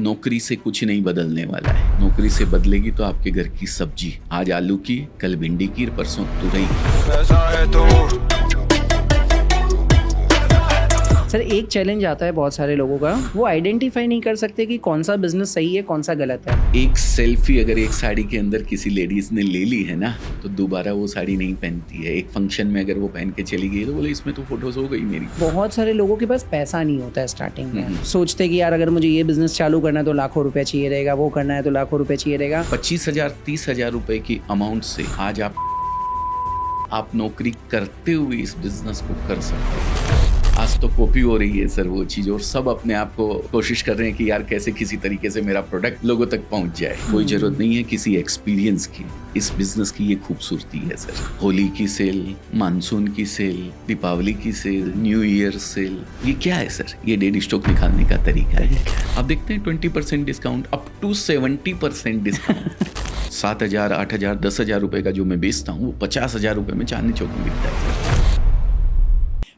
नौकरी से कुछ नहीं बदलने वाला है। नौकरी से बदलेगी तो आपके घर की सब्जी, आज आलू की, कल भिंडी की, परसों तुरई की। सर एक चैलेंज आता है बहुत सारे लोगों का, वो आइडेंटिफाई नहीं कर सकते कि कौन सा बिजनेस सही है कौन सा गलत है। एक सेल्फी अगर एक साड़ी के अंदर किसी लेडीज ने ले ली है ना, तो दोबारा वो साड़ी नहीं पहनती है। एक फंक्शन में अगर वो पहन के चली गई तो बोले इसमें तो फोटोज हो गई मेरी। बहुत सारे लोगों के पास पैसा नहीं होता है स्टार्टिंग में, सोचते कि यार अगर मुझे ये बिजनेस चालू करना है तो लाखों रुपए चाहिए रहेगा, वो करना है तो लाखों रुपए चाहिए रहेगा। 25,000 30,000 रुपए की अमाउंट से आज आप नौकरी करते हुए इस बिजनेस को कर सकते हैं। आज तो कॉपी हो रही है सर वो चीज़, और सब अपने आप को कोशिश कर रहे हैं कि यार कैसे किसी तरीके से मेरा प्रोडक्ट लोगों तक पहुंच जाए। कोई जरूरत नहीं है किसी एक्सपीरियंस की। इस बिजनेस की ये खूबसूरती है सर। होली की सेल, मानसून की सेल, दीपावली की सेल, न्यू ईयर सेल, ये क्या है सर? ये डेड स्टॉक निकालने का तरीका है। आप देखते हैं 20% डिस्काउंट, अप टू 70% डिस्काउंट। 7,000 8,000 10,000 रुपए का जो मैं बेचता हूँ वो 50,000 रुपए में चांदनी चौक में बिकता है सर।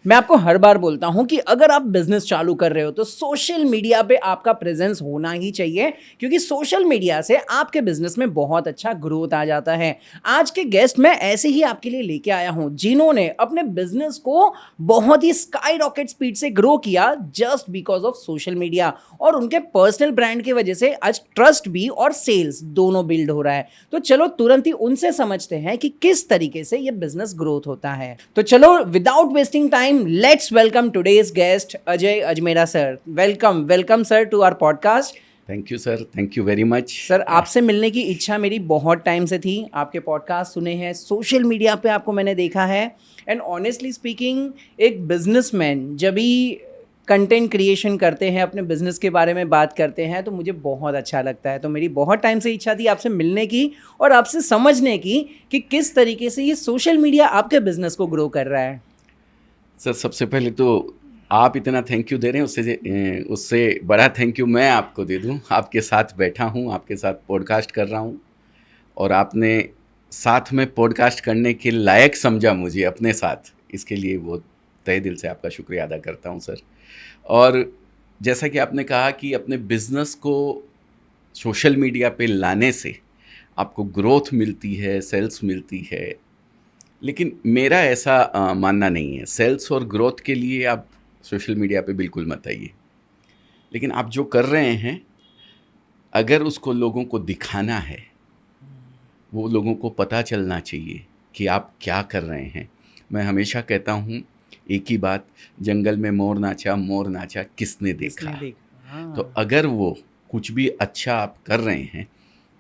मैं आपको हर बार बोलता हूं कि अगर आप बिजनेस चालू कर रहे हो तो सोशल मीडिया पे आपका प्रेजेंस होना ही चाहिए, क्योंकि सोशल मीडिया से आपके बिजनेस में बहुत अच्छा ग्रोथ आ जाता है। आज के गेस्ट मैं ऐसे ही आपके लिए लेके आया हूं जिन्होंने अपने बिजनेस को बहुत ही स्काई रॉकेट स्पीड से ग्रो किया just because of social media, और उनके पर्सनल ब्रांड की वजह से आज ट्रस्ट भी और सेल्स दोनों बिल्ड हो रहा है। तो चलो तुरंत ही उनसे समझते हैं कि किस तरीके से ये बिजनेस ग्रोथ होता है। तो चलो without wasting time, let's welcome today's guest Ajay Ajmera sir. Welcome sir to our podcast. Thank you sir, thank you very much sir आपसे मिलने की इच्छा मेरी बहुत टाइम से थी। आपके पॉडकास्ट सुने हैं, सोशल मीडिया पे आपको मैंने देखा है, एंड ऑनेस्टली स्पीकिंग एक बिजनेसमैन जब भी कंटेंट क्रिएशन करते हैं, अपने बिजनेस के बारे में बात करते हैं, तो मुझे बहुत अच्छा लगता है। तो मेरी बहुत टाइम से इच्छा थी आपसे मिलने की और आपसे समझने की कि किस तरीके से ये सोशल मीडिया आपके बिजनेस को ग्रो कर रहा है। सर सबसे पहले तो आप इतना थैंक यू दे रहे हैं, उससे बड़ा थैंक यू मैं आपको दे दूं। आपके साथ बैठा हूं, आपके साथ पॉडकास्ट कर रहा हूं, और आपने साथ में पॉडकास्ट करने के लायक समझा मुझे अपने साथ, इसके लिए बहुत तहे दिल से आपका शुक्रिया अदा करता हूं सर। और जैसा कि आपने कहा कि अपने बिजनेस को सोशल मीडिया पे लाने से आपको ग्रोथ मिलती है, सेल्स मिलती है, लेकिन मेरा ऐसा मानना नहीं है। सेल्स और ग्रोथ के लिए आप सोशल मीडिया पे बिल्कुल मत आइए, लेकिन आप जो कर रहे हैं अगर उसको लोगों को दिखाना है, वो लोगों को पता चलना चाहिए कि आप क्या कर रहे हैं। मैं हमेशा कहता हूँ एक ही बात, जंगल में मोर नाचा किसने देखा। तो अगर वो कुछ भी अच्छा आप कर रहे हैं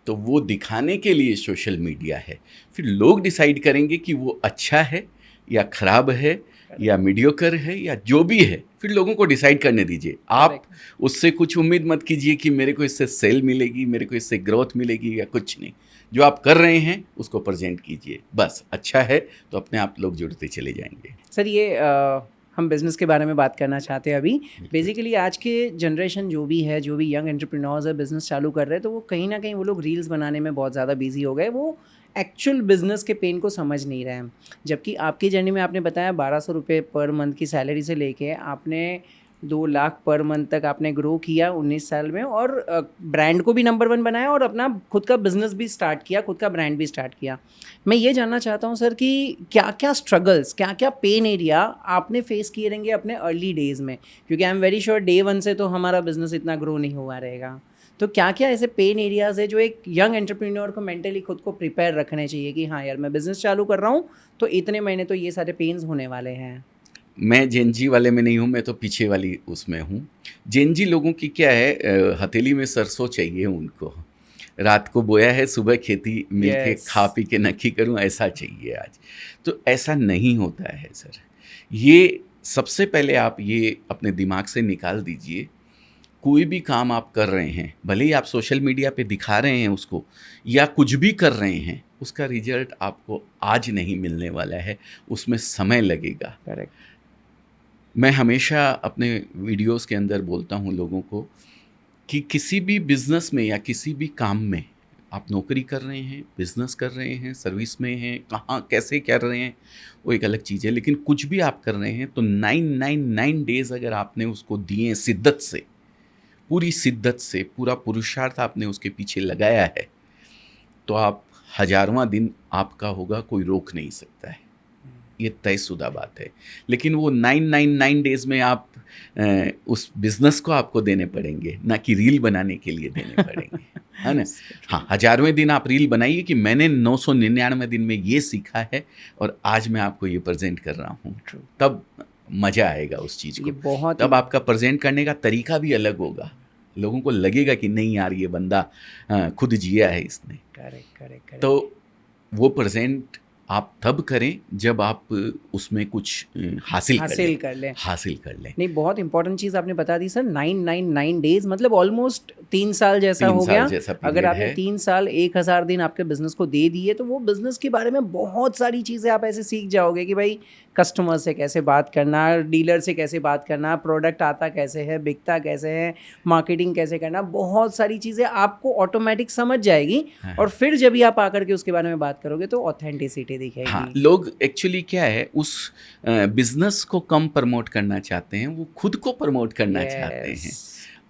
तो वो दिखाने के लिए सोशल मीडिया है। फिर लोग डिसाइड करेंगे कि वो अच्छा है या ख़राब है या मीडियोकर है या जो भी है, फिर लोगों को डिसाइड करने दीजिए। आप उससे कुछ उम्मीद मत कीजिए कि मेरे को इससे सेल मिलेगी, मेरे को इससे ग्रोथ मिलेगी, या कुछ नहीं। जो आप कर रहे हैं उसको प्रेजेंट कीजिए, बस अच्छा है तो अपने आप लोग जुड़ते चले जाएंगे। सर ये हम बिज़नेस के बारे में बात करना चाहते हैं अभी। बेसिकली आज के जनरेशन जो भी यंग एंटरप्रेन्योर्स है, बिज़नेस चालू कर रहे हैं, तो वो कहीं ना कहीं वो लोग रील्स बनाने में बहुत ज़्यादा बिजी हो गए, वो एक्चुअल बिज़नेस के पेन को समझ नहीं रहे हैं। जबकि आपकी जर्नी में आपने बताया 1,200 रुपये पर मंथ की सैलरी से लेके आपने 2 लाख पर मंथ तक आपने ग्रो किया 19 साल में, और ब्रांड को भी नंबर 1 बनाया और अपना खुद का बिजनेस भी स्टार्ट किया, खुद का ब्रांड भी स्टार्ट किया। मैं ये जानना चाहता हूँ सर कि क्या क्या स्ट्रगल्स, क्या क्या पेन एरिया आपने फेस किए रहेंगे अपने अर्ली डेज़ में, क्योंकि I am very sure day 1 से तो हमारा बिजनेस इतना ग्रो नहीं हुआ रहेगा। तो क्या क्या ऐसे पेन एरियाज़ है जो एक यंग एंटरप्रेन्योर को मेंटली खुद को प्रिपेयर रखने चाहिए कि हाँ यार मैं बिज़नेस चालू कर रहा हूँ तो इतने महीने तो ये सारे पेन्स होने वाले हैं। मैं जेनजी वाले में नहीं हूँ, मैं तो पीछे वाली उसमें हूँ। जेनजी लोगों की क्या है, हथेली में सरसों चाहिए उनको, रात को बोया है सुबह खेती मिलके खा पी के नक्की करूँ, ऐसा चाहिए आज। तो ऐसा नहीं होता है सर। ये सबसे पहले आप ये अपने दिमाग से निकाल दीजिए। कोई भी काम आप कर रहे हैं, भले ही आप सोशल मीडिया पे दिखा रहे हैं उसको या कुछ भी कर रहे हैं, उसका रिजल्ट आपको आज नहीं मिलने वाला है, उसमें समय लगेगा। करेक्ट। मैं हमेशा अपने वीडियोस के अंदर बोलता हूँ लोगों को कि किसी भी बिज़नेस में या किसी भी काम में, आप नौकरी कर रहे हैं, बिज़नेस कर रहे हैं, सर्विस में हैं, कहाँ कैसे कर रहे हैं वो एक अलग चीज़ है, लेकिन कुछ भी आप कर रहे हैं तो 999 डेज़ अगर आपने उसको दिए शिद्दत से, पूरी शिद्दत से पूरा पुरुषार्थ आपने उसके पीछे लगाया है, तो आप हजारवां दिन आपका होगा, कोई रोक नहीं सकता है, ये तयशुदा बात है। लेकिन वो 999 डेज में आप उस बिजनेस को आपको देने पड़ेंगे, ना कि रील बनाने के लिए देने पड़ेंगे, है ना। हाँ, हजारवें दिन आप रील बनाइए कि मैंने 999 दिन में ये सीखा है और आज मैं आपको ये प्रेजेंट कर रहा हूँ, तब मज़ा आएगा उस चीज़ को। बहुत तब आपका प्रेजेंट करने का तरीका भी अलग होगा, लोगों को लगेगा कि नहीं यार ये बंदा खुद जिया है इसने। करेक्ट। तो वो प्रेजेंट आप तब करें जब आप उसमें कुछ हासिल कर लें। नहीं, बहुत इंपॉर्टेंट चीज़ आपने बता दी सर। 999 डेज मतलब ऑलमोस्ट 3 साल जैसा हो गया। अगर आपने 3 साल 1000 दिन आपके बिजनेस को दे दिए तो वो बिजनेस के बारे में बहुत सारी चीज़ें आप ऐसे सीख जाओगे कि भाई कस्टमर से कैसे बात करना, डीलर से कैसे बात करना, प्रोडक्ट आता कैसे है, बिकता कैसे है, मार्केटिंग कैसे करना, बहुत सारी चीज़ें आपको ऑटोमेटिक समझ जाएगी। और फिर जब भी आप आकर के उसके बारे में बात करोगे तो ऑथेंटिसिटी दिखेगी। हाँ, लोग एक्चुअली क्या है, उस बिजनेस को कम प्रमोट करना चाहते हैं, वो खुद को प्रमोट करना चाहते हैं,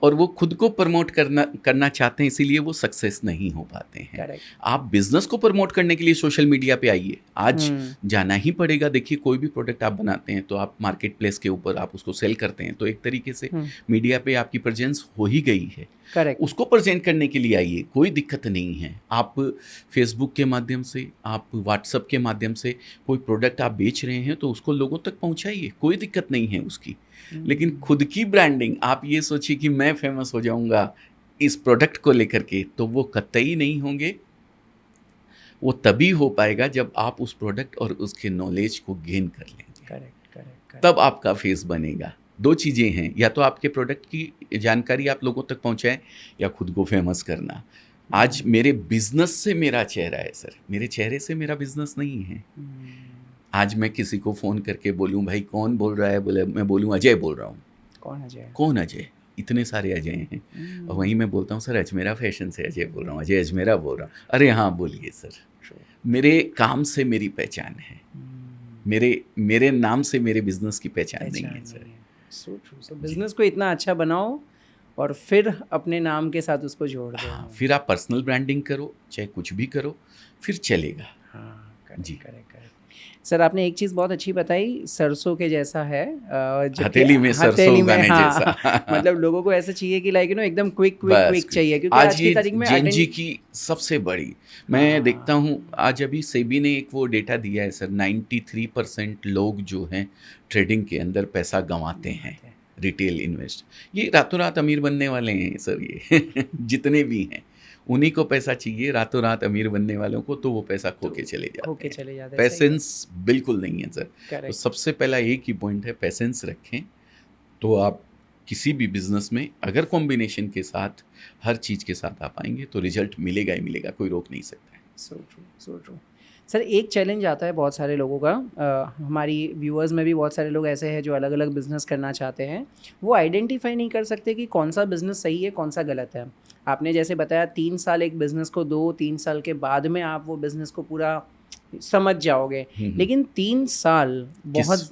और वो खुद को प्रमोट करना चाहते हैं, इसीलिए वो सक्सेस नहीं हो पाते हैं। Correct. आप बिजनेस को प्रमोट करने के लिए सोशल मीडिया पे आइए, आज जाना ही पड़ेगा। देखिए, कोई भी प्रोडक्ट आप बनाते हैं तो आप मार्केट प्लेस के ऊपर आप उसको सेल करते हैं, तो एक तरीके से मीडिया पे आपकी प्रेजेंस हो ही गई है। Correct. उसको प्रेजेंट करने के लिए आइए, कोई दिक्कत नहीं है। आप फेसबुक के माध्यम से, आप व्हाट्सएप के माध्यम से कोई प्रोडक्ट आप बेच रहे हैं तो उसको लोगों तक पहुंचाइए, कोई दिक्कत नहीं है उसकी। लेकिन खुद की ब्रांडिंग, आप ये सोचिए कि मैं फेमस हो जाऊंगा इस प्रोडक्ट को लेकर के, तो वो कतई नहीं होंगे। वो तभी हो पाएगा जब आप उस प्रोडक्ट और उसके नॉलेज को गेन कर लेंगे। करेक्ट। तब आपका फेस बनेगा। दो चीज़ें हैं, या तो आपके प्रोडक्ट की जानकारी आप लोगों तक पहुंचाएं या खुद को फेमस करना। आज मेरे बिजनेस से मेरा चेहरा है सर, मेरे चेहरे से मेरा बिजनेस नहीं है। आज मैं किसी को फ़ोन करके बोलूं भाई कौन बोल रहा है, बोले मैं बोलूं अजय बोल रहा हूँ। कौन अजय? इतने सारे अजय हैं। और वहीं मैं बोलता हूँ सर अजमेरा फैशन से अजय बोल रहा हूँ, अजय अजमेरा बोल रहा हूँ। अरे हाँ बोलिए सर। मेरे काम से मेरी पहचान है, मेरे नाम से मेरे बिजनेस की पहचान नहीं है सर। सो बिजनेस को इतना अच्छा बनाओ और फिर अपने नाम के साथ उसको जोड़ दो। हाँ, फिर आप पर्सनल ब्रांडिंग करो, चाहे कुछ भी करो, फिर चलेगा। हाँ, करेक्ट। सर आपने एक चीज़ बहुत अच्छी बताई, सरसों के जैसा है, हथेली में सरसों उगाने जैसा। मतलब लोगों को ऐसा चाहिए कि लाइक एकदम क्विक चाहिए, क्योंकि आज की तारीख में जेनजी की सबसे बड़ी मैं देखता हूँ। आज अभी सेबी ने एक वो डेटा दिया है सर, 93% लोग जो हैं ट्रेडिंग के अंदर पैसा गंवाते हैं, रिटेल इन्वेस्ट। ये रातों रात अमीर बनने वाले हैं सर, ये जितने भी हैं उन्हीं को पैसा चाहिए रातों रात अमीर बनने वालों को, तो वो पैसा खो के चले जाते हैं। पैसेंस बिल्कुल नहीं है सर। तो सबसे पहला एक ही पॉइंट है, पैसेंस रखें, तो आप किसी भी बिजनेस में अगर कॉम्बिनेशन के साथ हर चीज़ के साथ आप आएंगे तो रिजल्ट मिलेगा ही मिलेगा, कोई रोक नहीं सकता है। So true. सर एक चैलेंज आता है बहुत सारे लोगों का, हमारी व्यूअर्स में भी बहुत सारे लोग ऐसे हैं जो अलग अलग बिजनेस करना चाहते हैं, वो आइडेंटिफाई नहीं कर सकते कि कौन सा बिजनेस सही है कौन सा गलत है। आपने जैसे बताया 3 साल एक बिजनेस को दो, 3 साल के बाद में आप वो बिजनेस को पूरा समझ जाओगे, लेकिन 3 साल बहुत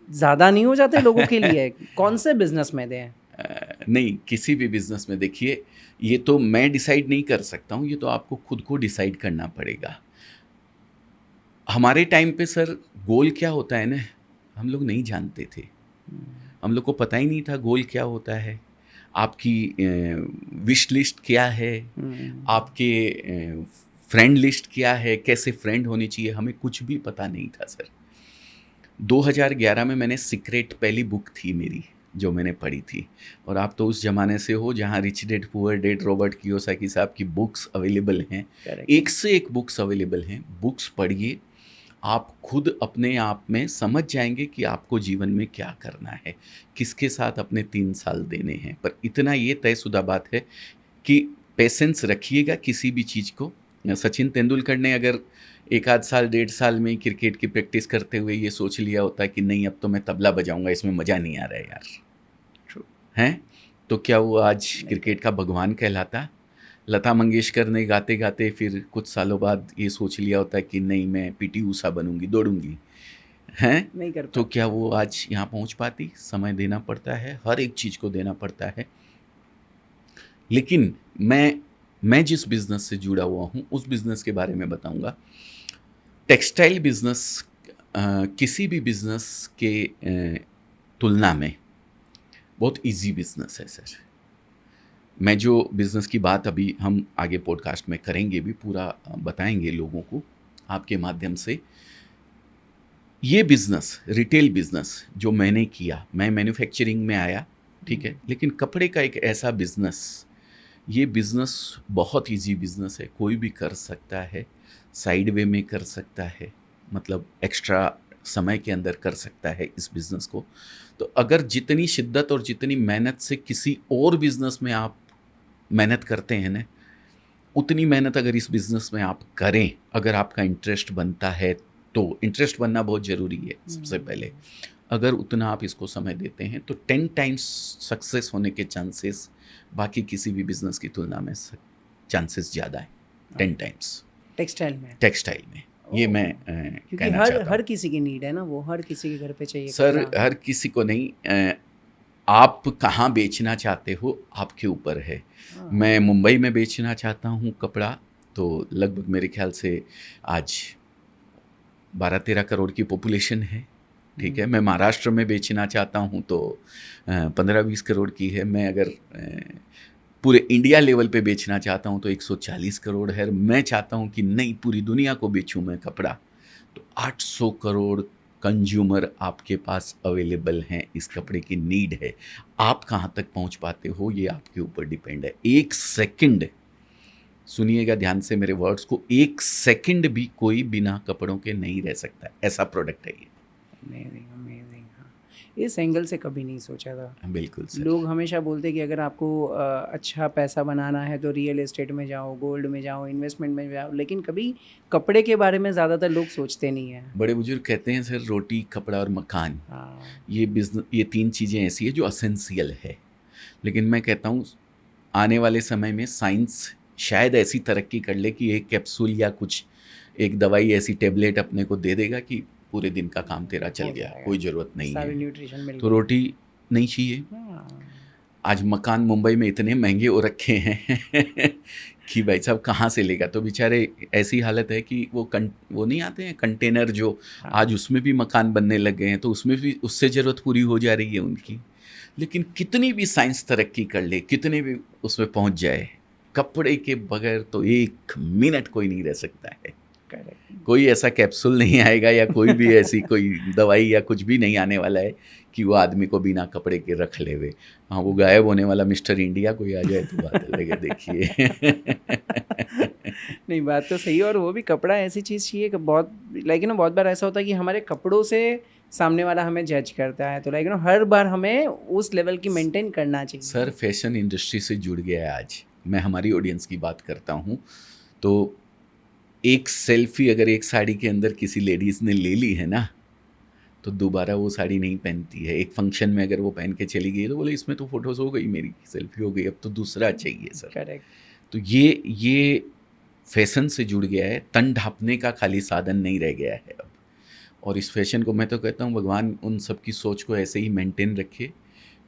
ज़्यादा नहीं हो जाते लोगों के लिए? कौन से बिजनेस में दें? नहीं, किसी भी बिजनेस में देखिए, ये तो मैं डिसाइड नहीं कर सकता हूँ, ये तो आपको खुद को डिसाइड करना पड़ेगा। हमारे टाइम पे सर गोल क्या होता है ना, हम लोग नहीं जानते थे, हम लोग को पता ही नहीं था गोल क्या होता है, आपकी विश लिस्ट क्या है, आपके फ्रेंड लिस्ट क्या है, कैसे फ्रेंड होने चाहिए, हमें कुछ भी पता नहीं था सर। 2011 में मैंने सीक्रेट पहली बुक थी मेरी जो मैंने पढ़ी थी, और आप तो उस ज़माने से हो जहाँ rich dad poor dad Robert Kiyosaki साहब की बुक्स अवेलेबल हैं। एक से एक बुक्स अवेलेबल हैं, बुक्स पढ़िए, आप खुद अपने आप में समझ जाएंगे कि आपको जीवन में क्या करना है, किसके साथ अपने 3 साल देने हैं। पर इतना ये तयशुदा बात है कि पेशेंस रखिएगा किसी भी चीज़ को। सचिन तेंदुलकर ने अगर 1 आध साल 1.5 साल में क्रिकेट की प्रैक्टिस करते हुए ये सोच लिया होता कि नहीं अब तो मैं तबला बजाऊंगा, इसमें मज़ा नहीं आ रहा है यार, हैं, तो क्या वो आज क्रिकेट का भगवान कहलाता? लता मंगेशकर ने गाते गाते फिर कुछ सालों बाद ये सोच लिया होता कि नहीं मैं पीटी ऊषा बनूंगी, दौड़ूंगी, हैं, नहीं कर तो क्या वो आज यहाँ पहुँच पाती? समय देना पड़ता है, हर एक चीज़ को देना पड़ता है। लेकिन मैं जिस बिज़नेस से जुड़ा हुआ हूँ उस बिज़नेस के बारे में बताऊँगा। टेक्सटाइल बिज़नेस किसी भी बिज़नेस के तुलना में बहुत इजी बिज़नेस है सर। मैं जो बिज़नेस की बात अभी हम आगे पॉडकास्ट में करेंगे भी, पूरा बताएंगे लोगों को आपके माध्यम से। ये बिज़नेस, रिटेल बिज़नेस जो मैंने किया, मैं मैन्युफैक्चरिंग में आया, ठीक है, लेकिन कपड़े का एक ऐसा बिज़नेस, ये बिज़नेस बहुत इजी बिज़नेस है, कोई भी कर सकता है, साइड वे में कर सकता है, मतलब एक्स्ट्रा समय के अंदर कर सकता है इस बिज़नेस को। तो अगर जितनी शिद्दत और जितनी मेहनत से किसी और बिज़नेस में आप मेहनत करते हैं ना, उतनी मेहनत अगर इस बिज़नेस में आप करें, अगर आपका इंटरेस्ट बनता है तो, इंटरेस्ट बनना बहुत ज़रूरी है सबसे पहले, अगर उतना आप इसको समय देते हैं तो 10 टाइम्स सक्सेस होने के चांसेस बाकी किसी भी बिज़नेस की तुलना में चांसेस ज़्यादा है, 10 टाइम्स टेक्सटाइल में। ये मैं क्योंकि कहना चाहता हूँ। हर किसी की नीड है ना, वो हर किसी के घर पे चाहिए सर कपड़ा। हर किसी को नहीं, आप कहाँ बेचना चाहते हो आपके ऊपर है। मैं मुंबई में बेचना चाहता हूँ कपड़ा, तो लगभग मेरे ख्याल से आज 12-13 करोड़ की पॉपुलेशन है, ठीक है। मैं महाराष्ट्र में बेचना चाहता हूँ तो 15-20 करोड़ की है। मैं अगर पूरे इंडिया लेवल पे बेचना चाहता हूँ तो 140 करोड़ है। मैं चाहता हूँ कि नहीं, पूरी दुनिया को बेचूँ मैं कपड़ा, तो 800 करोड़ कंज्यूमर आपके पास अवेलेबल हैं, इस कपड़े की नीड है। आप कहाँ तक पहुँच पाते हो ये आपके ऊपर डिपेंड है। एक सेकंड, सुनिएगा ध्यान से मेरे वर्ड्स को, एक सेकंड भी कोई बिना कपड़ों के नहीं रह सकता, ऐसा प्रोडक्ट है ये। अमेजिंग। हाँ, इस एंगल से कभी नहीं सोचा था। बिल्कुल सर। लोग हमेशा बोलते कि अगर आपको अच्छा पैसा बनाना है तो रियल एस्टेट में जाओ, गोल्ड में जाओ, इन्वेस्टमेंट में जाओ, लेकिन कभी कपड़े के बारे में ज़्यादातर लोग सोचते नहीं हैं। बड़े बुजुर्ग कहते हैं सर, रोटी, कपड़ा और मकान, हाँ, ये 3 चीज़ें ऐसी है जो असेंशियल है। लेकिन मैं कहता हूँ आने वाले समय में साइंस शायद ऐसी तरक्की कर ले कि एक कैप्सूल या कुछ एक दवाई, ऐसी टेबलेट अपने को दे देगा कि पूरे दिन का काम तेरा चल गया, कोई ज़रूरत नहीं सारे है, न्यूट्रिशन मिल तो रोटी नहीं चाहिए। आज मकान मुंबई में इतने महंगे हो रखे हैं कि भाई साहब कहाँ से लेगा। तो बेचारे ऐसी हालत है कि वो नहीं आते हैं कंटेनर जो, आज उसमें भी मकान बनने लग गए हैं, तो उसमें भी उससे ज़रूरत पूरी हो जा रही है उनकी। लेकिन कितनी भी साइंस तरक्की कर ले, कितने भी उसमें पहुंच जाए, कपड़े के बगैर तो 1 मिनट कोई नहीं रह सकता है। कोई ऐसा कैप्सूल नहीं आएगा या कोई भी ऐसी कोई दवाई या कुछ भी नहीं आने वाला है कि वो आदमी को बिना कपड़े के रख लेवे। हाँ, वो गायब होने वाला मिस्टर इंडिया कोई आ जाए तो बात अलग है, देखिए। नहीं, बात तो सही है। और वो भी कपड़ा ऐसी चीज़ चाहिए कि बहुत बहुत बार ऐसा होता है कि हमारे कपड़ों से सामने वाला हमें जज करता है, तो हर बार हमें उस लेवल की मेंटेन करना चाहिए। सर फैशन इंडस्ट्री से जुड़ गया है आज। मैं हमारी ऑडियंस की बात करता हूँ, तो एक सेल्फी अगर एक साड़ी के अंदर किसी लेडीज़ ने ले ली है ना, तो दोबारा वो साड़ी नहीं पहनती है। एक फंक्शन में अगर वो पहन के चली गई तो बोले इसमें तो फोटोज़ हो गई, मेरी सेल्फी हो गई, अब तो दूसरा चाहिए सर। करेक्ट। तो ये फैशन से जुड़ गया है, तन ढांपने का खाली साधन नहीं रह गया है अब। और इस फैशन को मैं तो कहता हूँ भगवान उन सब की सोच को ऐसे ही मेंटेन रखे,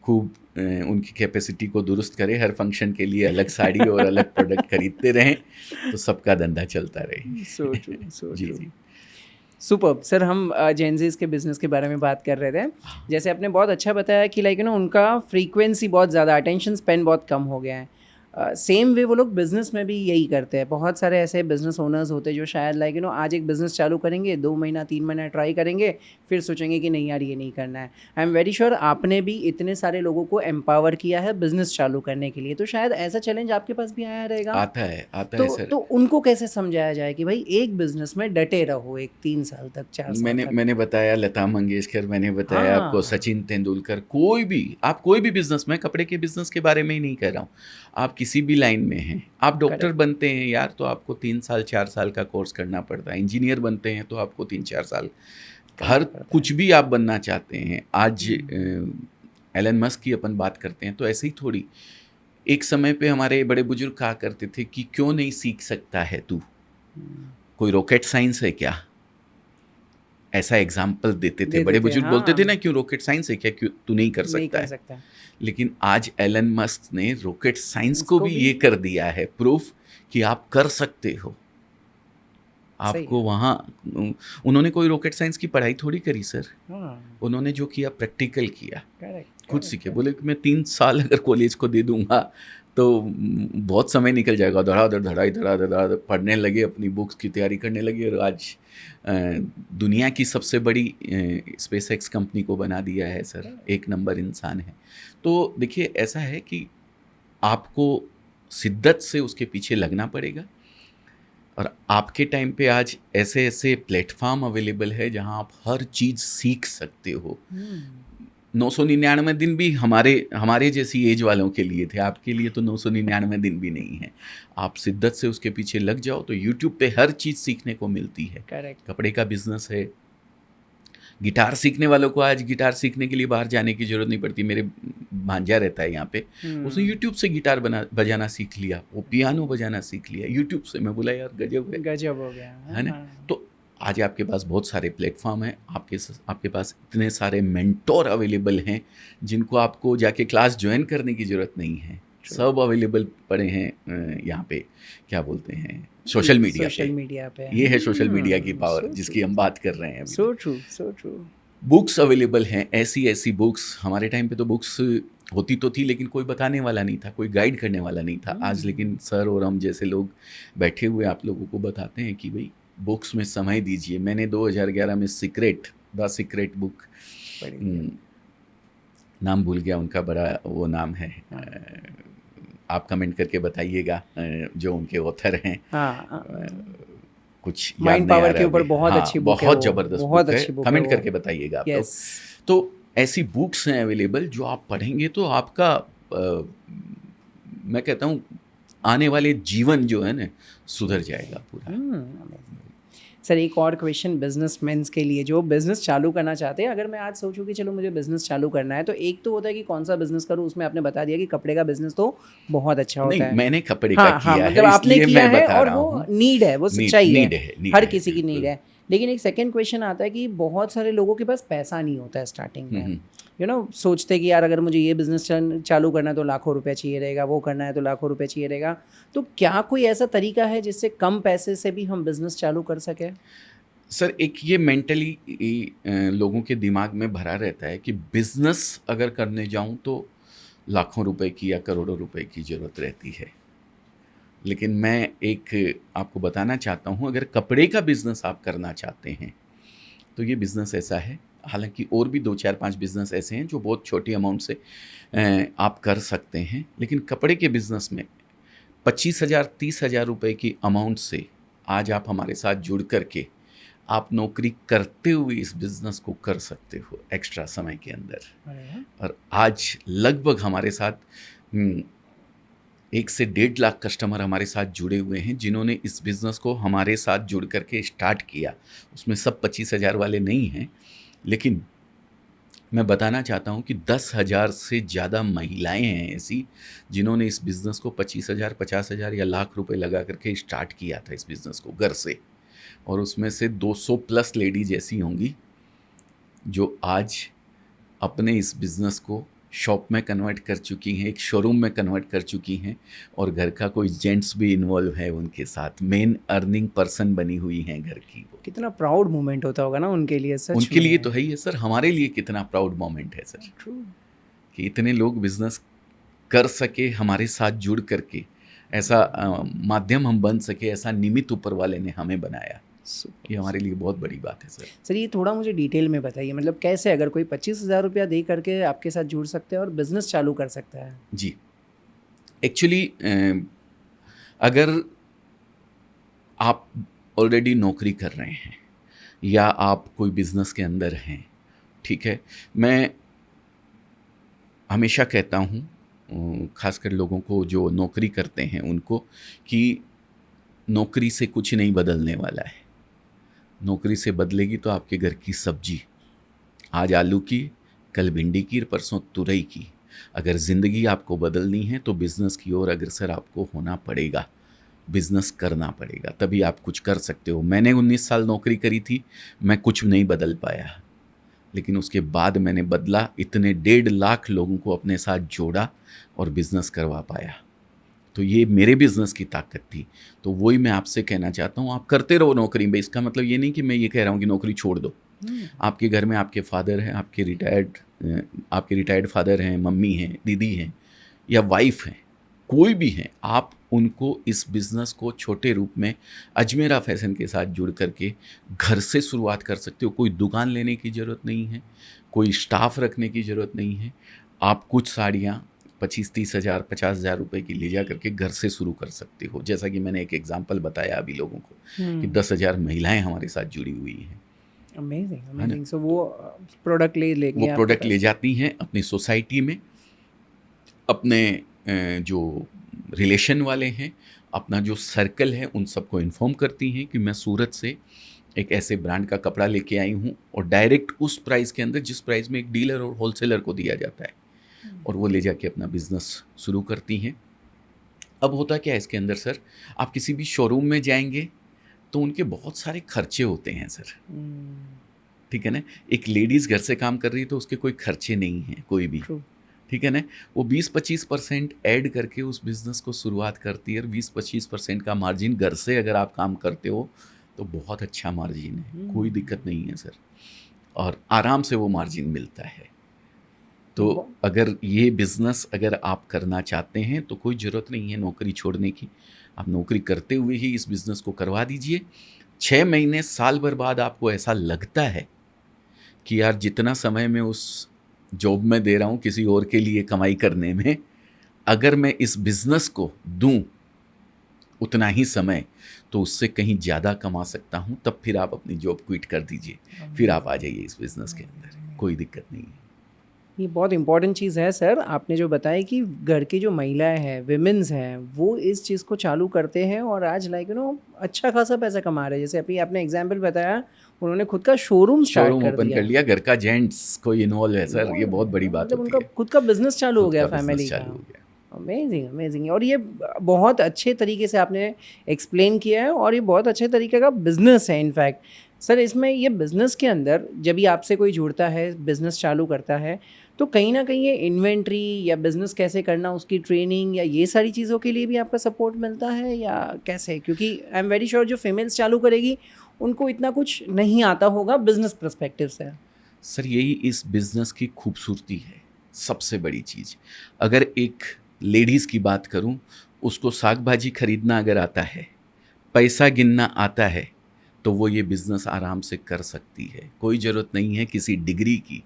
खूब उनकी कैपेसिटी को दुरुस्त करे, हर फंक्शन के लिए अलग साड़ी और अलग प्रोडक्ट खरीदते रहें तो सबका धंधा चलता रहे। So true. Ji. Superb. Sir, हम जेनजीज के बिज़नेस के बारे में बात कर रहे थे। जैसे आपने बहुत अच्छा बताया कि उनका फ्रीक्वेंसी बहुत ज़्यादा, अटेंशन स्पेन बहुत कम हो गया है। सेम वे वो लोग बिज़नेस में भी यही करते हैं। बहुत सारे ऐसे बिज़नेस ओनर्स होते हैं जो शायद आज एक बिज़नेस चालू करेंगे, 2 महीना 3 महीना ट्राई करेंगे, फिर सोचेंगे कि नहीं यार ये नहीं करना है। आई एम वेरी श्योर आपने भी इतने सारे लोगों को एम्पावर किया है बिज़नेस चालू करने के लिए, तो शायद ऐसा चैलेंज आपके पास भी आया रहेगा। आता है सर। तो उनको कैसे समझाया जाए कि भाई एक बिज़नेस में डटे रहो, एक 3 साल तक, 4 साल तक? मैंने बताया लता मंगेशकर, मैंने बताया आपको सचिन तेंदुलकर, कोई भी बिजनेस, मैं कपड़े के बिजनेस के बारे में ही नहीं कह रहा हूँ, आप किसी भी लाइन में हैं, आप डॉक्टर बनते हैं यार तो आपको 3 साल 4 साल का कोर्स करना पड़ता है, इंजीनियर बनते हैं तो आपको 3-4 साल, हर कुछ भी आप बनना चाहते हैं। आज एलन मस्क की अपन बात करते हैं तो ऐसे ही थोड़ी, एक समय पे हमारे बड़े बुजुर्ग कहा करते थे कि क्यों नहीं सीख सकता है तू, कोई रॉकेट साइंस है क्या? ऐसा एग्जाम्पल देते थे, दे बड़े देते, बुजुर्ग बोलते थे हाँ। ना, क्यों रॉकेट साइंस है क्या, क्यों तू नहीं कर नहीं सकता कर है। सकता। लेकिन आज एलन मस्क ने रॉकेट साइंस को इसको भी भी ये कर दिया है प्रूफ कि आप कर सकते हो। सही आपको है। वहाँ उन्होंने कोई रॉकेट साइंस की पढ़ाई थोड़ी करी सर, हाँ, उन्होंने जो किया प्रैक्टिकल किया, करेक्ट, खुद करेक्ट, सीखे। करेक्ट। बोले कि मैं 3 साल अगर कॉलेज को दे दूंगा तो बहुत समय निकल जाएगा, धड़ाधड़ धड़ाई धड़ाधड़ धड़ाधड़ पढ़ने लगे, अपनी बुक्स की तैयारी करने लगे, और आज अ, दुनिया की सबसे बड़ी स्पेस एक्स कंपनी को बना दिया है सर, एक नंबर इंसान है। तो देखिए ऐसा है कि आपको शिद्दत से उसके पीछे लगना पड़ेगा, और आपके टाइम पे आज ऐसे ऐसे प्लेटफॉर्म अवेलेबल है जहां आप हर चीज़ सीख सकते हो। 999 दिन भी हमारे जैसी एज वालों के लिए थे, आपके लिए तो 999 दिन भी नहीं है। आप शिद्दत से उसके पीछे लग जाओ तो यूट्यूब पे हर चीज़ सीखने को मिलती है। करेक्ट। कपड़े का बिजनेस है, गिटार सीखने वालों को आज गिटार सीखने के लिए बाहर जाने की ज़रूरत नहीं पड़ती। मेरे भांजा रहता है यहाँ पे, उसने यूट्यूब से गिटार बजाना सीख लिया, वो पियानो बजाना सीख लिया यूट्यूब से। मैं बोला यार गजब है, गजब हो गया, है ना। तो आज आपके पास बहुत सारे प्लेटफॉर्म हैं, आपके पास इतने सारे मेंटोर अवेलेबल हैं जिनको आपको जाके क्लास ज्वाइन करने की ज़रूरत नहीं है, सब अवेलेबल पड़े हैं यहाँ पे, क्या बोलते हैं, सोशल मीडिया पे। ये है सोशल मीडिया की पावर जिसकी हम बात कर रहे हैं अभी। So true, so true. Books available हैं, ऐसी ऐसी बुक्स। हमारे टाइम पे तो बुक्स होती तो थी लेकिन कोई बताने वाला नहीं था, कोई गाइड करने वाला नहीं था। आज लेकिन सर और हम जैसे लोग बैठे हुए आप लोगों को बताते हैं कि भाई बुक्स में समय दीजिए। मैंने 2011 में द सीक्रेट बुक, नाम भूल गया उनका, बड़ा वो नाम है, आप कमेंट करके बताइएगा जो उनके ऑथर हैं। कुछ माइंड पावर के ऊपर बहुत अच्छी बुक है, बहुत ज़बरदस्त बुक है, कमेंट करके बताइएगा आप लोग। तो ऐसी बुक्स हैं अवेलेबल जो आप पढ़ेंगे तो आपका मैं कहता हूँ आने वाले जीवन जो है ना सुधर जाएगा पूरा। सर एक और क्वेश्चन बिजनेसमैन के लिए जो बिजनेस चालू करना चाहते हैं, अगर मैं आज सोचूं कि चलो मुझे बिजनेस चालू करना है, तो एक तो होता है कि कौन सा बिजनेस करूं, उसमें आपने बता दिया कि कपड़े का बिजनेस तो बहुत अच्छा होता है। मैंने कपड़े का किया मतलब है, आपने किया है और वो हूँ। नीड है, वो सच्चाई है, हर किसी की नीड बिल्कुल। है। लेकिन एक सेकंड क्वेश्चन आता है कि बहुत सारे लोगों के पास पैसा नहीं होता है स्टार्टिंग में, सोचते कि यार अगर मुझे ये बिजनेस चालू करना है तो लाखों रुपए चाहिए रहेगा, वो करना है तो लाखों रुपए चाहिए रहेगा। तो क्या कोई ऐसा तरीका है जिससे कम पैसे से भी हम बिजनेस चालू कर सकें? सर एक ये मेंटली लोगों के दिमाग में भरा रहता है कि बिजनेस अगर करने जाऊं तो लाखों रुपए की या करोड़ों रुपए की ज़रूरत रहती है। लेकिन मैं एक आपको बताना चाहता हूं, अगर कपड़े का बिजनेस आप करना चाहते हैं तो ये बिज़नेस ऐसा है, हालांकि और भी 2-4-5 बिज़नेस ऐसे हैं जो बहुत छोटी अमाउंट से आप कर सकते हैं, लेकिन कपड़े के बिज़नेस में 25,000 30,000 रुपये की अमाउंट से आज आप हमारे साथ जुड़ करके आप नौकरी करते हुए इस बिज़नेस को कर सकते हो एक्स्ट्रा समय के अंदर। और आज लगभग हमारे साथ 1 से 1.5 लाख कस्टमर हमारे साथ जुड़े हुए हैं जिन्होंने इस बिज़नेस को हमारे साथ जुड़ करके स्टार्ट किया। उसमें सब 25,000 वाले नहीं हैं, लेकिन मैं बताना चाहता हूं कि 10,000 से ज़्यादा महिलाएं हैं ऐसी जिन्होंने इस बिज़नेस को 25,000 50,000 या लाख रुपए लगा करके स्टार्ट किया था इस बिज़नेस को घर से। और उसमें से 200 प्लस लेडीज ऐसी होंगी जो आज अपने इस बिज़नेस को शॉप में कन्वर्ट कर चुकी हैं, एक शोरूम में कन्वर्ट कर चुकी हैं, और घर का कोई जेंट्स भी इन्वॉल्व है उनके साथ, मेन अर्निंग पर्सन बनी हुई हैं घर की। वो कितना प्राउड मोमेंट होता होगा ना उनके लिए, सच उनके लिए तो है ही है सर, हमारे लिए कितना प्राउड मोमेंट है सर। ट्रू। कि इतने लोग बिज़नेस कर सके हमारे साथ जुड़ करके, ऐसा माध्यम हम बन सके, ऐसा निमित्त ऊपर वाले ने हमें बनाया। ये हमारे लिए बहुत बड़ी बात है सर। सर ये थोड़ा मुझे डिटेल में बताइए, मतलब कैसे अगर कोई 25,000 रुपया दे करके आपके साथ जुड़ सकते हैं और बिजनेस चालू कर सकता है? जी, एक्चुअली अगर आप ऑलरेडी नौकरी कर रहे हैं या आप कोई बिजनेस के अंदर हैं, ठीक है, मैं हमेशा कहता हूँ खासकर लोगों को जो नौकरी करते हैं उनको, कि नौकरी से कुछ नहीं बदलने वाला है। नौकरी से बदलेगी तो आपके घर की सब्जी, आज आलू की, कल भिंडी की, परसों तुरई की। अगर ज़िंदगी आपको बदलनी है तो बिज़नेस की ओर अग्रसर आपको होना पड़ेगा। बिजनेस करना पड़ेगा, तभी आप कुछ कर सकते हो। मैंने 19 साल नौकरी करी थी, मैं कुछ नहीं बदल पाया, लेकिन उसके बाद मैंने बदला, इतने 1.5 लाख लोगों को अपने साथ जोड़ा और बिजनेस करवा पाया। तो ये मेरे बिजनेस की ताकत थी। तो वही मैं आपसे कहना चाहता हूँ, आप करते रहो नौकरी में। इसका मतलब ये नहीं कि मैं ये कह रहा हूँ कि नौकरी छोड़ दो। आपके घर में आपके फादर हैं, आपके रिटायर्ड फादर हैं, मम्मी हैं, दीदी हैं या वाइफ हैं, कोई भी हैं, आप उनको इस बिज़नेस को छोटे रूप में अजमेरा फैशन के साथ जुड़ करके घर से शुरुआत कर सकते हो। कोई दुकान लेने की ज़रूरत नहीं है, कोई स्टाफ रखने की ज़रूरत नहीं है। आप कुछ साड़ियाँ 25-30 हज़ार 50 हज़ार रुपये की ले जा करके घर से शुरू कर सकते हो। जैसा कि मैंने एक एग्जांपल बताया अभी लोगों को कि 10,000 महिलाएं हमारे साथ जुड़ी हुई हैं। अमेजिंग। सो वो प्रोडक्ट ले जाती हैं अपनी सोसाइटी में, अपने जो रिलेशन वाले हैं, अपना जो सर्कल है, उन सबको इन्फॉर्म करती हैं कि मैं सूरत से एक ऐसे ब्रांड का कपड़ा लेके आई हूँ, और डायरेक्ट उस प्राइस के अंदर जिस प्राइस में एक डीलर और होलसेलर को दिया जाता है, और वो ले जाके अपना बिजनेस शुरू करती हैं। अब होता क्या है इसके अंदर सर, आप किसी भी शोरूम में जाएंगे तो उनके बहुत सारे खर्चे होते हैं सर, ठीक है ना। एक लेडीज़ घर से काम कर रही है तो उसके कोई खर्चे नहीं हैं कोई भी, ठीक है ना। वो 20-25% ऐड करके उस बिज़नेस को शुरुआत करती है, और 20-25% का मार्जिन घर से अगर आप काम करते हो तो बहुत अच्छा मार्जिन है, कोई दिक्कत नहीं है सर, और आराम से वो मार्जिन मिलता है। तो अगर ये बिज़नेस अगर आप करना चाहते हैं तो कोई ज़रूरत नहीं है नौकरी छोड़ने की, आप नौकरी करते हुए ही इस बिज़नेस को करवा दीजिए। 6 महीने साल भर बाद आपको ऐसा लगता है कि यार जितना समय मैं उस जॉब में दे रहा हूँ किसी और के लिए कमाई करने में, अगर मैं इस बिज़नेस को दूँ उतना ही समय तो उससे कहीं ज़्यादा कमा सकता हूँ, तब फिर आप अपनी जॉब क्विट कर दीजिए, फिर आप आ जाइए इस बिज़नेस के अंदर, कोई दिक्कत नहीं है। ये बहुत इंपॉर्टेंट चीज़ है सर, आपने जो बताया कि घर की जो महिलाएं हैं, विमेंस हैं, वो इस चीज़ को चालू करते हैं और आज अच्छा खासा पैसा कमा रहे हैं। जैसे अभी आपने एग्जांपल बताया, उन्होंने खुद का शोरूम ओपन कर लिया, घर का जेंट्स कोई इन्वॉल्व है सर, ये बहुत बड़ी बात होती है। उनका खुद का बिजनेस चालू हो गया, फैमिली का। अमेजिंग। और ये बहुत अच्छे तरीके से आपने एक्सप्लेन किया है, और ये बहुत अच्छे तरीके का बिजनेस है इनफैक्ट। सर इसमें ये बिज़नेस के अंदर जब भी आपसे कोई जुड़ता है, बिज़नेस चालू करता है, तो कहीं ना कहीं ये इन्वेंट्री या बिज़नेस कैसे करना, उसकी ट्रेनिंग या ये सारी चीज़ों के लिए भी आपका सपोर्ट मिलता है या कैसे? क्योंकि आई एम वेरी श्योर जो फीमेल्स चालू करेगी उनको इतना कुछ नहीं आता होगा बिज़नेस पर्सपेक्टिव से। सर यही इस बिज़नेस की खूबसूरती है, सबसे बड़ी चीज़। अगर एक लेडीज़ की बात करूं, उसको साग भाजी खरीदना अगर आता है, पैसा गिनना आता है, तो वो ये बिज़नेस आराम से कर सकती है। कोई ज़रूरत नहीं है किसी डिग्री की,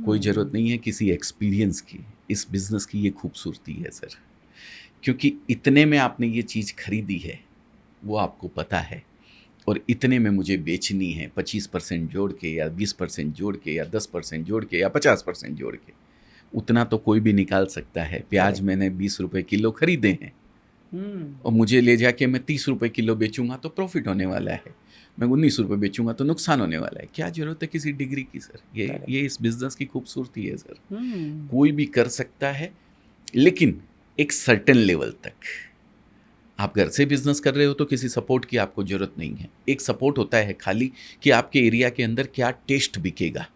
कोई ज़रूरत नहीं है किसी एक्सपीरियंस की। इस बिज़नेस की ये खूबसूरती है सर, क्योंकि इतने में आपने ये चीज़ खरीदी है, वो आपको पता है, और इतने में मुझे बेचनी है 25% जोड़ के या 20% जोड़ के या 10% जोड़ के या 50% जोड़ के, उतना तो कोई भी निकाल सकता है। प्याज मैंने 20 रुपये किलो खरीदे हैं, और मुझे ले जाके मैं 30 रुपये किलो बेचूंगा तो प्रॉफिट होने वाला है, मैं 19 रुपये बेचूंगा तो नुकसान होने वाला है। क्या ज़रूरत है किसी डिग्री की सर? ये इस बिज़नेस की खूबसूरती है सर। कोई भी कर सकता है, लेकिन एक सर्टेन लेवल तक। आप घर से बिजनेस कर रहे हो तो किसी सपोर्ट की आपको ज़रूरत नहीं है। एक सपोर्ट होता है खाली कि आपके एरिया के अंदर क्या टेस्ट बिकेगा।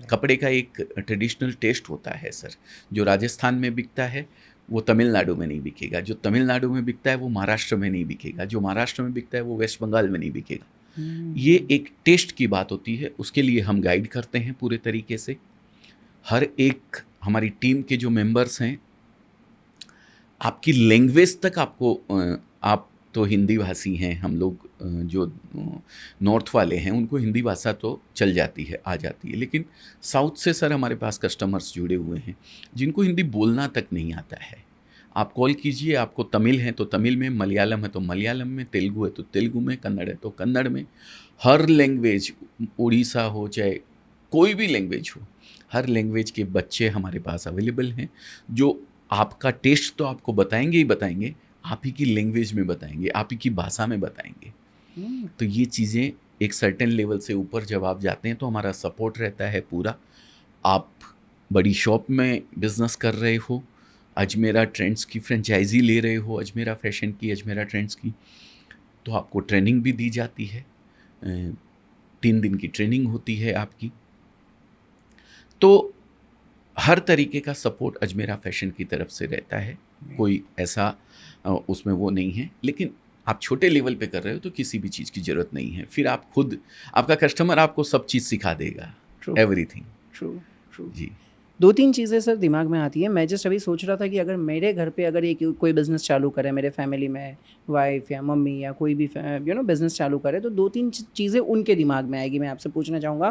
कपड़े का एक ट्रेडिशनल टेस्ट होता है सर, जो राजस्थान में बिकता है वो तमिलनाडु में नहीं बिकेगा, जो तमिलनाडु में बिकता है वो महाराष्ट्र में नहीं बिकेगा, जो महाराष्ट्र में बिकता है वो वेस्ट बंगाल में नहीं बिकेगा। ये एक टेस्ट की बात होती है, उसके लिए हम गाइड करते हैं पूरे तरीके से। हर एक हमारी टीम के जो मेंबर्स हैं, आपकी लैंग्वेज तक आपको, आप तो हिंदी भाषी हैं, हम लोग जो नॉर्थ वाले हैं उनको हिंदी भाषा तो चल जाती है, आ जाती है, लेकिन साउथ से सर हमारे पास कस्टमर्स जुड़े हुए हैं जिनको हिंदी बोलना तक नहीं आता है। आप कॉल कीजिए, आपको तमिल है तो तमिल में, मलयालम है तो मलयालम में, तेलुगु है तो तेलुगु में, कन्नड़ है तो कन्नड़ में, हर लैंग्वेज, उड़ीसा हो चाहे कोई भी लैंग्वेज हो, हर लैंग्वेज के बच्चे हमारे पास अवेलेबल हैं, जो आपका टेस्ट तो आपको बताएंगे ही बताएंगे, आप ही की लैंग्वेज में बताएंगे, आप ही की भाषा में बताएंगे। तो ये चीज़ें एक सर्टेन लेवल से ऊपर जब आप जाते हैं तो हमारा सपोर्ट रहता है पूरा। आप बड़ी शॉप में बिज़नेस कर रहे हो, अजमेरा ट्रेंड्स की फ्रेंचाइजी ले रहे हो, अजमेरा फैशन की, अजमेरा ट्रेंड्स की, तो आपको ट्रेनिंग भी दी जाती है, 3 दिन की ट्रेनिंग होती है आपकी। तो हर तरीके का सपोर्ट अजमेरा फैशन की तरफ से रहता है, कोई ऐसा उसमें वो नहीं है। लेकिन आप छोटे लेवल पे कर रहे हो तो किसी भी चीज़ की ज़रूरत नहीं है, फिर आप खुद, आपका कस्टमर आपको सब चीज़ सिखा देगा, एवरीथिंग। ट्रू जी। 2-3 चीज़ें सर दिमाग में आती हैं। मैं जस्ट अभी सोच रहा था कि अगर मेरे घर पे अगर एक कोई बिज़नेस चालू करे, मेरे फैमिली में वाइफ़ या मम्मी या कोई भी बिज़नेस चालू करे, तो 2-3 चीज़ें उनके दिमाग में आएगी। मैं आपसे पूछना चाहूँगा,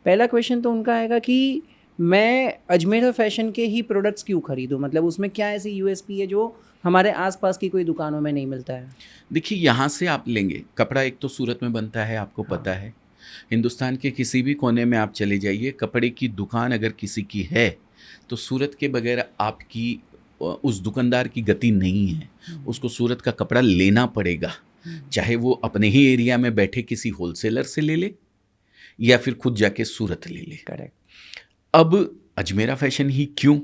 पहला क्वेश्चन तो उनका आएगा कि मैं अजमेरा फैशन के ही प्रोडक्ट्स क्यों खरीदूँ? मतलब उसमें क्या ऐसी यूएसपी है जो हमारे आस-पास की कोई दुकानों में नहीं मिलता है? देखिए, यहाँ से आप लेंगे कपड़ा, एक तो सूरत में बनता है, आपको पता है। हिंदुस्तान के किसी भी कोने में आप चले जाइए, कपड़े की दुकान अगर किसी की है तो सूरत के बगैर आपकी उस दुकानदार की गति नहीं है। उसको सूरत का कपड़ा लेना पड़ेगा, चाहे वो अपने ही एरिया में बैठे किसी होलसेलर से ले ले या फिर खुद जाके सूरत ले ले। करेक्ट। अब अजमेरा फैशन ही क्यों,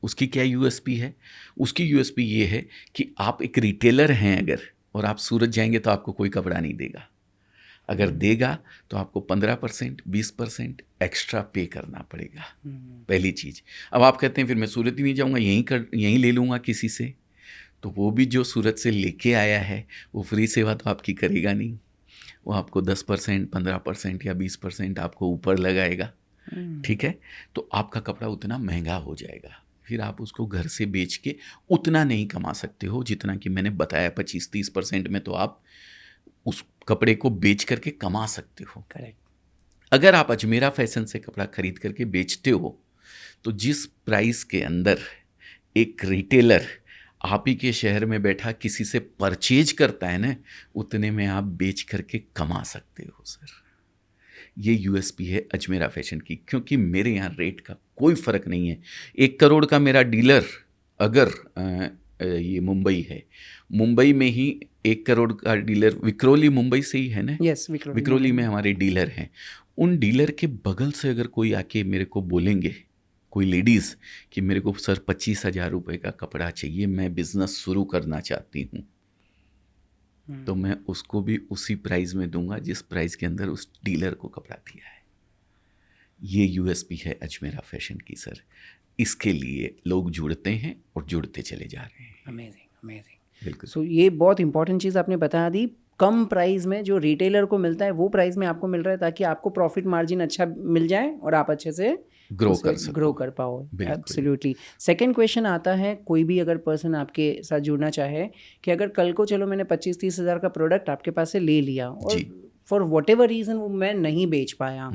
उसकी क्या यूएसपी है? उसकी यूएसपी ये है कि आप एक रिटेलर हैं अगर, और आप सूरत जाएंगे तो आपको कोई कपड़ा नहीं देगा। अगर देगा तो आपको 15%, 20% एक्स्ट्रा पे करना पड़ेगा, पहली चीज़। अब आप कहते हैं फिर मैं सूरत ही नहीं जाऊँगा, यहीं ले लूँगा किसी से, तो वो भी जो सूरत से लेके आया है वो फ्री सेवा तो आपकी करेगा नहीं, वो आपको 10%, 15% या 20% आपको ऊपर लगाएगा। ठीक है, तो आपका कपड़ा उतना महंगा हो जाएगा, फिर आप उसको घर से बेच के उतना नहीं कमा सकते हो जितना कि मैंने बताया 25-30% में तो आप उस कपड़े को बेच करके कमा सकते हो। करेक्ट। अगर आप अजमेरा फैशन से कपड़ा खरीद करके बेचते हो तो जिस प्राइस के अंदर एक रिटेलर आप ही के शहर में बैठा किसी से परचेज करता है ना, उतने में आप बेच करके कमा सकते हो सर। ये यूएसपी है अजमेरा फैशन की, क्योंकि मेरे यहाँ रेट का कोई फ़र्क नहीं है। 1 करोड़ का मेरा डीलर अगर ये मुंबई है, मुंबई में ही 1 करोड़ का डीलर विक्रोली मुंबई से ही है ना? यस, विक्रोली में हमारे डीलर हैं। उन डीलर के बगल से अगर कोई आके मेरे को बोलेंगे, कोई लेडीज़, कि मेरे को सर 25,000 रुपये का कपड़ा चाहिए, मैं बिज़नेस शुरू करना चाहती हूँ, तो मैं उसको भी उसी प्राइस में दूंगा जिस प्राइस के अंदर उस डीलर को कपड़ा दिया है। ये यूएसपी है अजमेरा फैशन की सर। इसके लिए लोग जुड़ते हैं और जुड़ते चले जा रहे हैं। अमेजिंग। बिल्कुल। सो ये बहुत इंपॉर्टेंट चीज़ आपने बता दी। कम प्राइस में जो रिटेलर को मिलता है वो प्राइस में आपको मिल रहा है, ताकि आपको प्रॉफिट मार्जिन अच्छा मिल जाए और आप अच्छे से ग्रो कर पाओ। एब्सोल्युटली। सेकंड क्वेश्चन आता है, कोई भी अगर पर्सन आपके साथ जुड़ना चाहे कि अगर कल को चलो मैंने 25-30 हज़ार का प्रोडक्ट आपके पास से ले लिया और फॉर वट एवर रीज़न वो मैं नहीं बेच पाया,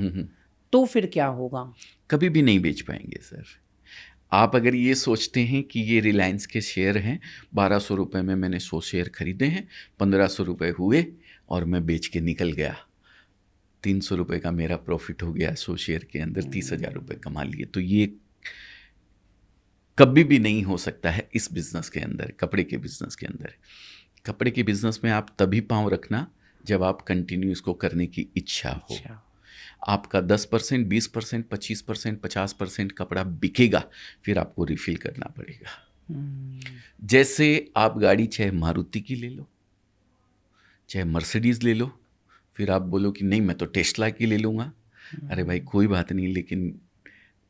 तो फिर क्या होगा? कभी भी नहीं बेच पाएंगे सर। आप अगर ये सोचते हैं कि ये रिलायंस के शेयर हैं, 1200 रुपये में मैंने 100 शेयर खरीदे हैं, 1500 रुपये हुए और मैं बेच के निकल गया, 300 रुपये का मेरा प्रॉफिट हो गया, 100 शेयर के अंदर 30,000 रुपये कमा लिए, तो ये कभी भी नहीं हो सकता है इस बिज़नेस के अंदर, कपड़े के बिज़नेस के अंदर। कपड़े के बिज़नेस में आप तभी पाँव रखना जब आप कंटिन्यू इसको करने की इच्छा हो। आपका 10%, 20%, 25%, 50% कपड़ा बिकेगा, फिर आपको रिफ़िल करना पड़ेगा। जैसे आप गाड़ी चाहे मारुति की ले लो, चाहे मर्सिडीज़ ले लो, फिर आप बोलो कि नहीं मैं तो टेस्ला की ले लूँगा। अरे भाई कोई बात नहीं, लेकिन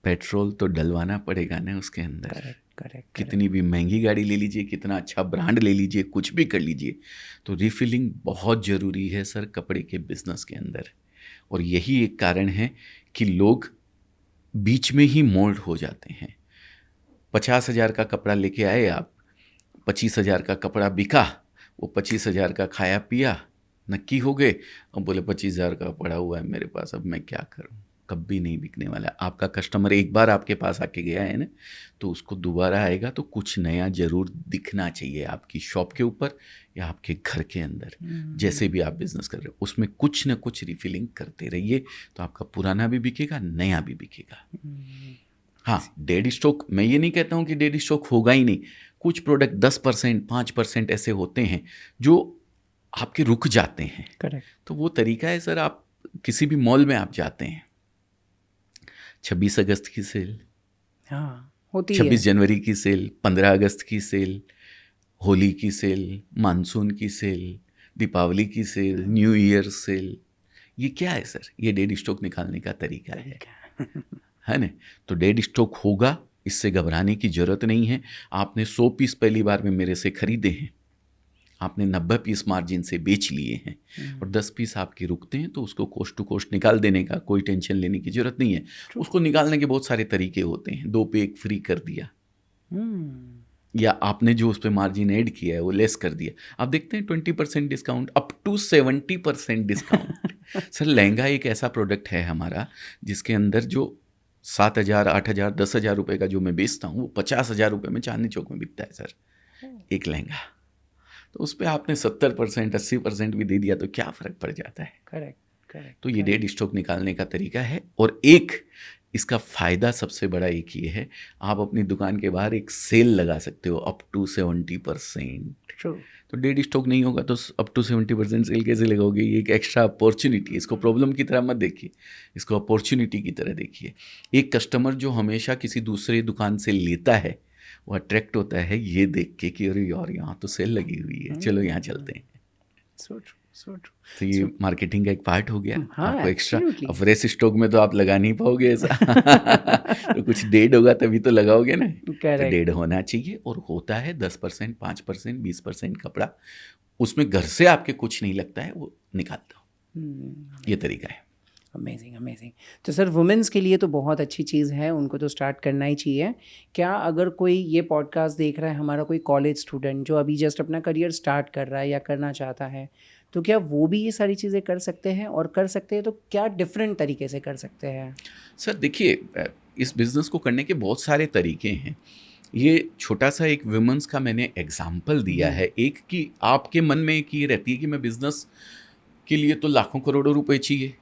पेट्रोल तो डलवाना पड़ेगा ना उसके अंदर। करेक्ट। कितनी भी महंगी गाड़ी ले लीजिए, कितना अच्छा ब्रांड ले लीजिए, कुछ भी कर लीजिए, तो रिफ़िलिंग बहुत ज़रूरी है सर कपड़े के बिज़नेस के अंदर। और यही एक कारण है कि लोग बीच में ही मोल्ड हो जाते हैं। 50,000 का कपड़ा लेके आए आप, 25,000 का कपड़ा बिका, वो 25,000 का खाया पिया, नक्की हो गए, अब बोले 25,000 का पड़ा हुआ है मेरे पास, अब मैं क्या करूं। कभी नहीं बिकने वाला। आपका कस्टमर एक बार आपके पास आके गया है ना, तो उसको दोबारा आएगा तो कुछ नया ज़रूर दिखना चाहिए आपकी शॉप के ऊपर या आपके घर के अंदर। जैसे भी आप बिज़नेस कर रहे हो उसमें कुछ ना कुछ रिफिलिंग करते रहिए, तो आपका पुराना भी बिकेगा, नया भी बिकेगा। हाँ, डेड स्टॉक, मैं ये नहीं कहता हूँ कि डेड स्टॉक होगा ही नहीं। कुछ प्रोडक्ट 10%, 5% ऐसे होते हैं जो आपके रुक जाते हैं। करेक्ट। तो वो तरीका है सर, आप किसी भी मॉल में आप जाते हैं, 26 अगस्त की सेल, हाँ, होती है। 26 जनवरी की सेल, 15 अगस्त की सेल, होली की सेल, मानसून की सेल, दीपावली की सेल, न्यू ईयर सेल, ये क्या है सर? ये डेड स्टॉक निकालने का तरीका है ना? तो डेड स्टॉक होगा, इससे घबराने की ज़रूरत नहीं है। आपने 100 पीस पहली बार में मेरे से खरीदे हैं, आपने 90 पीस मार्जिन से बेच लिए हैं और 10 पीस आपके रुकते हैं, तो उसको कोस्ट टू कोस्ट निकाल देने का कोई टेंशन लेने की ज़रूरत नहीं है। उसको निकालने के बहुत सारे तरीके होते हैं। 2 पे 1 फ्री कर दिया, या आपने जो उस पर मार्जिन ऐड किया है वो लेस कर दिया। आप देखते हैं 20% discount, up to 70% discount. Sir lehenga एक ऐसा प्रोडक्ट है हमारा जिसके अंदर जो 7,000, 8,000, 10,000 रुपये का जो मैं बेचता हूँ वो 50,000 रुपये में चांदनी चौक में बिकता है सर, एक लहंगा। तो उस पर आपने 70%, 80% भी दे दिया तो क्या फ़र्क पड़ जाता है? करेक्ट। तो ये डेड स्टॉक निकालने का तरीका है। और एक इसका फ़ायदा सबसे बड़ा एक ये है, आप अपनी दुकान के बाहर एक सेल लगा सकते हो अप टू 70%। ट्रू। तो डेड स्टॉक नहीं होगा तो अप टू 70% सेल कैसे लगाओगे? ये एक एक्स्ट्रा अपॉर्चुनिटी है। इसको प्रॉब्लम की तरह मत देखिए, इसको अपॉर्चुनिटी की तरह देखिए। एक कस्टमर जो हमेशा किसी दूसरे दुकान से लेता है वो अट्रैक्ट होता है ये देख के कि अरे यार यहाँ तो सेल लगी हुई है, चलो यहाँ चलते हैं। So true. तो ये मार्केटिंग का एक पार्ट हो गया। हाँ, आपको एक्स्ट्रा। absolutely. अब फ्रेश स्टॉक में तो आप लगा नहीं पाओगे ऐसा। तो कुछ डेड होगा तभी तो लगाओगे ना। तो Correct. डेड होना चाहिए, और होता है 10%, 5%, 20% कपड़ा, उसमें घर से आपके कुछ नहीं लगता है, वो निकाल दो। ये तरीका है। अमेजिंग। तो सर वुमेंस के लिए तो बहुत अच्छी चीज़ है, उनको तो स्टार्ट करना ही चाहिए। क्या अगर कोई ये पॉडकास्ट देख रहा है, हमारा कोई कॉलेज स्टूडेंट जो अभी जस्ट अपना करियर स्टार्ट कर रहा है या करना चाहता है, तो क्या वो भी ये सारी चीज़ें कर सकते हैं? और कर सकते हैं तो क्या डिफरेंट तरीके से कर सकते हैं? सर देखिए, इस बिज़नेस को करने के बहुत सारे तरीके हैं। ये छोटा सा एक वुमेंस का मैंने एग्जाम्पल दिया है। एक कि आपके मन में एक ये रहती है कि मैं बिज़नेस के लिए तो लाखों करोड़ों रुपए चाहिए,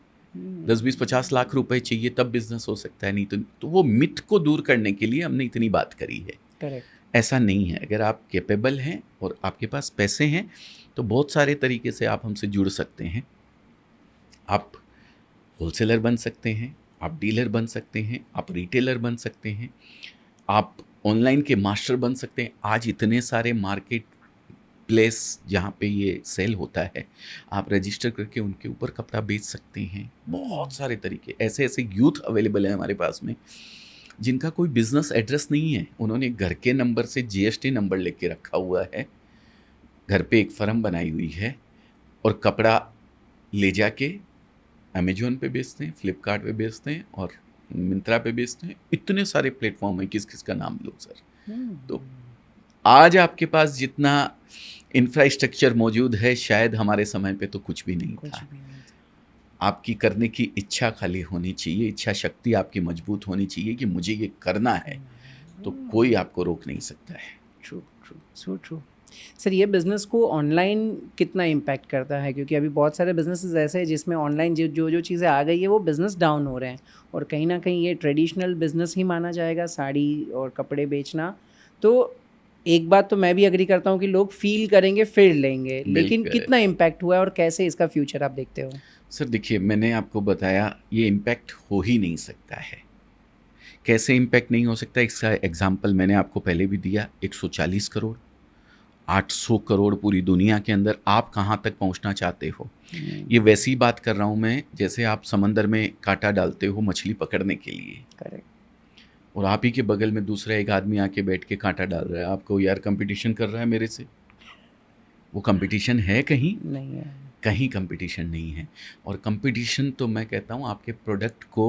10, 20, 50 लाख रुपए चाहिए तब बिज़नेस हो सकता है, नहीं तो वो मिथ को दूर करने के लिए हमने इतनी बात करी है। करेक्ट। ऐसा नहीं है। अगर आप कैपेबल हैं और आपके पास पैसे हैं तो बहुत सारे तरीके से आप हमसे जुड़ सकते हैं। आप होलसेलर बन सकते हैं, आप डीलर बन सकते हैं, आप रिटेलर बन सकते हैं, आप ऑनलाइन के मास्टर बन सकते हैं। आज इतने सारे मार्केट प्लेस जहाँ पे ये सेल होता है, आप रजिस्टर करके उनके ऊपर कपड़ा बेच सकते हैं। बहुत सारे तरीके, ऐसे ऐसे यूथ अवेलेबल हैं हमारे पास में जिनका कोई बिजनेस एड्रेस नहीं है। उन्होंने घर के नंबर से जीएसटी नंबर लेके रखा हुआ है, घर पे एक फर्म बनाई हुई है और कपड़ा ले जाके अमेजोन पे बेचते हैं, फ्लिपकार्ट पे बेचते हैं और मिंत्रा पे बेचते हैं। इतने सारे प्लेटफॉर्म हैं, किस किस का नाम लो सर। तो आज आपके पास जितना इंफ्रास्ट्रक्चर मौजूद है, शायद हमारे समय पे तो कुछ भी नहीं था। आपकी करने की इच्छा खाली होनी चाहिए, इच्छा शक्ति आपकी मजबूत होनी चाहिए कि मुझे ये करना है, तो कोई आपको रोक नहीं सकता है। True, so true. सर ये बिज़नेस को ऑनलाइन कितना इम्पैक्ट करता है? क्योंकि अभी बहुत सारे बिजनेसेस ऐसे हैं जिसमें ऑनलाइन जो चीज़ें आ गई है वो बिज़नेस डाउन हो रहे हैं, और कहीं ना कहीं ये ट्रेडिशनल बिज़नेस ही माना जाएगा, साड़ी और कपड़े बेचना। तो एक बात तो मैं भी एग्री करता हूँ कि लोग फील करेंगे फिर लेंगे, लेकिन कितना इम्पैक्ट हुआ है और कैसे इसका फ्यूचर आप देखते हो? सर देखिए, मैंने आपको बताया ये इम्पैक्ट हो ही नहीं सकता है। कैसे इम्पैक्ट नहीं हो सकता, इसका एग्जाम्पल मैंने आपको पहले भी दिया। 140 करोड़, 800 करोड़ पूरी दुनिया के अंदर, आप कहाँ तक पहुँचना चाहते हो? ये वैसी बात कर रहा हूँ मैं जैसे आप समंदर में कांटा डालते हो मछली पकड़ने के लिए। करेक्ट। और आप ही के बगल में दूसरा एक आदमी आके बैठ के कांटा डाल रहा है, आपको यार कंपटीशन कर रहा है मेरे से। वो कंपटीशन है? कहीं नहीं है, कहीं कंपटीशन नहीं है। और कंपटीशन तो मैं कहता हूँ आपके प्रोडक्ट को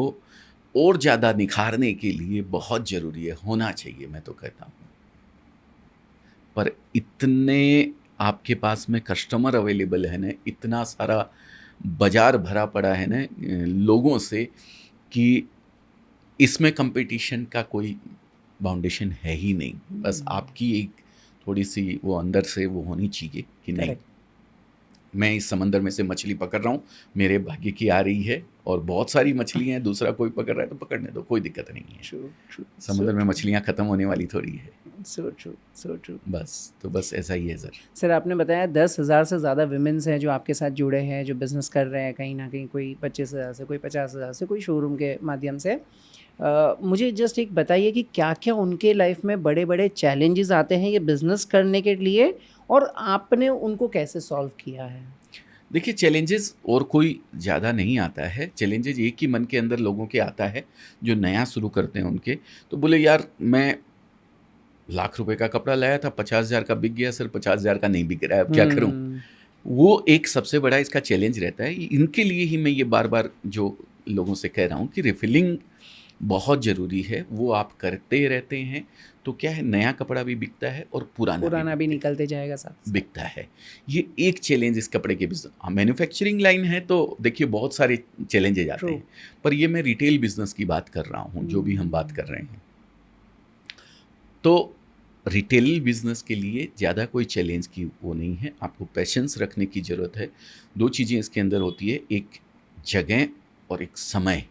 और ज़्यादा निखारने के लिए बहुत ज़रूरी है, होना चाहिए, मैं तो कहता हूँ। पर इतने आपके पास में कस्टमर अवेलेबल है ना, इतना सारा बाजार भरा पड़ा है ना लोगों से, कि इसमें कंपटीशन का कोई बाउंडेशन है ही नहीं। बस आपकी एक थोड़ी सी वो अंदर से वो होनी चाहिए कि नहीं, मैं इस समंदर में से मछली पकड़ रहा हूँ, मेरे भाग्य की आ रही है और बहुत सारी मछलियाँ हैं, दूसरा कोई पकड़ रहा है तो पकड़ने दो, कोई दिक्कत नहीं है। ट्रू। समुद्र में मछलियाँ ख़त्म होने वाली थोड़ी है। So true. बस ऐसा ही है सर। सर आपने बताया 10,000 से ज़्यादा विमेंस हैं जो आपके साथ जुड़े हैं, जो बिज़नेस कर रहे हैं, कहीं ना कहीं कोई 25,000 से, कोई 50,000 से, कोई शोरूम के माध्यम से। मुझे जस्ट एक बताइए कि क्या क्या उनके लाइफ में बड़े बड़े चैलेंजेस आते हैं ये बिजनेस करने के लिए, और आपने उनको कैसे सॉल्व किया है? देखिए, चैलेंजेस और कोई ज़्यादा नहीं आता है, चैलेंजेस एक ही मन के अंदर लोगों के आता है, जो नया शुरू करते हैं उनके। तो बोले यार मैं लाख रुपए का कपड़ा लाया था, 50,000 का बिक गया सर, 50,000 का नहीं बिक रहा है, अब क्या करूँ? हम्म। वो एक सबसे बड़ा इसका चैलेंज रहता है। इनके लिए ही मैं ये बार-बार जो लोगों से कह रहा हूँ कि रिफिलिंग बहुत ज़रूरी है, वो आप करते रहते हैं, तो क्या है नया कपड़ा भी बिकता है और पुराना भी बिकता निकलते जाएगा साथ। बिकता है। ये एक चैलेंज इस कपड़े के बिज़नेस, हाँ, मैन्युफैक्चरिंग लाइन है तो देखिए बहुत सारे चैलेंजेज़ आते ट्रू। हैं, पर ये मैं रिटेल बिज़नेस की बात कर रहा हूँ, जो भी हम बात कर रहे हैं। तो रिटेल बिज़नेस के लिए ज़्यादा कोई चैलेंज की वो नहीं है, आपको पेशेंस रखने की ज़रूरत है। 2 चीज़ें इसके अंदर होती है, एक जगह और एक समय।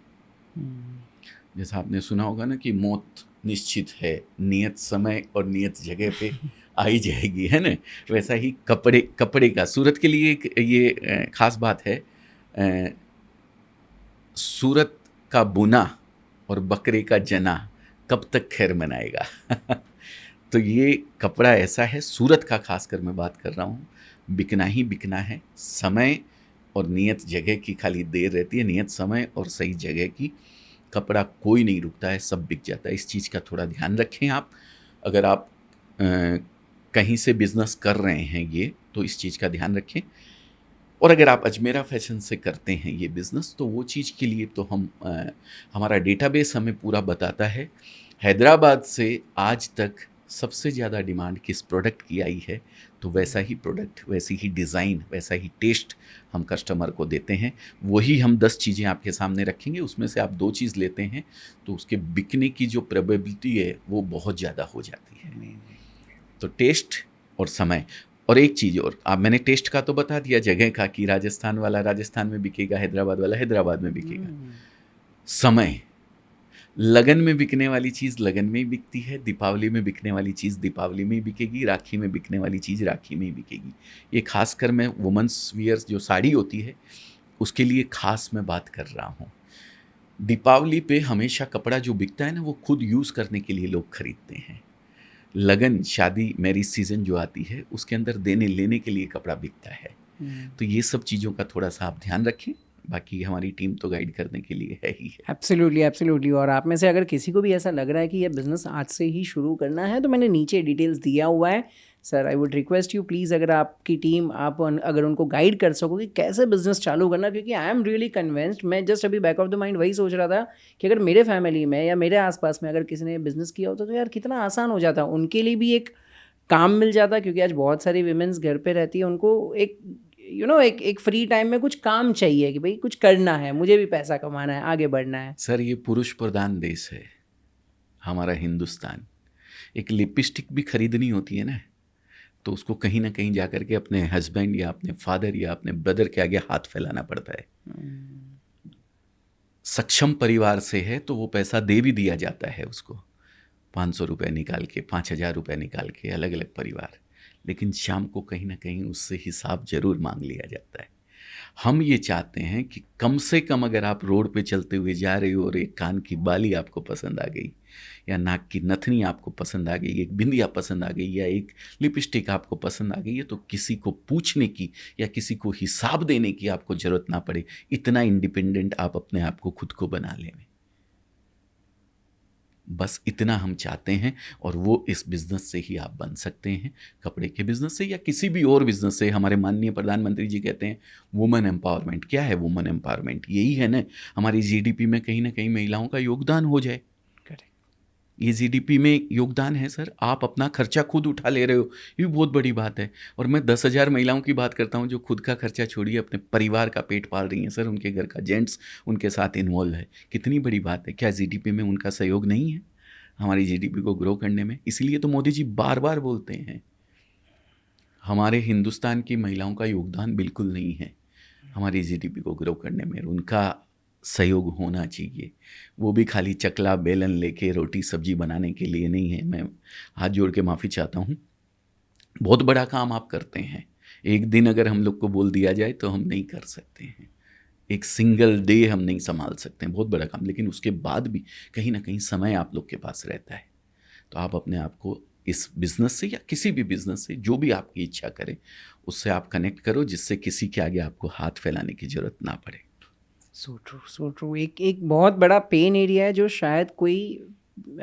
जैसा आपने सुना होगा ना कि मौत निश्चित है, नियत समय और नियत जगह पे आ ही जाएगी, है ना? वैसा ही कपड़े का सूरत के लिए एक ये ख़ास बात है, अ, सूरत का बुना और बकरे का जना कब तक खैर मनाएगा। तो ये कपड़ा ऐसा है, सूरत का खासकर मैं बात कर रहा हूँ, बिकना ही बिकना है। समय और नियत जगह की खाली देर रहती है, नियत समय और सही जगह की, कपड़ा कोई नहीं रुकता है, सब बिक जाता है। इस चीज़ का थोड़ा ध्यान रखें आप। अगर आप कहीं से बिज़नेस कर रहे हैं ये, तो इस चीज़ का ध्यान रखें। और अगर आप अजमेरा फैशन से करते हैं ये बिज़नेस, तो वो चीज़ के लिए तो हमारा डेटाबेस हमें पूरा बताता है। हैदराबाद से आज तक सबसे ज़्यादा डिमांड किस प्रोडक्ट की आई है, तो वैसा ही प्रोडक्ट, वैसी ही डिज़ाइन, वैसा ही टेस्ट हम कस्टमर को देते हैं। वही हम 10 चीज़ें आपके सामने रखेंगे, उसमें से आप 2 चीज़ लेते हैं, तो उसके बिकने की जो प्रोबेबिलिटी है, वो बहुत ज़्यादा हो जाती है। तो टेस्ट और समय। और एक चीज़ और, आप मैंने टेस्ट का तो बता दिया, जगह का कि राजस्थान वाला राजस्थान में बिकेगा, हैदराबाद वाला हैदराबाद में बिकेगा। समय, लगन में बिकने वाली चीज़ लगन में ही बिकती है, दीपावली में बिकने वाली चीज़ दीपावली में ही बिकेगी, राखी में बिकने वाली चीज़ राखी में ही बिकेगी। ये खासकर मैं वुमेंस वियर्स जो साड़ी होती है, उसके लिए खास मैं बात कर रहा हूँ। दीपावली पे हमेशा कपड़ा जो बिकता है ना, वो खुद यूज़ करने के लिए लोग खरीदते हैं। लगन, शादी, मैरिज सीज़न जो आती है, उसके अंदर देने लेने के लिए कपड़ा बिकता है। तो ये सब चीज़ों का थोड़ा-सा आप ध्यान रखें, बाकी हमारी टीम तो गाइड करने के लिए है ही है। Absolutely, absolutely. और आप में से अगर किसी को भी ऐसा लग रहा है कि ये बिज़नेस आज से ही शुरू करना है, तो मैंने नीचे डिटेल्स दिया हुआ है। Sir, I would request you please, अगर आपकी टीम, अगर उनको गाइड कर सको कि कैसे बिज़नेस चालू करना, क्योंकि आई एम रियली कन्विंस्ड। मैं जस्ट अभी बैक ऑफ द माइंड वही सोच रहा था कि अगर मेरे फैमिली में या मेरे आसपास में अगर किसी ने बिज़नेस किया होता तो यार कितना आसान हो जाता, उनके लिए भी एक काम मिल जाता, क्योंकि आज बहुत सारी वीमेंस घर पे रहती है, उनको एक एक फ्री टाइम में कुछ काम चाहिए कि भाई कुछ करना है, मुझे भी पैसा कमाना है, आगे बढ़ना है। सर, ये पुरुष प्रधान देश है हमारा हिंदुस्तान। एक लिपस्टिक भी खरीदनी होती है ना, तो उसको कहीं ना कहीं जाकर के अपने हस्बैंड या अपने फादर या अपने ब्रदर के आगे हाथ फैलाना पड़ता है। सक्षम परिवार से है तो वो पैसा दे भी दिया जाता है उसको, 500 रुपये निकाल के, 5,000 रुपये निकाल के, अलग अलग परिवार। लेकिन शाम को कहीं ना कहीं उससे हिसाब जरूर मांग लिया जाता है। हम ये चाहते हैं कि कम से कम अगर आप रोड पे चलते हुए जा रहे हो और एक कान की बाली आपको पसंद आ गई, या नाक की नथनी आपको पसंद आ गई, एक बिंदिया पसंद आ गई, या एक लिपस्टिक आपको पसंद आ गई है, तो किसी को पूछने की या किसी को हिसाब देने की आपको ज़रूरत ना पड़े। इतना इंडिपेंडेंट आप अपने आप को खुद को बना लें। बस इतना हम चाहते हैं, और वो इस बिज़नेस से ही आप बन सकते हैं, कपड़े के बिज़नेस से या किसी भी और बिज़नेस से। हमारे माननीय प्रधानमंत्री जी कहते हैं वुमेन एम्पावरमेंट। क्या है वुमेन एम्पावरमेंट? यही है ना, हमारी जीडीपी में कहीं ना कहीं महिलाओं का योगदान हो जाए। ये जीडीपी में योगदान है सर, आप अपना खर्चा खुद उठा ले रहे हो, ये भी बहुत बड़ी बात है। और मैं 10,000 महिलाओं की बात करता हूँ जो खुद का खर्चा छोड़िए अपने परिवार का पेट पाल रही हैं सर, उनके घर का जेंट्स उनके साथ इन्वॉल्व है। कितनी बड़ी बात है। क्या जीडीपी में उनका सहयोग नहीं है हमारी जीडीपी को ग्रो करने में? इसलिए तो मोदी जी बार बार बोलते हैं हमारे हिंदुस्तान की महिलाओं का योगदान बिल्कुल नहीं है हमारी जीडीपी को ग्रो करने में, उनका सहयोग होना चाहिए। वो भी खाली चकला बेलन लेके रोटी सब्जी बनाने के लिए नहीं है। मैं हाथ जोड़ के माफ़ी चाहता हूँ, बहुत बड़ा काम आप करते हैं। एक दिन अगर हम लोग को बोल दिया जाए तो हम नहीं कर सकते हैं। एक सिंगल डे हम नहीं संभाल सकते हैं, बहुत बड़ा काम, लेकिन उसके बाद भी कहीं ना कहीं समय आप लोग के पास रहता है। तो आप अपने आप को इस बिज़नेस से या किसी भी बिज़नेस से, जो भी आपकी इच्छा करे, उससे आप कनेक्ट करो, जिससे किसी के आगे आपको हाथ फैलाने की ज़रूरत ना पड़े। So true, so true. एक बहुत बड़ा पेन एरिया है जो शायद कोई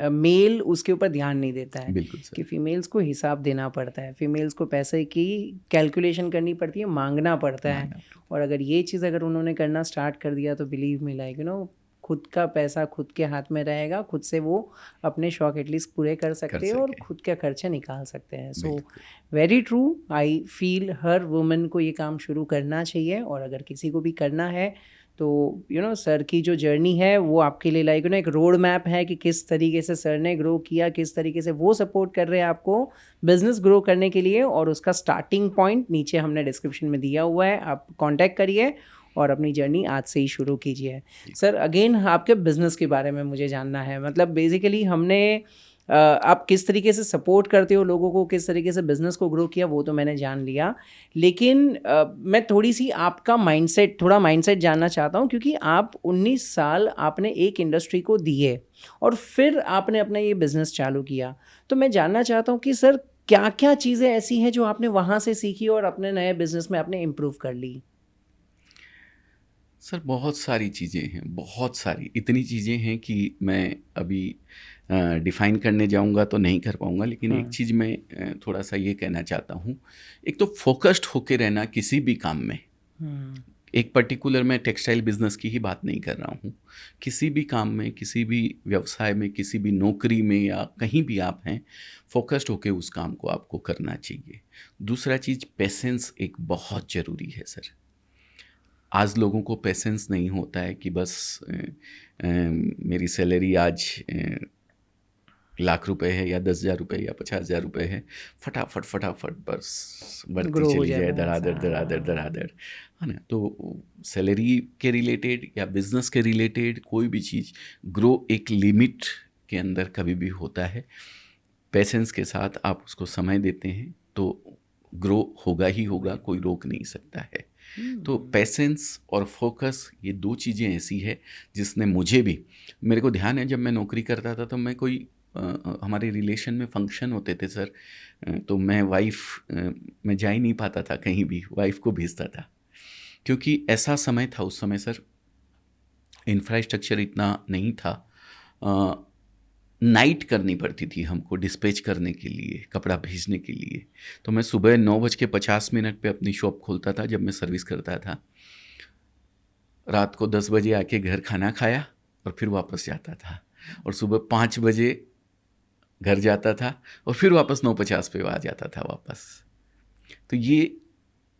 मेल उसके ऊपर ध्यान नहीं देता है बिल्कुल कि सर। फीमेल्स को हिसाब देना पड़ता है, फीमेल्स को पैसे की कैलकुलेशन करनी पड़ती है, मांगना पड़ता है। मानना। और अगर ये चीज़ अगर उन्होंने करना स्टार्ट कर दिया तो बिलीव मी, लाइक खुद का पैसा खुद के हाथ में रहेगा, खुद से वो अपने शौक एटलीस्ट पूरे कर सकते हैं और सके। खुद के खर्चे निकाल सकते हैं। सो बिल्कुल। Very true. I feel her woman को ये काम शुरू करना चाहिए, और अगर किसी को भी करना है तो सर की जो जर्नी है वो आपके लिए लाइक एक रोड मैप है कि किस तरीके से सर ने ग्रो किया, किस तरीके से वो सपोर्ट कर रहे हैं आपको बिजनेस ग्रो करने के लिए, और उसका स्टार्टिंग पॉइंट नीचे हमने डिस्क्रिप्शन में दिया हुआ है, आप कांटेक्ट करिए और अपनी जर्नी आज से ही शुरू कीजिए। सर अगेन आपके बिजनेस के बारे में मुझे जानना है, मतलब बेसिकली हमने आप किस तरीके से सपोर्ट करते हो लोगों को, किस तरीके से बिज़नेस को ग्रो किया, वो तो मैंने जान लिया, लेकिन मैं थोड़ी सी आपका माइंडसेट जानना चाहता हूँ, क्योंकि आप 19 साल आपने एक इंडस्ट्री को दिए और फिर आपने अपना ये बिज़नेस चालू किया। तो मैं जानना चाहता हूँ कि सर क्या क्या चीज़ें ऐसी हैं जो आपने वहाँ से सीखी और अपने नए बिज़नेस में आपने इम्प्रूव कर ली? सर बहुत सारी चीज़ें हैं, बहुत सारी, इतनी चीज़ें हैं कि मैं अभी डिफ़ाइन करने जाऊंगा तो नहीं कर पाऊंगा, लेकिन एक चीज़ मैं थोड़ा सा ये कहना चाहता हूँ। एक तो फोकस्ड होके रहना किसी भी काम में। एक पर्टिकुलर, मैं टेक्सटाइल बिजनेस की ही बात नहीं कर रहा हूँ, किसी भी काम में, किसी भी व्यवसाय में, किसी भी नौकरी में या कहीं भी आप हैं, फोकस्ड होके उस काम को आपको करना चाहिए। दूसरा चीज़, पेशेंस एक बहुत ज़रूरी है सर। आज लोगों को पेशेंस नहीं होता है कि बस मेरी सैलरी आज लाख रुपए है या 10,000 रुपये या 50,000 रुपये है, फटाफट फटाफट बस बढ़ती ग्रो हो चली जाए जाए, मैं धड़ाधड़ धड़ाधड़ धड़ाधड़, है ना। तो सैलरी के रिलेटेड या बिजनेस के रिलेटेड कोई भी चीज़, ग्रो एक लिमिट के अंदर कभी भी होता है। पेशेंस के साथ आप उसको समय देते हैं तो ग्रो होगा ही होगा, कोई रोक नहीं सकता है। तो पेशेंस और फोकस, ये दो चीज़ें ऐसी है जिसने मुझे भी, मेरे को ध्यान है जब मैं नौकरी करता था तो मैं कोई हमारे रिलेशन में फंक्शन होते थे सर, तो मैं मैं जा ही नहीं पाता था कहीं भी, वाइफ को भेजता था, क्योंकि ऐसा समय था उस समय सर, इंफ्रास्ट्रक्चर इतना नहीं था। नाइट करनी पड़ती थी हमको डिस्पैच करने के लिए, कपड़ा भेजने के लिए। तो मैं सुबह 9:50 पे अपनी शॉप खोलता था जब मैं सर्विस करता था, रात को 10 बजे आके घर खाना खाया और फिर वापस जाता था, और सुबह 5 बजे घर जाता था और फिर वापस 9:50 पे आ जाता था वापस। तो ये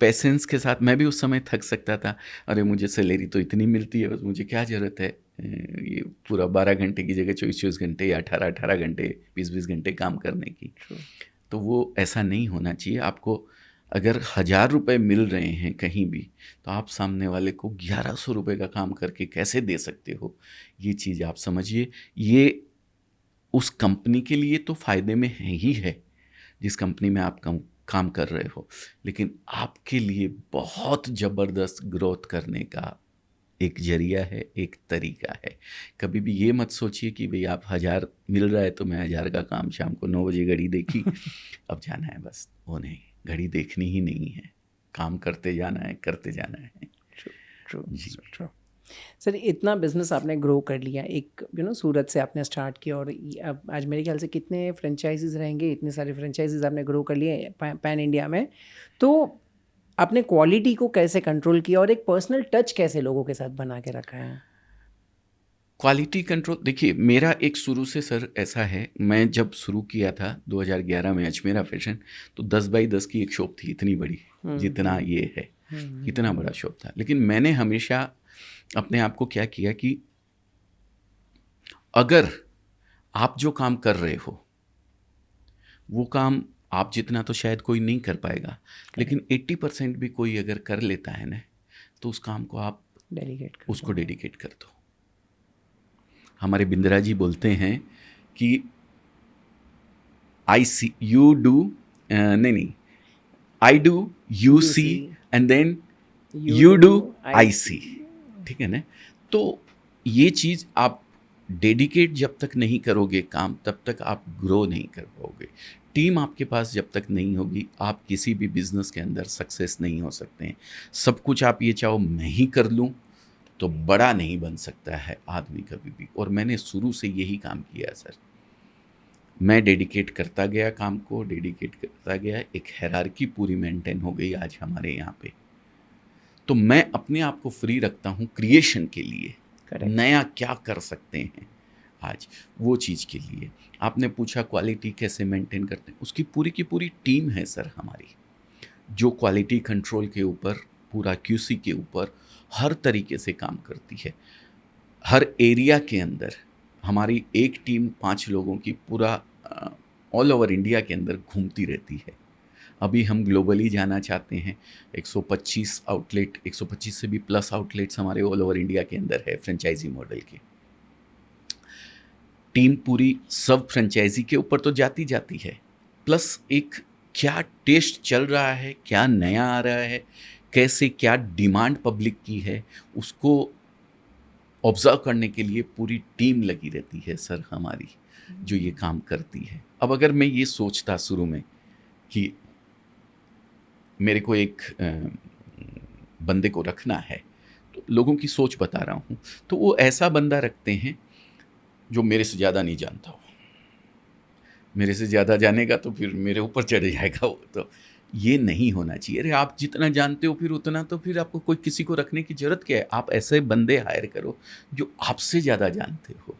पेशेंस के साथ, मैं भी उस समय थक सकता था, अरे मुझे सैलरी तो इतनी मिलती है, बस मुझे क्या ज़रूरत है ये पूरा 12 घंटे की जगह 24-24 घंटे या 18-18 घंटे 20-20 घंटे काम करने की। तो वो ऐसा नहीं होना चाहिए। आपको अगर 1,000 रुपये मिल रहे हैं कहीं भी, तो आप सामने वाले को 1,100 रुपये का काम करके कैसे दे सकते हो, ये चीज़ आप समझिए। ये उस कंपनी के लिए तो फ़ायदे में है ही है जिस कंपनी में आप काम कर रहे हो, लेकिन आपके लिए बहुत ज़बरदस्त ग्रोथ करने का एक जरिया है, एक तरीका है। कभी भी ये मत सोचिए कि भाई आप 1,000 मिल रहा है तो मैं 1,000 का काम, शाम को 9 बजे घड़ी देखी अब जाना है, बस वो नहीं, घड़ी देखनी ही नहीं है, काम करते जाना है, करते जाना है। ट्रू। सर इतना बिजनेस आपने ग्रो कर लिया, एक सूरत से आपने स्टार्ट किया, और अब आज मेरे ख्याल से कितने फ्रेंचाइजीज रहेंगे, इतने सारे फ्रेंचाइजीज आपने ग्रो कर लिए पैन इंडिया में। तो आपने क्वालिटी को कैसे कंट्रोल किया और एक पर्सनल टच कैसे लोगों के साथ बना के रखा है? क्वालिटी कंट्रोल, देखिए मेरा एक शुरू से सर ऐसा है, मैं जब शुरू किया था 2011 में अजमेरा फैशन, तो 10 बाई 10 की एक शॉप थी, इतनी बड़ी जितना ये है, इतना बड़ा शॉप था। लेकिन मैंने हमेशा अपने आप को क्या किया कि अगर आप जो काम कर रहे हो वो काम आप जितना तो शायद कोई नहीं कर पाएगा, लेकिन 80% भी कोई अगर कर लेता है ना, तो उस काम को आप उसको डेडिकेट कर दो। हमारे बिंद्रा जी बोलते हैं कि आई सी यू डू, नहीं, I do you see and then you do I see. ठीक है ना। तो ये चीज़ आप डेडिकेट जब तक नहीं करोगे काम, तब तक आप ग्रो नहीं कर पाओगे। टीम आपके पास जब तक नहीं होगी, आप किसी भी बिजनेस के अंदर सक्सेस नहीं हो सकते हैं। सब कुछ आप ये चाहो मैं ही कर लूँ, तो बड़ा नहीं बन सकता है आदमी कभी भी। और मैंने शुरू से यही काम किया सर। मैं डेडिकेट करता गया काम को, डेडिकेट करता गया, एक हायरार्की पूरी मेंटेन हो गई आज हमारे यहाँ पे। तो मैं अपने आप को फ्री रखता हूँ क्रिएशन के लिए, नया क्या कर सकते हैं आज, वो चीज़ के लिए। आपने पूछा क्वालिटी कैसे मेंटेन करते हैं, उसकी पूरी की पूरी टीम है सर हमारी, जो क्वालिटी कंट्रोल के ऊपर, पूरा क्यूसी के ऊपर हर तरीके से काम करती है। हर एरिया के अंदर हमारी एक टीम 5 लोगों की पूरा ऑल ओवर इंडिया के अंदर घूमती रहती है। अभी हम ग्लोबली जाना चाहते हैं। 125 आउटलेट, 125 से भी प्लस आउटलेट्स हमारे ऑल ओवर इंडिया के अंदर है फ्रेंचाइजी मॉडल के। टीम पूरी सब फ्रेंचाइजी के ऊपर तो जाती जाती है, प्लस एक क्या टेस्ट चल रहा है, क्या नया आ रहा है, कैसे क्या डिमांड पब्लिक की है, उसको ऑब्जर्व करने के लिए पूरी टीम लगी रहती है सर हमारी, जो ये काम करती है। अब अगर मैं ये सोचता शुरू में कि मेरे को एक बंदे को रखना है, तो लोगों की सोच बता रहा हूँ, तो वो ऐसा बंदा रखते हैं जो मेरे से ज़्यादा नहीं जानता हो। मेरे से ज़्यादा जानेगा तो फिर मेरे ऊपर चढ़ जाएगा वो। तो ये नहीं होना चाहिए। अरे आप जितना जानते हो फिर उतना, तो फिर आपको कोई किसी को रखने की ज़रूरत क्या है। आप ऐसे बंदे हायर करो जो आपसे ज़्यादा जानते हो।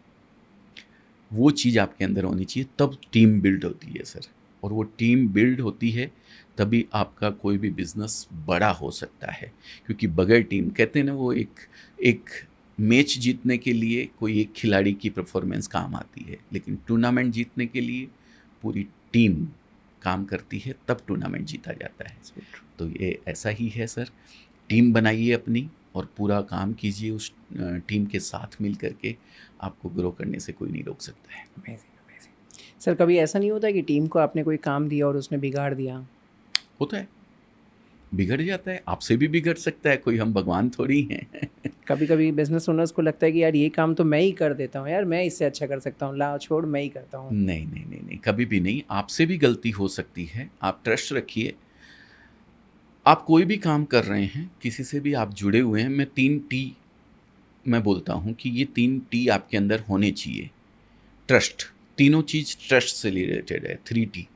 वो चीज़ आपके अंदर होनी चाहिए, तब टीम बिल्ड होती है सर। और वो टीम बिल्ड होती है तभी आपका कोई भी बिज़नेस बड़ा हो सकता है। क्योंकि बगैर टीम, कहते हैं ना, वो एक मैच जीतने के लिए कोई एक खिलाड़ी की परफॉर्मेंस काम आती है, लेकिन टूर्नामेंट जीतने के लिए पूरी टीम काम करती है, तब टूर्नामेंट जीता जाता है। तो ये ऐसा ही है सर। टीम बनाइए अपनी और पूरा काम कीजिए उस टीम के साथ मिल करके। आपको ग्रो करने से कोई नहीं रोक सकता है। अमेजिंग। सर कभी ऐसा नहीं होता कि टीम को आपने कोई काम दिया और उसने बिगाड़ दिया? होता है, बिगड़ जाता है। आपसे भी बिगड़ सकता है, कोई हम भगवान थोड़ी हैं। कभी कभी बिजनेस ओनर्स को लगता है कि यार ये काम तो मैं ही कर देता हूँ, यार मैं इससे अच्छा कर सकता हूँ, ला छोड़ मैं ही करता हूँ। नहीं नहीं नहीं नहीं, कभी भी नहीं। आपसे भी गलती हो सकती है, आप ट्रस्ट रखिए। आप कोई भी काम कर रहे हैं, किसी से भी आप जुड़े हुए हैं, मैं 3 टी मैं बोलता हूँ कि ये 3 टी आपके अंदर होने चाहिए। ट्रस्ट, तीनों चीज़ ट्रस्ट से रिलेटेड है। 3 टी।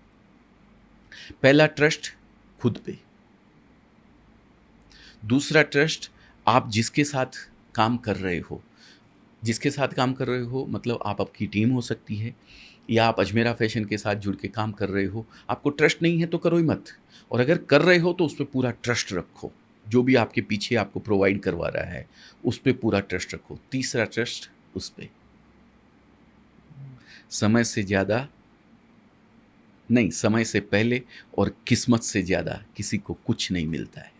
पहला ट्रस्ट खुद पे, दूसरा ट्रस्ट आप जिसके साथ काम कर रहे हो, जिसके साथ काम कर रहे हो मतलब आप, आपकी टीम हो सकती है, या आप अजमेरा फैशन के साथ जुड़ के काम कर रहे हो। आपको ट्रस्ट नहीं है तो करो ही मत, और अगर कर रहे हो तो उस पर पूरा ट्रस्ट रखो। जो भी आपके पीछे आपको प्रोवाइड करवा रहा है उस पर पूरा ट्रस्ट रखो। तीसरा ट्रस्ट उस पर, समय से ज़्यादा नहीं, समय से पहले और किस्मत से ज़्यादा किसी को कुछ नहीं मिलता है।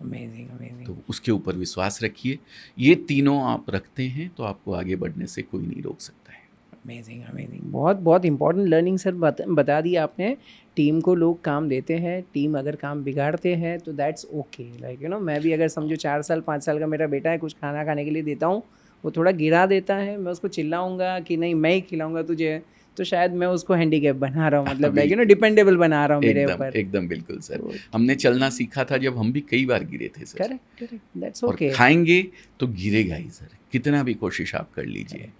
Amazing amazing. तो उसके ऊपर विश्वास रखिए। ये तीनों आप रखते हैं तो आपको आगे बढ़ने से कोई नहीं रोक सकता है। Amazing amazing. बहुत बहुत इंपॉर्टेंट लर्निंग सर बता दी आपने। टीम को लोग काम देते हैं, टीम अगर काम बिगाड़ते हैं तो that's okay. Like you know, मैं भी अगर समझो 4 साल 5 साल का मेरा बेटा है, कुछ खाना खाने के लिए देता हूँ, वो थोड़ा गिरा देता है, मैं उसको चिल्लाऊंगा कि नहीं मैं ही खिलाऊंगा तुझे, तो शायद मैं उसको हैंडीकैप बना रहा हूँ, मतलब लाइक यू नो डिपेंडेबल बना रहा हूँ मेरे ऊपर। एकदम बिल्कुल सर। हमने चलना सीखा था जब हम भी कई बार गिरे थे sir. Correct correct, that's okay. और खाएंगे तो गिरेगा ही सर, कितना भी कोशिश आप कर लीजिए।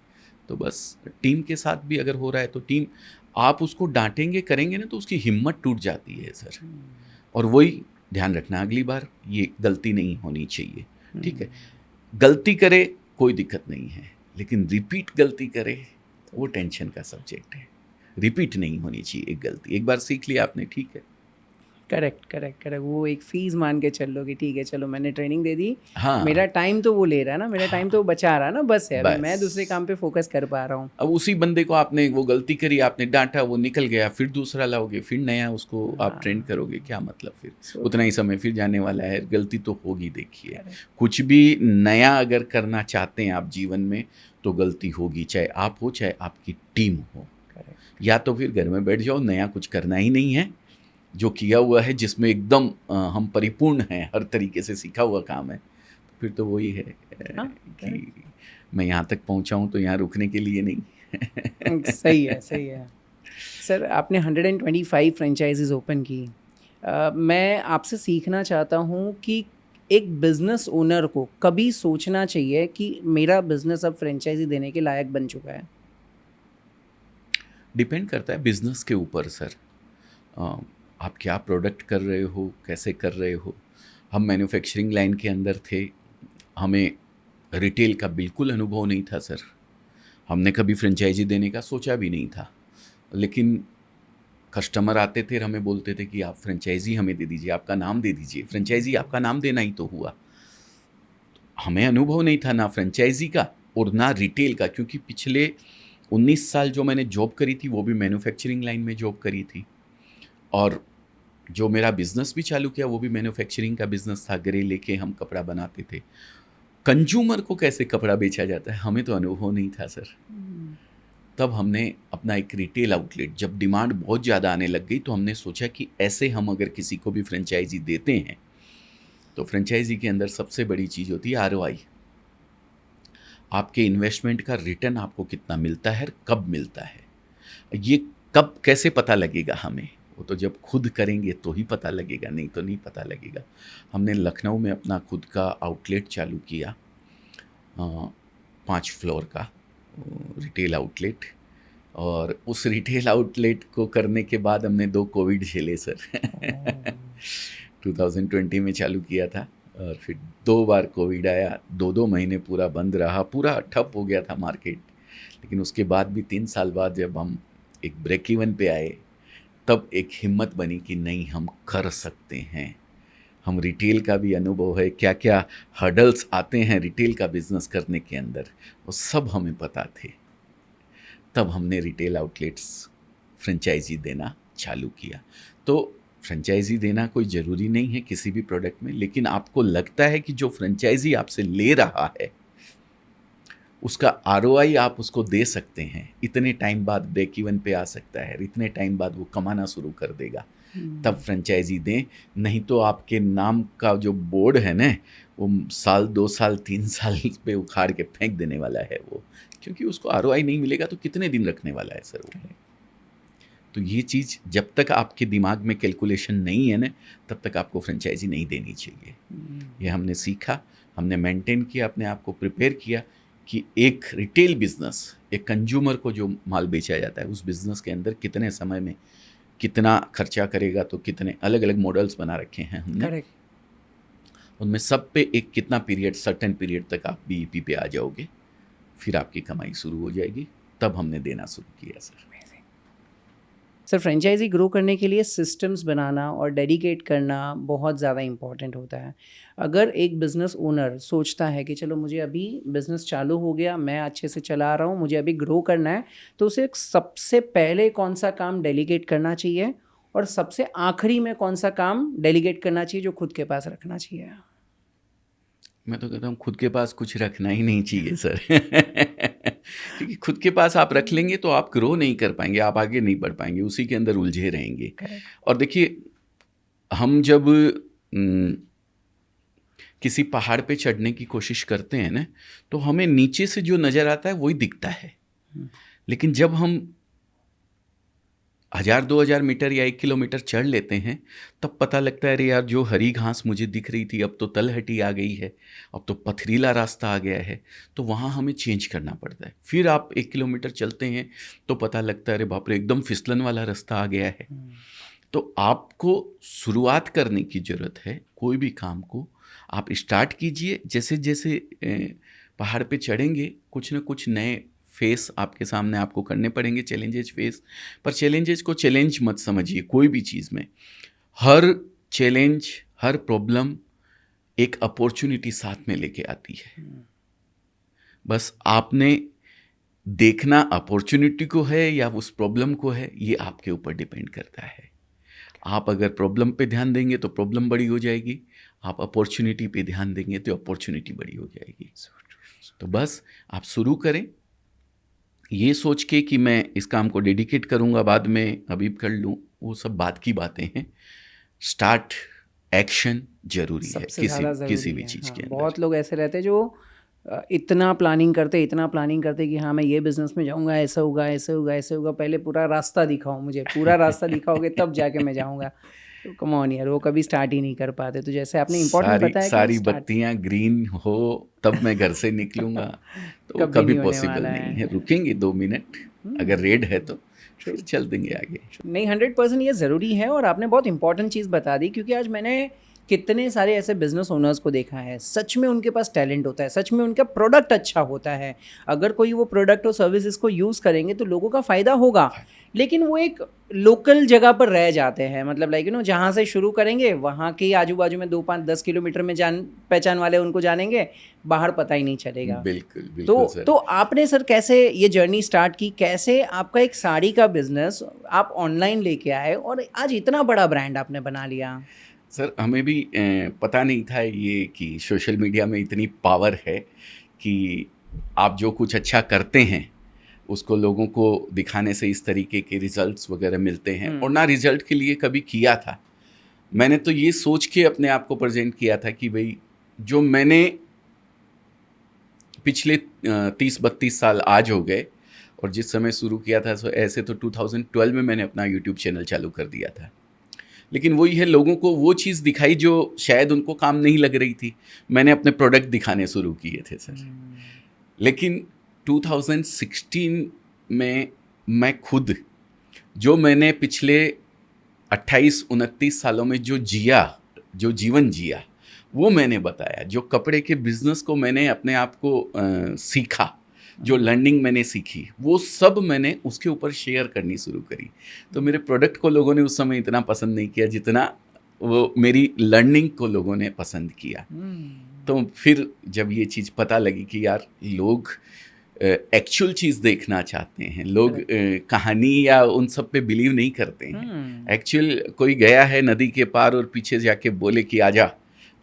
तो बस टीम के साथ भी अगर हो रहा है तो टीम, आप उसको डांटेंगे करेंगे ना तो उसकी हिम्मत टूट जाती है सर। और वही ध्यान रखना, अगली बार ये गलती नहीं होनी चाहिए। ठीक है, गलती करे कोई दिक्कत नहीं है, लेकिन रिपीट गलती करे वो टेंशन का सब्जेक्ट है। रिपीट नहीं होनी चाहिए एक गलती। एक बार सीख लिया आपने, ठीक है। Correct correct correct. वो एक फीस मान के चल लो कि ठीक है चलो मैंने ट्रेनिंग दे दी, हाँ, मेरा टाइम तो वो ले रहा है ना, मेरा टाइम तो वो बचा रहा है ना, बस है, अभी बस। मैं दूसरे काम पे फोकस कर पा रहा हूँ। अब उसी बंदे को आपने वो गलती करी, आपने डांटा, वो निकल गया, फिर दूसरा लाओगे, फिर नया उसको आप ट्रेन करोगे, क्या मतलब? फिर उतना ही समय फिर जाने वाला है। गलती तो होगी। देखिए, कुछ भी नया अगर करना चाहते हैं आप जीवन में तो गलती होगी, चाहे आप हो चाहे आपकी टीम हो। या तो फिर घर में बैठ जाओ, नया कुछ करना ही नहीं है, जो किया हुआ है जिसमें एकदम हम परिपूर्ण हैं, हर तरीके से सीखा हुआ काम है, फिर तो वही है हाँ, कि मैं यहाँ तक पहुँचा हूँ तो यहाँ रुकने के लिए नहीं। सही है, सही है। सर, आपने 125 फ्रेंचाइजीज ओपन की। मैं आपसे सीखना चाहता हूँ कि एक बिज़नेस ओनर को कभी सोचना चाहिए कि मेरा बिज़नेस अब फ्रेंचाइजी देने के लायक बन चुका है? डिपेंड करता है बिजनेस के ऊपर सर। आप क्या प्रोडक्ट कर रहे हो, कैसे कर रहे हो। हम मैन्युफैक्चरिंग लाइन के अंदर थे, हमें रिटेल का बिल्कुल अनुभव नहीं था सर। हमने कभी फ्रेंचाइजी देने का सोचा भी नहीं था, लेकिन कस्टमर आते थे और हमें बोलते थे कि आप फ्रेंचाइजी हमें दे दीजिए, आपका नाम दे दीजिए। फ्रेंचाइजी आपका नाम देना ही तो हुआ। हमें अनुभव नहीं था ना फ्रेंचाइजी का और ना रिटेल का, क्योंकि पिछले 19 साल जो मैंने जॉब करी थी वो भी मैन्युफैक्चरिंग लाइन में जॉब करी थी, और जो मेरा बिज़नेस भी चालू किया वो भी मैन्युफैक्चरिंग का बिज़नेस था। घरे लेके हम कपड़ा बनाते थे। कंज्यूमर को कैसे कपड़ा बेचा जाता है हमें तो अनुभव नहीं था सर। तब हमने अपना एक रिटेल आउटलेट, जब डिमांड बहुत ज़्यादा आने लग गई तो हमने सोचा कि ऐसे हम अगर किसी को भी फ्रेंचाइजी देते हैं तो फ्रेंचाइजी के अंदर सबसे बड़ी चीज़ होती है ROI। आपके इन्वेस्टमेंट का रिटर्न आपको कितना मिलता है, कब मिलता है। ये कब कैसे पता लगेगा हमें, वो तो जब खुद करेंगे तो ही पता लगेगा, नहीं तो नहीं पता लगेगा। हमने लखनऊ में अपना खुद का आउटलेट चालू किया, 5 फ्लोर का रिटेल आउटलेट, और उस रिटेल आउटलेट को करने के बाद हमने 2 कोविड झेले सर। 2020 में चालू किया था और फिर 2 बार कोविड आया, 2-2 महीने पूरा बंद रहा, पूरा ठप हो गया था मार्केट। लेकिन उसके बाद भी 3 साल बाद जब हम एक ब्रेक इवन पे आए, तब एक हिम्मत बनी कि नहीं, हम कर सकते हैं। हम रिटेल का भी अनुभव है, क्या क्या हर्डल्स आते हैं रिटेल का बिज़नेस करने के अंदर, वो सब हमें पता थे। तब हमने रिटेल आउटलेट्स फ्रेंचाइजी देना चालू किया। तो फ्रेंचाइजी देना कोई ज़रूरी नहीं है किसी भी प्रोडक्ट में, लेकिन आपको लगता है कि जो फ्रेंचाइजी आपसे ले रहा है उसका ROI आप उसको दे सकते हैं, इतने टाइम बाद ब्रेक इवन पे आ सकता है, इतने टाइम बाद वो कमाना शुरू कर देगा, तब फ्रेंचाइजी दें। नहीं तो आपके नाम का जो बोर्ड है ना, वो साल 2 साल 3 साल पे उखाड़ के फेंक देने वाला है वो, क्योंकि उसको ROI नहीं मिलेगा तो कितने दिन रखने वाला है सर वो। तो ये चीज़ जब तक आपके दिमाग में कैलकुलेशन नहीं है ना, तब तक आपको फ्रेंचाइजी नहीं देनी चाहिए। ये हमने सीखा, हमने मेंटेन किया, अपने आप को प्रिपेयर किया कि एक रिटेल बिज़नेस, एक कंज्यूमर को जो माल बेचा जाता है उस बिज़नेस के अंदर कितने समय में कितना खर्चा करेगा, तो कितने अलग अलग मॉडल्स बना रखे हैं हमने। करेक्ट। उनमें सब पे एक कितना पीरियड, सर्टेन पीरियड तक आप BEP पे आ जाओगे, फिर आपकी कमाई शुरू हो जाएगी। तब हमने देना शुरू किया सर। सर, फ्रेंचाइजी ग्रो करने के लिए सिस्टम्स बनाना और डेडिकेट करना बहुत ज़्यादा इम्पॉर्टेंट होता है। अगर एक बिज़नेस ओनर सोचता है कि चलो मुझे अभी बिज़नेस चालू हो गया, मैं अच्छे से चला रहा हूँ, मुझे अभी ग्रो करना है, तो उसे सबसे पहले कौन सा काम डेलीगेट करना चाहिए और सबसे आखिरी में कौन सा काम डेलीगेट करना चाहिए जो खुद के पास रखना चाहिए? मैं तो कहता हूँ खुद के पास कुछ रखना ही नहीं चाहिए सर। क्योंकि खुद के पास आप रख लेंगे तो आप ग्रो नहीं कर पाएंगे, आप आगे नहीं बढ़ पाएंगे, उसी के अंदर उलझे रहेंगे। और देखिए, हम जब किसी पहाड़ पे चढ़ने की कोशिश करते हैं ना, तो हमें नीचे से जो नज़र आता है वही दिखता है। लेकिन जब हम 1000-2000 मीटर या 1 किलोमीटर चढ़ लेते हैं, तब पता लगता है अरे यार, जो हरी घास मुझे दिख रही थी अब तो तलहटी आ गई है, अब तो पथरीला रास्ता आ गया है, तो वहाँ हमें चेंज करना पड़ता है। फिर आप 1 किलोमीटर चलते हैं तो पता लगता है अरे बाप रे, एकदम फिसलन वाला रास्ता आ गया है। तो आपको शुरुआत करने की ज़रूरत है, कोई भी काम को आप स्टार्ट कीजिए। जैसे जैसे पहाड़ पे चढ़ेंगे, कुछ न कुछ नए फेस आपके सामने आपको करने पड़ेंगे, चैलेंजेस फेस। पर चैलेंजेस को चैलेंज मत समझिए कोई भी चीज़ में। हर चैलेंज, हर प्रॉब्लम एक अपॉर्चुनिटी साथ में लेके आती है। बस आपने देखना अपॉर्चुनिटी को है या उस प्रॉब्लम को है, ये आपके ऊपर डिपेंड करता है। आप अगर प्रॉब्लम पे ध्यान देंगे तो प्रॉब्लम बड़ी हो जाएगी, आप अपॉर्चुनिटी पे ध्यान देंगे तो अपॉर्चुनिटी बड़ी हो जाएगी। तो बस आप शुरू करें ये सोच के कि मैं इस काम को डेडिकेट करूँगा, बाद में अभी कर लूँ, वो सब बात की बातें हैं। स्टार्ट एक्शन जरूरी है सबसे ज़्यादा ज़रूरी किसी भी है। चीज़ हाँ, के अंदर। बहुत लोग ऐसे रहते हैं जो इतना प्लानिंग करते कि हाँ मैं ये बिजनेस में जाऊंगा, ऐसा होगा, ऐसे होगा, ऐसे होगा, पहले पूरा रास्ता दिखाओ, मुझे पूरा रास्ता दिखाओगे तब जाके मैं जाऊंगा। तो कम ऑन यार, वो कभी स्टार्ट ही नहीं कर पाते। तो जैसे आपने इंपॉर्टेंट सारी बताया कि सारी स्टार्ट बत्तियां ग्रीन हो तब मैं घर से निकलूंगा, तो वो कभी कभी नहीं होने पॉसिबल वाला नहीं है। है। रुकेंगे 2 मिनट, अगर रेड है तो फिर चल देंगे आगे। नहीं, 100% ये ज़रूरी है। और आपने बहुत इंपॉर्टेंट चीज़ बता दी, क्योंकि आज मैंने कितने सारे ऐसे बिजनेस ओनर्स को देखा है, सच में उनके पास टैलेंट होता है, सच में उनका प्रोडक्ट अच्छा होता है, अगर कोई वो प्रोडक्ट और सर्विसेज को यूज़ करेंगे तो लोगों का फ़ायदा होगा, लेकिन वो एक लोकल जगह पर रह जाते हैं। मतलब लाइक जहाँ से शुरू करेंगे वहाँ के आजू बाजू में 2-5-10 किलोमीटर में जान पहचान वाले उनको जानेंगे, बाहर पता ही नहीं चलेगा। बिल्कुल तो बिल्कुल सर। तो आपने सर कैसे ये जर्नी स्टार्ट की, कैसे आपका एक साड़ी का बिजनेस आप ऑनलाइन लेके आए और आज इतना बड़ा ब्रांड आपने बना लिया? सर हमें भी पता नहीं था ये कि सोशल मीडिया में इतनी पावर है कि आप जो कुछ अच्छा करते हैं उसको लोगों को दिखाने से इस तरीके के रिजल्ट्स वगैरह मिलते हैं। और ना रिजल्ट के लिए कभी किया था, मैंने तो ये सोच के अपने आप को प्रेजेंट किया था कि भाई जो मैंने पिछले 30-32 साल आज हो गए, और जिस समय शुरू किया था सो ऐसे तो 2012 में मैंने अपना यूट्यूब चैनल चालू कर दिया था। लेकिन वही है, लोगों को वो चीज़ दिखाई जो शायद उनको काम नहीं लग रही थी। मैंने अपने प्रोडक्ट दिखाने शुरू किए थे सर। लेकिन 2016 में मैं खुद, जो मैंने पिछले 28-29 सालों में जो जीवन जिया, वो मैंने बताया। जो कपड़े के बिजनेस को मैंने अपने आप को सीखा, जो लर्निंग मैंने सीखी, वो सब मैंने उसके ऊपर शेयर करनी शुरू करी। तो मेरे प्रोडक्ट को लोगों ने उस समय इतना पसंद नहीं किया जितना वो मेरी लर्निंग को लोगों ने पसंद किया। तो फिर जब ये चीज़ पता लगी कि यार लोग एक्चुअल चीज़ देखना चाहते हैं, लोग कहानी या उन सब पे बिलीव नहीं करते हैं। एक्चुअल कोई गया है नदी के पार और पीछे जाके बोले कि आजा,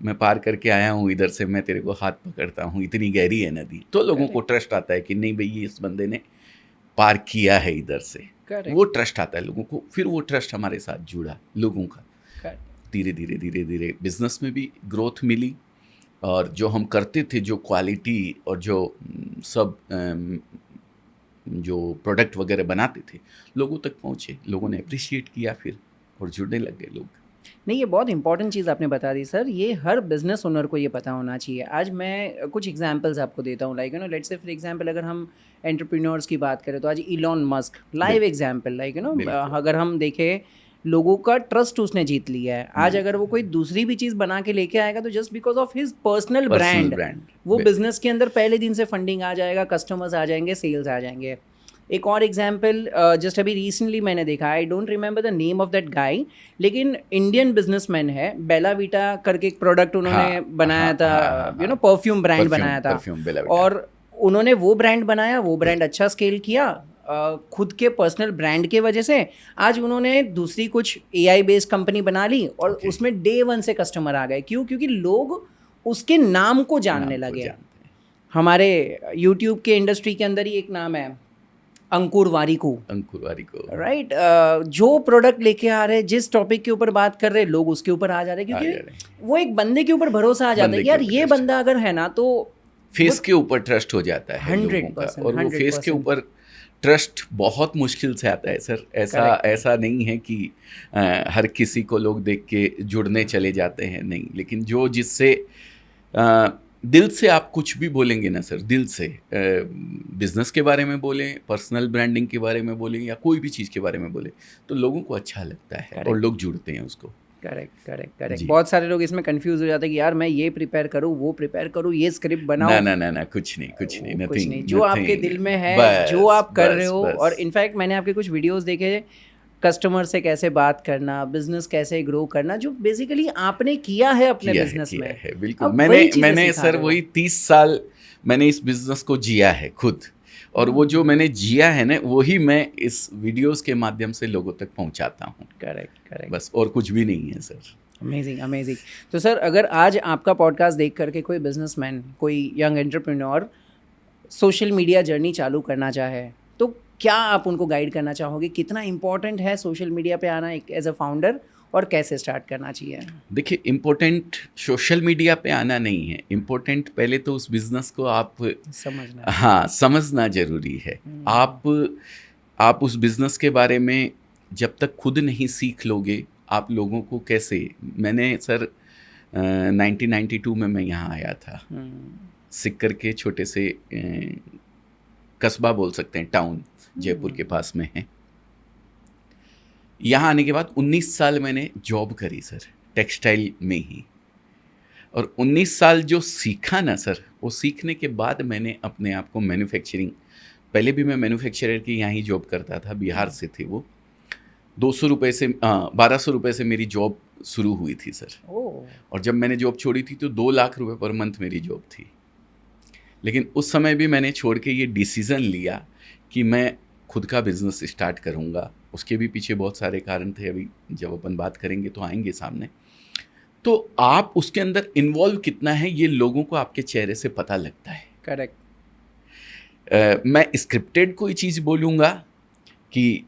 मैं पार करके आया हूँ इधर से, मैं तेरे को हाथ पकड़ता हूँ, इतनी गहरी है नदी, तो लोगों को ट्रस्ट आता है कि नहीं भाई ये इस बंदे ने पार किया है इधर से। वो ट्रस्ट आता है लोगों को। फिर वो ट्रस्ट हमारे साथ जुड़ा लोगों का। धीरे धीरे धीरे धीरे बिजनेस में भी ग्रोथ मिली, और जो हम करते थे, जो क्वालिटी और जो सब जो प्रोडक्ट वगैरह बनाते थे, लोगों तक पहुँचे, लोगों ने अप्रिशिएट किया फिर, और जुड़ने लग गए लोग। नहीं, ये बहुत इंपॉर्टेंट चीज़ आपने बता दी सर। ये हर बिजनेस ओनर को ये पता होना चाहिए। आज मैं कुछ एग्जांपल्स आपको देता हूँ। Like let's say for example अगर हम एंटरप्रेन्योर्स की बात करें तो आज Elon Musk live example, like अगर हम देखें, लोगों का ट्रस्ट उसने जीत लिया है। आज अगर वो कोई दूसरी भी चीज़ बना के लेके आएगा तो just because of his personal brand वो बिजनेस के अंदर पहले दिन से फंडिंग आ जाएगा, कस्टमर्स आ जाएंगे, सेल्स आ जाएंगे। एक और एग्जाम्पल जस्ट अभी रिसेंटली मैंने देखा, I don't remember the name of that guy, लेकिन इंडियन बिजनेसमैन है, बेला वीटा करके एक प्रोडक्ट उन्होंने बनाया था, परफ्यूम ब्रांड बनाया था, और उन्होंने वो ब्रांड बनाया, वो ब्रांड अच्छा स्केल किया खुद के पर्सनल ब्रांड के वजह से। आज उन्होंने दूसरी कुछ AI बेस्ड कंपनी बना ली और उसमें डे 1 से कस्टमर आ गए। क्यों? क्योंकि लोग उसके नाम को जानने लगे। हमारे यूट्यूब के इंडस्ट्री के अंदर ही एक नाम है, अंकुर वारिको, राइट। जो प्रोडक्ट लेके आ रहे, जिस टॉपिक के ऊपर बात कर रहे, लोग उसके ऊपर आ जा रहे, क्योंकि वो एक बंदे के ऊपर भरोसा आ जाता है, यार ये बंदा अगर है ना, तो फेस के ऊपर ट्रस्ट हो जाता है 100%, और वो फेस के ऊपर ट्रस्ट बहुत मुश्किल से आता है सर। ऐसा नहीं है कि हर किसी को लोग देख के जुड़ने चले जाते हैं, नहीं। लेकिन जो जिससे दिल से आप कुछ भी बोलेंगे ना सर, दिल से बिजनेस के बारे में बोलें, पर्सनल ब्रांडिंग के बारे में बोलें, या कोई भी चीज़ के बारे में बोलें, तो लोगों को अच्छा लगता है और लोग जुड़ते हैं उसको। करेक्ट। बहुत सारे लोग इसमें कंफ्यूज हो जाते हैं कि यार मैं ये प्रिपेयर करूँ, वो प्रिपेयर करूँ, ये स्क्रिप्ट बनाऊँ। ना, कुछ नहीं, नथिंग। जो आपके दिल में है, जो आप कर रहे हो। और इनफैक्ट मैंने आपके कुछ वीडियोस देखे, कस्टमर से कैसे बात करना, बिजनेस कैसे ग्रो करना, जो बेसिकली आपने किया है अपने बिजनेस में। बिल्कुल, मैंने सर वही 30 साल मैंने इस बिजनेस को जिया है खुद, और वो जो मैंने जिया है ना, वही मैं इस वीडियोस के माध्यम से लोगों तक पहुंचाता हूँ। करेक्ट, बस, और कुछ भी नहीं है सर। अमेजिंग। तो सर अगर आज आपका पॉडकास्ट देख करके कोई बिजनेसमैन, कोई young entrepreneur social media journey चालू करना चाहे, तो क्या आप उनको गाइड करना चाहोगे? कितना इंपॉर्टेंट है सोशल मीडिया पे आना एक एज अ फाउंडर, और कैसे स्टार्ट करना चाहिए? देखिए, इम्पोर्टेंट सोशल मीडिया पे आना नहीं है, इम्पोर्टेंट पहले तो उस बिज़नेस को आप समझना। हाँ, समझना ज़रूरी है। आप उस बिज़नेस के बारे में जब तक खुद नहीं सीख लोगे, आप लोगों को कैसे। मैंने सर 1992 में मैं यहाँ आया था, सिक्कर के छोटे से कस्बा बोल सकते हैं, टाउन जयपुर के पास में है। यहाँ आने के बाद 19 साल मैंने जॉब करी सर, टेक्सटाइल में ही। और 19 साल जो सीखा ना सर, वो सीखने के बाद मैंने अपने आप को मैन्युफैक्चरिंग, पहले भी मैं मैन्युफैक्चरर की यहाँ ही जॉब करता था, बिहार से थे वो। 200 रुपये से 1200 रुपये से मेरी जॉब शुरू हुई थी सर। और जब मैंने जॉब छोड़ी थी तो 2 लाख रुपए पर मंथ मेरी जॉब थी। लेकिन उस समय भी मैंने छोड़ के ये डिसीज़न लिया कि मैं खुद का बिज़नेस स्टार्ट करूँगा। उसके भी पीछे बहुत सारे कारण थे, अभी जब अपन बात करेंगे तो आएंगे सामने। तो आप उसके अंदर इन्वॉल्व कितना है, ये लोगों को आपके चेहरे से पता लगता है। करेक्ट। मैं स्क्रिप्टेड कोई चीज़ बोलूँगा कि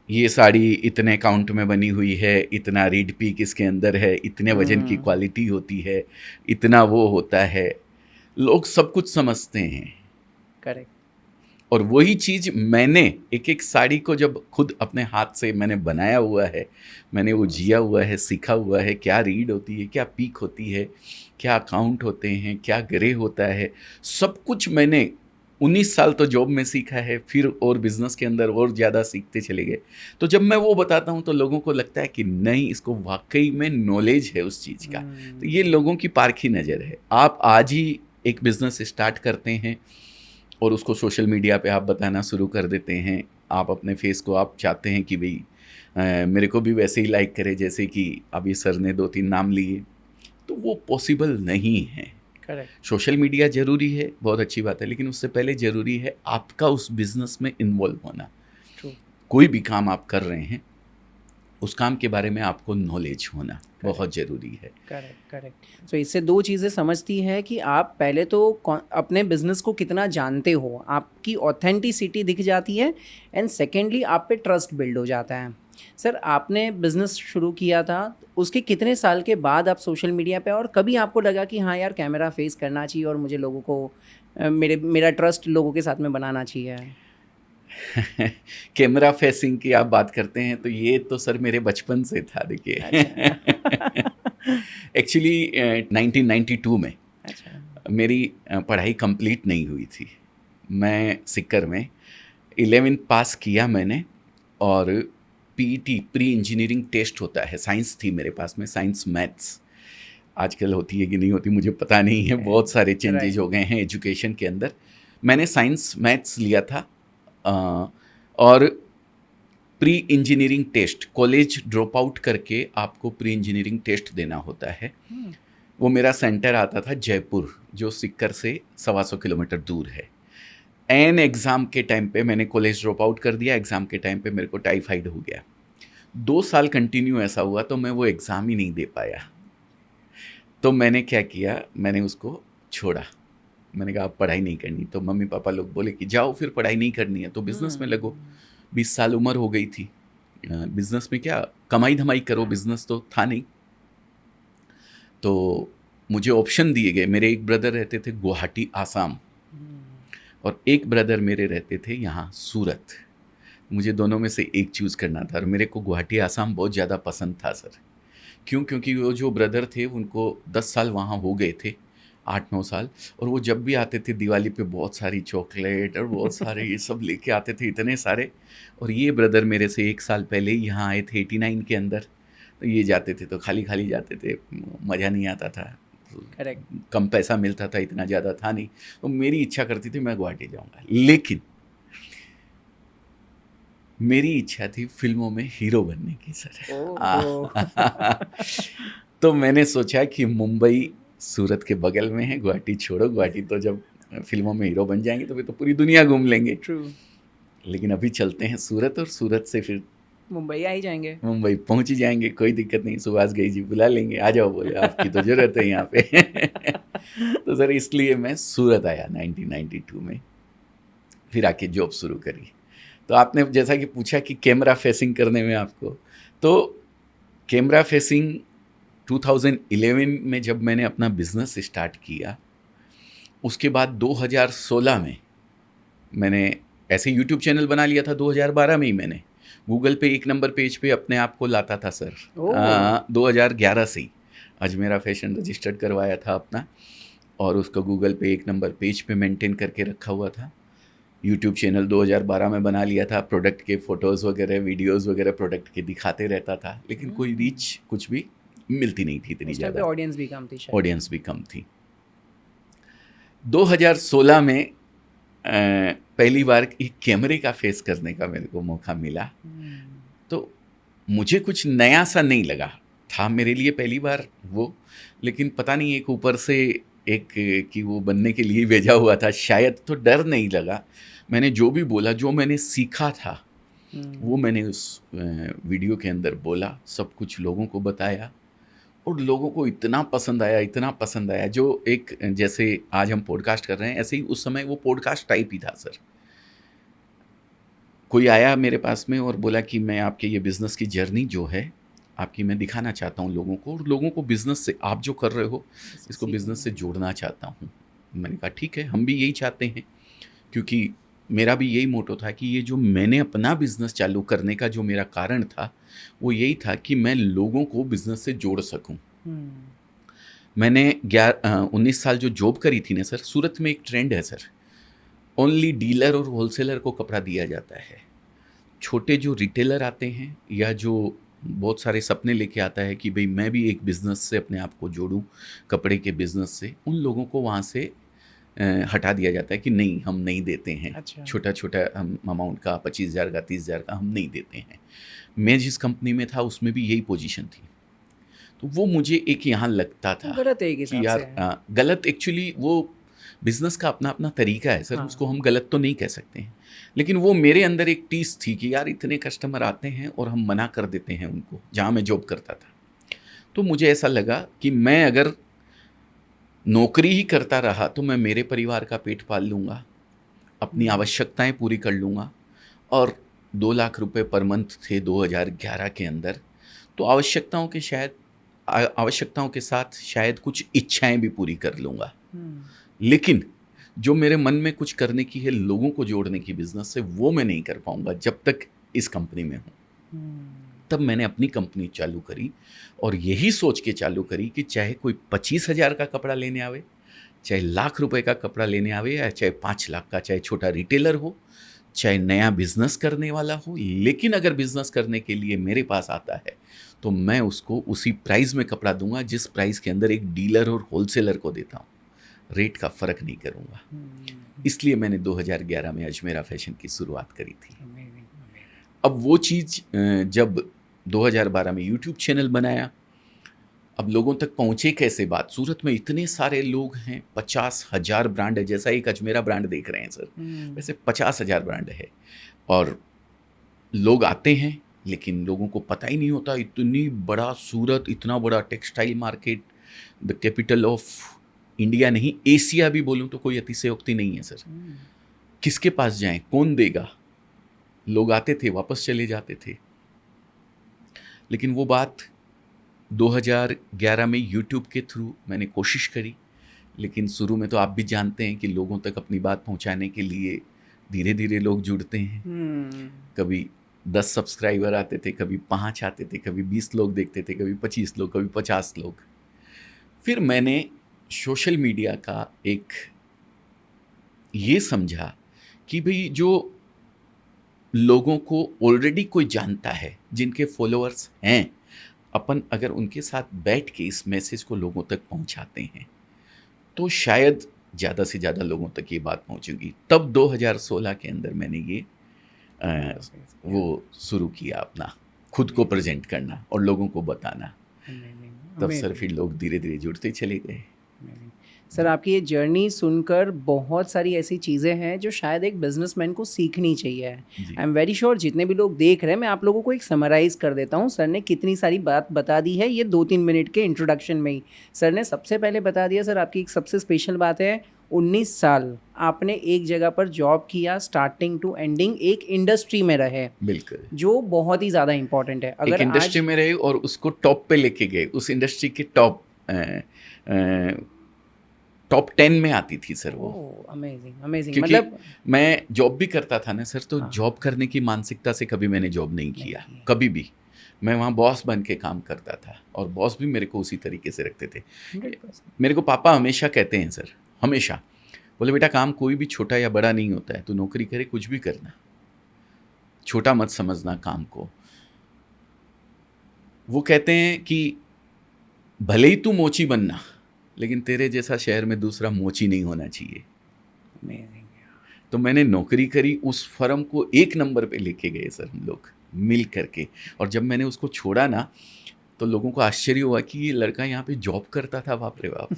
ये साड़ी इतने काउंट में बनी हुई है, इतना रीड पीक इसके अंदर है, इतने वजन की क्वालिटी होती है, इतना वो होता है, लोग सब कुछ समझते हैं। करेक्ट। और वही चीज़ मैंने एक एक साड़ी को जब खुद अपने हाथ से मैंने बनाया हुआ है, मैंने वो जिया हुआ है, सीखा हुआ है, क्या रीड होती है, क्या पीक होती है, क्या काउंट होते हैं, क्या ग्रे होता है, सब कुछ मैंने 19 साल तो जॉब में सीखा है, फिर और बिज़नेस के अंदर और ज़्यादा सीखते चले गए। तो जब मैं वो बताता हूँ तो लोगों को लगता है कि नहीं, इसको वाकई में नॉलेज है उस चीज़ का। तो ये लोगों की पारखी नज़र है। आप आज ही एक बिज़नेस स्टार्ट करते हैं और उसको सोशल मीडिया पे आप बताना शुरू कर देते हैं। आप अपने फेस को आप चाहते हैं कि भाई मेरे को भी वैसे ही लाइक करे जैसे कि अभी सर ने 2-3 नाम लिए, तो वो पॉसिबल नहीं है। करेक्ट। सोशल मीडिया ज़रूरी है, बहुत अच्छी बात है, लेकिन उससे पहले ज़रूरी है आपका उस बिज़नेस में इन्वॉल्व होना। True. कोई भी काम आप कर रहे हैं, उस काम के बारे में आपको नॉलेज होना बहुत ज़रूरी है। Correct, correct. सो इससे 2 चीज़ें समझती है कि आप पहले तो अपने बिजनेस को कितना जानते हो, आपकी ऑथेंटिसिटी दिख जाती है, एंड सेकेंडली आप पे ट्रस्ट बिल्ड हो जाता है। सर, आपने बिजनेस शुरू किया था, उसके कितने साल के बाद आप सोशल मीडिया पे, और कभी आपको लगा कि हाँ यार, कैमरा फेस करना चाहिए और मुझे लोगों को मेरा ट्रस्ट लोगों के साथ में बनाना चाहिए? कैमरा फेसिंग की आप बात करते हैं तो ये तो सर मेरे बचपन से था। देखिए, एक्चुअली 1992 में मेरी पढ़ाई कंप्लीट नहीं हुई थी। मैं सिक्कर में 11th पास किया मैंने, और पीईटी प्री इंजीनियरिंग टेस्ट होता है, साइंस थी मेरे पास में, साइंस मैथ्स। आजकल होती है कि नहीं होती मुझे पता नहीं है, बहुत सारे चेंजेज हो गए हैं एजुकेशन के अंदर। मैंने साइंस मैथ्स लिया था, और pre engineering test, college drop out करके आपको प्री इंजीनियरिंग टेस्ट देना होता है। वो मेरा सेंटर आता था जयपुर, जो सिक्कर से 125 किलोमीटर दूर है। एन एग्ज़ाम के टाइम पे मैंने कॉलेज ड्रॉप आउट कर दिया, एग्ज़ाम के टाइम पे मेरे को टाइफाइड हो गया। 2 साल कंटिन्यू ऐसा हुआ, तो मैं वो एग्ज़ाम ही नहीं दे पाया। तो मैंने क्या किया, मैंने उसको छोड़ा। मैंने कहा अब पढ़ाई नहीं करनी। तो मम्मी पापा लोग बोले कि जाओ फिर, पढ़ाई नहीं करनी है तो बिज़नेस में लगो। 20 साल उम्र हो गई थी, बिज़नेस में क्या कमाई धमाई करो, बिज़नेस तो था नहीं। तो मुझे ऑप्शन दिए गए। मेरे एक ब्रदर रहते थे गुवाहाटी आसाम, और एक ब्रदर मेरे रहते थे यहाँ सूरत। मुझे दोनों में से एक चूज़ करना था, और मेरे को गुवाहाटी आसाम बहुत ज़्यादा पसंद था सर। क्यों? क्योंकि वो जो ब्रदर थे उनको 10 साल वहाँ हो गए थे, 8-9 साल, और वो जब भी आते थे दिवाली पे बहुत सारी चॉकलेट और बहुत सारे ये सब लेके आते थे, इतने सारे। और ये ब्रदर मेरे से 1 साल पहले ही यहाँ आए थे 89 के अंदर। तो ये जाते थे तो खाली खाली जाते थे, मज़ा नहीं आता था। करेक्ट। कम पैसा मिलता था, इतना ज़्यादा था नहीं। तो मेरी इच्छा करती थी मैं गुवाहाटी जाऊँगा, लेकिन मेरी इच्छा थी फिल्मों में हीरो बनने की सर। तो मैंने सोचा कि मुंबई सूरत के बगल में है, गुवाहाटी छोड़ो, गुवाहाटी तो जब फिल्मों में हीरो बन जाएंगे तो फिर तो पूरी दुनिया घूम लेंगे। ट्रू। लेकिन अभी चलते हैं सूरत, और सूरत से फिर मुंबई आ ही जाएंगे, मुंबई पहुंच ही जाएंगे, कोई दिक्कत नहीं। सुभाष घई जी बुला लेंगे, आ जाओ, बोले आपकी तो ज़रूरत है यहाँ पे। तो सर इसलिए मैं सूरत आया 1992 में, फिर आके जॉब शुरू करी। तो आपने जैसा कि पूछा कि कैमरा फेसिंग करने में आपको, तो कैमरा फेसिंग 2011 में जब मैंने अपना बिजनेस स्टार्ट किया, उसके बाद 2016 में मैंने ऐसे यूट्यूब चैनल बना लिया था। 2012 में ही मैंने गूगल पे 1 नंबर पेज पे अपने आप को लाता था सर। 2011 से ही अजमेरा फैशन रजिस्टर्ड करवाया था अपना, और उसको गूगल पे 1 नंबर पेज पे मेंटेन करके रखा हुआ था। यूट्यूब चैनल 2012 में बना लिया था, प्रोडक्ट के फ़ोटोज़ वगैरह, वीडियोज़ वगैरह प्रोडक्ट के दिखाते रहता था, लेकिन कोई रीच कुछ भी मिलती नहीं थी इतनी ज़्यादा। ऑडियंस भी कम थी, ऑडियंस भी कम थी। 2016 में पहली बार एक कैमरे का फेस करने का मेरे को मौका मिला, तो मुझे कुछ नया सा नहीं लगा था मेरे लिए पहली बार वो, लेकिन पता नहीं एक ऊपर से एक कि वो बनने के लिए भेजा हुआ था शायद, तो डर नहीं लगा। मैंने जो भी बोला, जो मैंने सीखा था वो मैंने उस वीडियो के अंदर बोला, सब कुछ लोगों को बताया, और लोगों को इतना पसंद आया, जो एक जैसे आज हम पॉडकास्ट कर रहे हैं, ऐसे ही उस समय वो पॉडकास्ट टाइप ही था सर। कोई आया मेरे पास में और बोला कि मैं आपके ये बिज़नेस की जर्नी जो है आपकी मैं दिखाना चाहता हूँ लोगों को, और लोगों को बिज़नेस से, आप जो कर रहे हो इसको बिज़नेस से जोड़ना चाहता हूँ। मैंने कहा ठीक है, हम भी यही चाहते हैं, क्योंकि मेरा भी यही मोटो था कि ये जो मैंने अपना बिज़नेस चालू करने का जो मेरा कारण था वो यही था कि मैं लोगों को बिज़नेस से जोड़ सकूं। मैंने 19 साल जो जॉब करी थी ना सर, सूरत में एक ट्रेंड है सर, ओनली डीलर और होलसेलर को कपड़ा दिया जाता है। छोटे जो रिटेलर आते हैं या जो बहुत सारे सपने लेके आता है कि भाई मैं भी एक बिज़नेस से अपने आप को जोड़ूं, कपड़े के बिज़नेस से, उन लोगों को वहाँ से हटा दिया जाता है कि नहीं, हम नहीं देते हैं। अच्छा। छोटा छोटा हम अमाउंट का 25,000 का 30,000 का हम नहीं देते हैं। मैं जिस कंपनी में था उसमें भी यही पोजीशन थी, तो वो मुझे एक यहाँ लगता था गलत है कि यार, गलत एक्चुअली वो बिज़नेस का अपना अपना तरीका है सर। उसको हम गलत तो नहीं कह सकते हैं, लेकिन वो मेरे अंदर एक टीस थी कि यार इतने कस्टमर आते हैं और हम मना कर देते हैं उनको, जहाँ मैं जॉब करता था। तो मुझे ऐसा लगा कि मैं अगर नौकरी ही करता रहा तो मैं मेरे परिवार का पेट पाल लूँगा, अपनी आवश्यकताएं पूरी कर लूँगा, और 2 लाख रुपए पर मंथ थे 2011 के अंदर, तो आवश्यकताओं के साथ शायद कुछ इच्छाएं भी पूरी कर लूँगा। लेकिन जो मेरे मन में कुछ करने की है, लोगों को जोड़ने की बिज़नेस से, वो मैं नहीं कर पाऊँगा जब तक इस कंपनी में हूँ। तब मैंने अपनी कंपनी चालू करी, और यही सोच के चालू करी कि चाहे कोई 25,000 का कपड़ा लेने आवे, चाहे लाख रुपए का कपड़ा लेने आवे, या चाहे 5 लाख का, चाहे छोटा रिटेलर हो, चाहे नया बिज़नेस करने वाला हो, लेकिन अगर बिज़नेस करने के लिए मेरे पास आता है तो मैं उसको उसी प्राइस में कपड़ा दूंगा जिस प्राइस के अंदर एक डीलर और होलसेलर को देता हूँ। रेट का फ़र्क नहीं करूँगा। इसलिए मैंने 2011 में अजमेरा फैशन की शुरुआत करी थी। अब वो चीज़ जब 2012 में यूट्यूब चैनल बनाया, अब लोगों तक पहुँचे कैसे बात? सूरत में इतने सारे लोग हैं, 50,000 ब्रांड है, जैसा एक अजमेरा ब्रांड देख रहे हैं सर, वैसे 50,000 ब्रांड है, और लोग आते हैं लेकिन लोगों को पता ही नहीं होता इतनी बड़ा सूरत, इतना बड़ा textile market, the capital of India नहीं, एशिया भी बोलूँ तो कोई अतिशयोक्ति नहीं है सर। किसके पास जाएं, कौन देगा? लोग आते थे, वापस चले जाते थे। लेकिन वो बात 2011 में यूट्यूब के थ्रू मैंने कोशिश करी, लेकिन शुरू में तो आप भी जानते हैं कि लोगों तक अपनी बात पहुंचाने के लिए धीरे धीरे लोग जुड़ते हैं। कभी 10 सब्सक्राइबर आते थे, कभी 5 आते थे, कभी 20 लोग देखते थे, कभी 25 लोग, कभी 50 लोग। फिर मैंने सोशल मीडिया का एक ये समझा कि भाई जो लोगों को ऑलरेडी कोई जानता है, जिनके फॉलोअर्स हैं, अपन अगर उनके साथ बैठ के इस मैसेज को लोगों तक पहुंचाते हैं तो शायद ज़्यादा से ज़्यादा लोगों तक ये बात पहुंचेगी। तब 2016 के अंदर मैंने ये वो शुरू किया, अपना खुद को प्रेजेंट करना और लोगों को बताना। तब सर फिर लोग धीरे धीरे जुड़ते चले गए। सर आपकी ये जर्नी सुनकर बहुत सारी ऐसी चीज़ें हैं जो शायद एक बिजनेसमैन को सीखनी चाहिए। आई एम वेरी श्योर जितने भी लोग देख रहे हैं, मैं आप लोगों को एक समराइज कर देता हूँ। सर ने कितनी सारी बात बता दी है ये 2-3 मिनट के इंट्रोडक्शन में ही। सर ने सबसे पहले बता दिया, सर आपकी एक सबसे स्पेशल बात है, 19 साल आपने एक जगह पर जॉब किया, स्टार्टिंग टू एंडिंग एक इंडस्ट्री में रहे, बिल्कुल, जो बहुत ही ज़्यादा इम्पोर्टेंट है। एक अगर इंडस्ट्री में रहे और उसको टॉप पे लेके गए, उस इंडस्ट्री के टॉप 10 में आती थी सर वो। अमेजिंग अमेजिंग, क्योंकि मतलब मैं जॉब भी करता था ना सर, तो हाँ। जॉब करने की मानसिकता से कभी मैंने जॉब नहीं किया, कभी भी। मैं वहाँ बॉस बन के काम करता था और बॉस भी मेरे को उसी तरीके से रखते थे। 100%। मेरे को पापा हमेशा कहते हैं सर, हमेशा बोले बेटा काम कोई भी छोटा या बड़ा नहीं होता है, तू नौकरी करे कुछ भी करना, छोटा मत समझना काम को। वो कहते हैं कि भले ही तू मोची बनना, लेकिन तेरे जैसा शहर में दूसरा मोची नहीं होना चाहिए। Amazing। तो मैंने नौकरी करी, उस फर्म को 1 नंबर पे लेके गए सर हम लोग मिल करके। और जब मैंने उसको छोड़ा ना, तो लोगों को आश्चर्य हुआ कि ये लड़का यहाँ पे जॉब करता था, बाप रे बाप।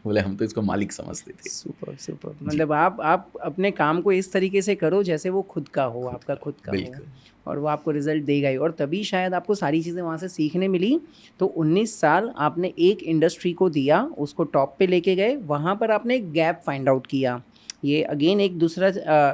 बोले हम तो इसको मालिक समझते थे। सुपर सुपर, मतलब आप अपने काम को इस तरीके से करो जैसे वो खुद का हो, आपका खुद का हो, बिल्कुल। और वो आपको रिजल्ट देगा ही। और तभी शायद आपको सारी चीज़ें वहाँ से सीखने मिली। तो 19 साल आपने एक इंडस्ट्री को दिया, उसको टॉप पे लेके गए, वहाँ पर आपने एक गैप फाइंड आउट किया। ये अगेन एक दूसरा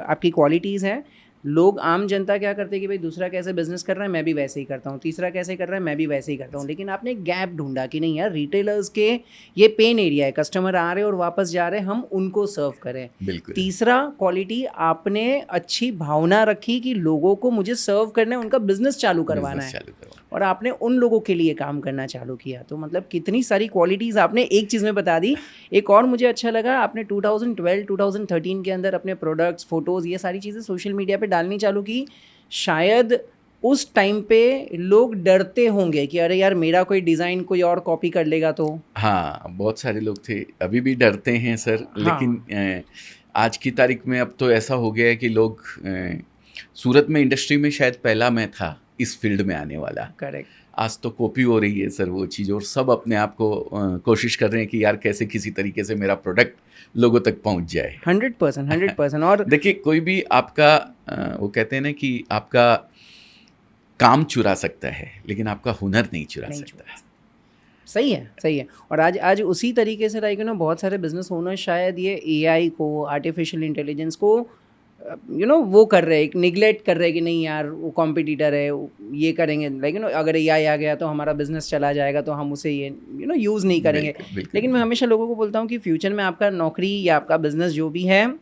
आपकी क्वालिटीज़ हैं। लोग, आम जनता क्या करते हैं कि भाई दूसरा कैसे बिजनेस कर रहा है मैं भी वैसे ही करता हूँ, तीसरा कैसे कर रहा है मैं भी वैसे ही करता हूँ। लेकिन आपने एक गैप ढूंढा कि नहीं यार, रिटेलर्स के ये पेन एरिया है, कस्टमर आ रहे हैं और वापस जा रहे हैं, हम उनको सर्व करें। बिल्कुल। तीसरा क्वालिटी, आपने अच्छी भावना रखी कि लोगों को मुझे सर्व करना है, उनका बिजनेस चालू करवाना है, और आपने उन लोगों के लिए काम करना चालू किया। तो मतलब कितनी सारी क्वालिटीज़ आपने एक चीज़ में बता दी। एक और मुझे अच्छा लगा, आपने 2012-2013 के अंदर अपने प्रोडक्ट्स, फोटोज़, ये सारी चीज़ें सोशल मीडिया पे डालनी चालू की। शायद उस टाइम पे लोग डरते होंगे कि अरे यार मेरा कोई डिज़ाइन कोई और कॉपी कर लेगा तो। हाँ, बहुत सारे लोग थे, अभी भी डरते हैं सर। लेकिन आज की तारीख में अब तो ऐसा हो गया है कि लोग, सूरत में इंडस्ट्री में शायद पहला मैं था इस फील्ड में आने वाला। करेक्ट। आज तो कॉपी हो रही है सर वो चीज़, और सब अपने आप को कोशिश कर रहे हैं कि यार कैसे किसी तरीके से मेरा प्रोडक्ट लोगों तक पहुंच जाए। 100%। और देखिए, कोई भी आपका वो कहते हैं ना कि आपका काम चुरा सकता है, लेकिन आपका हुनर नहीं चुरा सकता। सही है, सही है। और आज उसी तरीके से लाइक बहुत सारे बिजनेस ओनर शायद ये एआई को, आर्टिफिशियल इंटेलिजेंस को वो कर रहे हैं, निगलेक्ट कर रहे हैं कि नहीं यार वो कॉम्पिटिटर है, ये करेंगे, लाइक अगर एआई आ गया तो हमारा बिजनेस चला जाएगा, तो हम उसे ये यूज़ नहीं करेंगे। लेकिन मैं हमेशा लोगों को बोलता हूँ कि फ्यूचर में आपका नौकरी या आपका बिजनेस जो भी है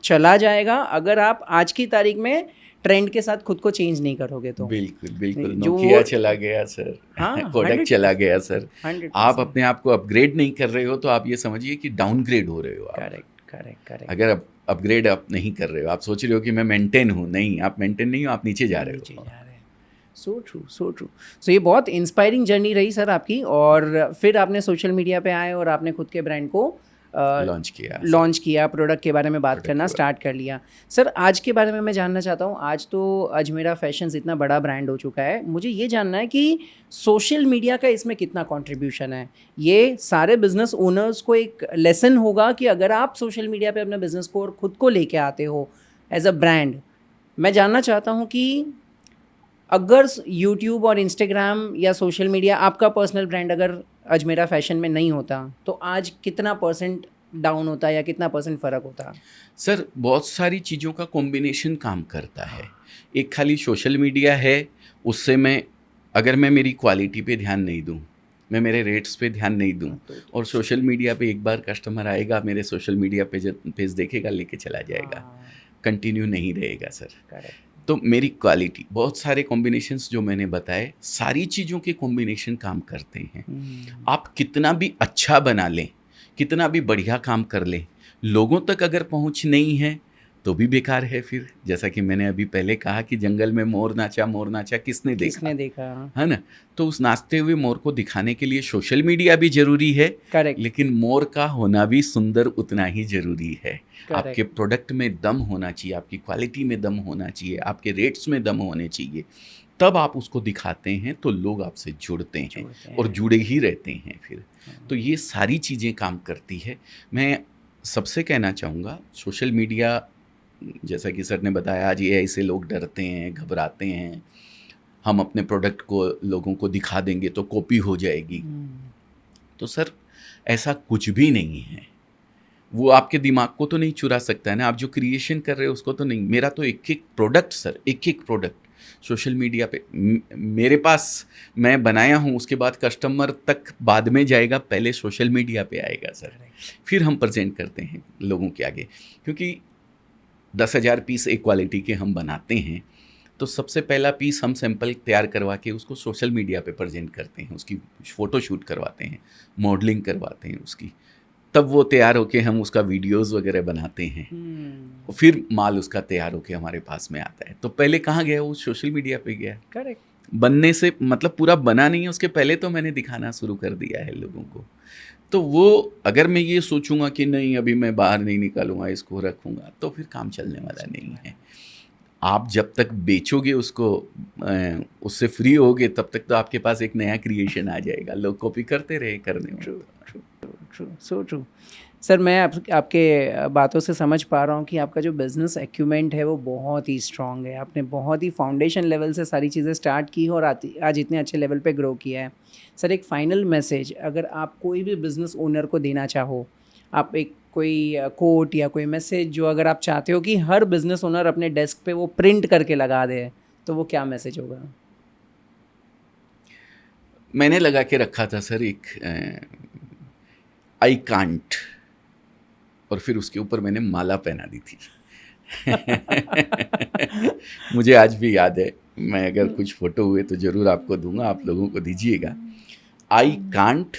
चला जाएगा, अगर आप आज की तारीख में ट्रेंड के साथ खुद को चेंज नहीं करोगे तो। बिल्कुल। नोकिया चला गया सर, कोडक चला गया सर। आप अपने आप को अपग्रेड नहीं कर रहे हो तो आप ये समझिए कि डाउनग्रेड हो रहे हो आप। करेक्ट। अगर अपग्रेड आप नहीं कर रहे हो, आप सोच रहे हो कि मैं मेंटेन हूँ, नहीं, आप मेंटेन नहीं हो, आप नीचे जा रहे हो। So true. सो ये बहुत इंस्पायरिंग जर्नी रही सर आपकी। और फिर आपने सोशल मीडिया पे आए और आपने खुद के ब्रांड को लॉन्च किया, प्रोडक्ट के बारे में बात करना स्टार्ट कर लिया। सर आज के बारे में मैं जानना चाहता हूँ, आज तो अजमेरा फैशंस इतना बड़ा ब्रांड हो चुका है, मुझे ये जानना है कि सोशल मीडिया का इसमें कितना कंट्रीब्यूशन है। ये सारे बिजनेस ओनर्स को एक लेसन होगा कि अगर आप सोशल मीडिया पे अपने बिजनेस को और खुद को लेके आते हो एज अ ब्रांड। मैं जानना चाहता हूँ कि अगर यूट्यूब और इंस्टाग्राम या सोशल मीडिया, आपका पर्सनल ब्रांड अगर अजमेरा फैशन में नहीं होता तो आज कितना % डाउन होता या कितना % फ़र्क होता? सर बहुत सारी चीज़ों का कॉम्बिनेशन काम करता है। एक खाली सोशल मीडिया है, उससे अगर मैं मेरी क्वालिटी पे ध्यान नहीं दूँ, मैं मेरे रेट्स पे ध्यान नहीं दूँ, और सोशल मीडिया पे एक बार कस्टमर आएगा, मेरे सोशल मीडिया पेज देखेगा, लेके चला जाएगा, कंटिन्यू नहीं रहेगा सर। तो मेरी क्वालिटी, बहुत सारे कॉम्बिनेशंस जो मैंने बताए, सारी चीज़ों के कॉम्बिनेशन काम करते हैं। आप कितना भी अच्छा बना लें, कितना भी बढ़िया काम कर लें, लोगों तक अगर पहुंच नहीं है तो भी बेकार है फिर। जैसा कि मैंने अभी पहले कहा कि जंगल में मोर नाचा किसने देखा, है ना। तो उस नाचते हुए मोर को दिखाने के लिए सोशल मीडिया भी जरूरी है, लेकिन मोर का होना भी सुंदर उतना ही जरूरी है। आपके प्रोडक्ट में दम होना चाहिए, आपकी क्वालिटी में दम होना चाहिए, आपके रेट्स में दम होने चाहिए, तब आप उसको दिखाते हैं तो लोग आपसे जुड़ते हैं और जुड़े ही रहते हैं फिर। तो ये सारी चीज़ें काम करती है। मैं सबसे कहना चाहूँगा, सोशल मीडिया, जैसा कि सर ने बताया, आज ये ऐसे लोग डरते हैं, घबराते हैं, हम अपने प्रोडक्ट को लोगों को दिखा देंगे तो कॉपी हो जाएगी। तो सर ऐसा कुछ भी नहीं है। वो आपके दिमाग को तो नहीं चुरा सकता है ना, आप जो क्रिएशन कर रहे हो उसको तो नहीं। मेरा तो एक एक प्रोडक्ट सर, एक एक प्रोडक्ट सोशल मीडिया पे मेरे पास मैं बनाया हूँ, उसके बाद कस्टमर तक बाद में जाएगा, पहले सोशल मीडिया पे आएगा सर, फिर हम प्रेजेंट करते हैं लोगों के आगे। क्योंकि 10,000 पीस एक क्वालिटी के हम बनाते हैं, तो सबसे पहला पीस हम सैंपल तैयार करवा के उसको सोशल मीडिया पे प्रेजेंट करते हैं, उसकी फ़ोटो शूट करवाते हैं, मॉडलिंग करवाते हैं उसकी, तब वो तैयार होके हम उसका वीडियोस वगैरह बनाते हैं, और फिर माल उसका तैयार होके हमारे पास में आता है। तो पहले कहाँ गया वो, सोशल मीडिया पे गया। करेक्ट। बनने से मतलब पूरा बना नहीं है, उसके पहले तो मैंने दिखाना शुरू कर दिया है लोगों को। तो वो अगर मैं ये सोचूंगा कि नहीं अभी मैं बाहर नहीं निकालूंगा, इसको रखूंगा, तो फिर काम चलने वाला नहीं है। आप जब तक बेचोगे उसको, उससे फ्री होगे, तब तक तो आपके पास एक नया क्रिएशन आ जाएगा, लोग कॉपी करते रहे करने में। True, so true. सर मैं आपके बातों से समझ पा रहा हूँ कि आपका जो बिज़नेस एक्यूमेंट है वो बहुत ही स्ट्रॉन्ग है। आपने बहुत ही फाउंडेशन लेवल से सारी चीज़ें स्टार्ट की और आज इतने अच्छे लेवल पे ग्रो किया है। सर एक फ़ाइनल मैसेज अगर आप कोई भी बिज़नेस ओनर को देना चाहो, आप एक कोई कोट या कोई मैसेज जो अगर आप चाहते हो कि हर बिज़नेस ओनर अपने डेस्क पे वो प्रिंट करके लगा दे, तो वो क्या मैसेज होगा? मैंने लगा के रखा था सर एक आई कांट, और फिर उसके ऊपर मैंने माला पहना दी थी। मुझे आज भी याद है, मैं अगर कुछ फोटो हुए तो ज़रूर आपको दूंगा, आप लोगों को दीजिएगा। आई कांट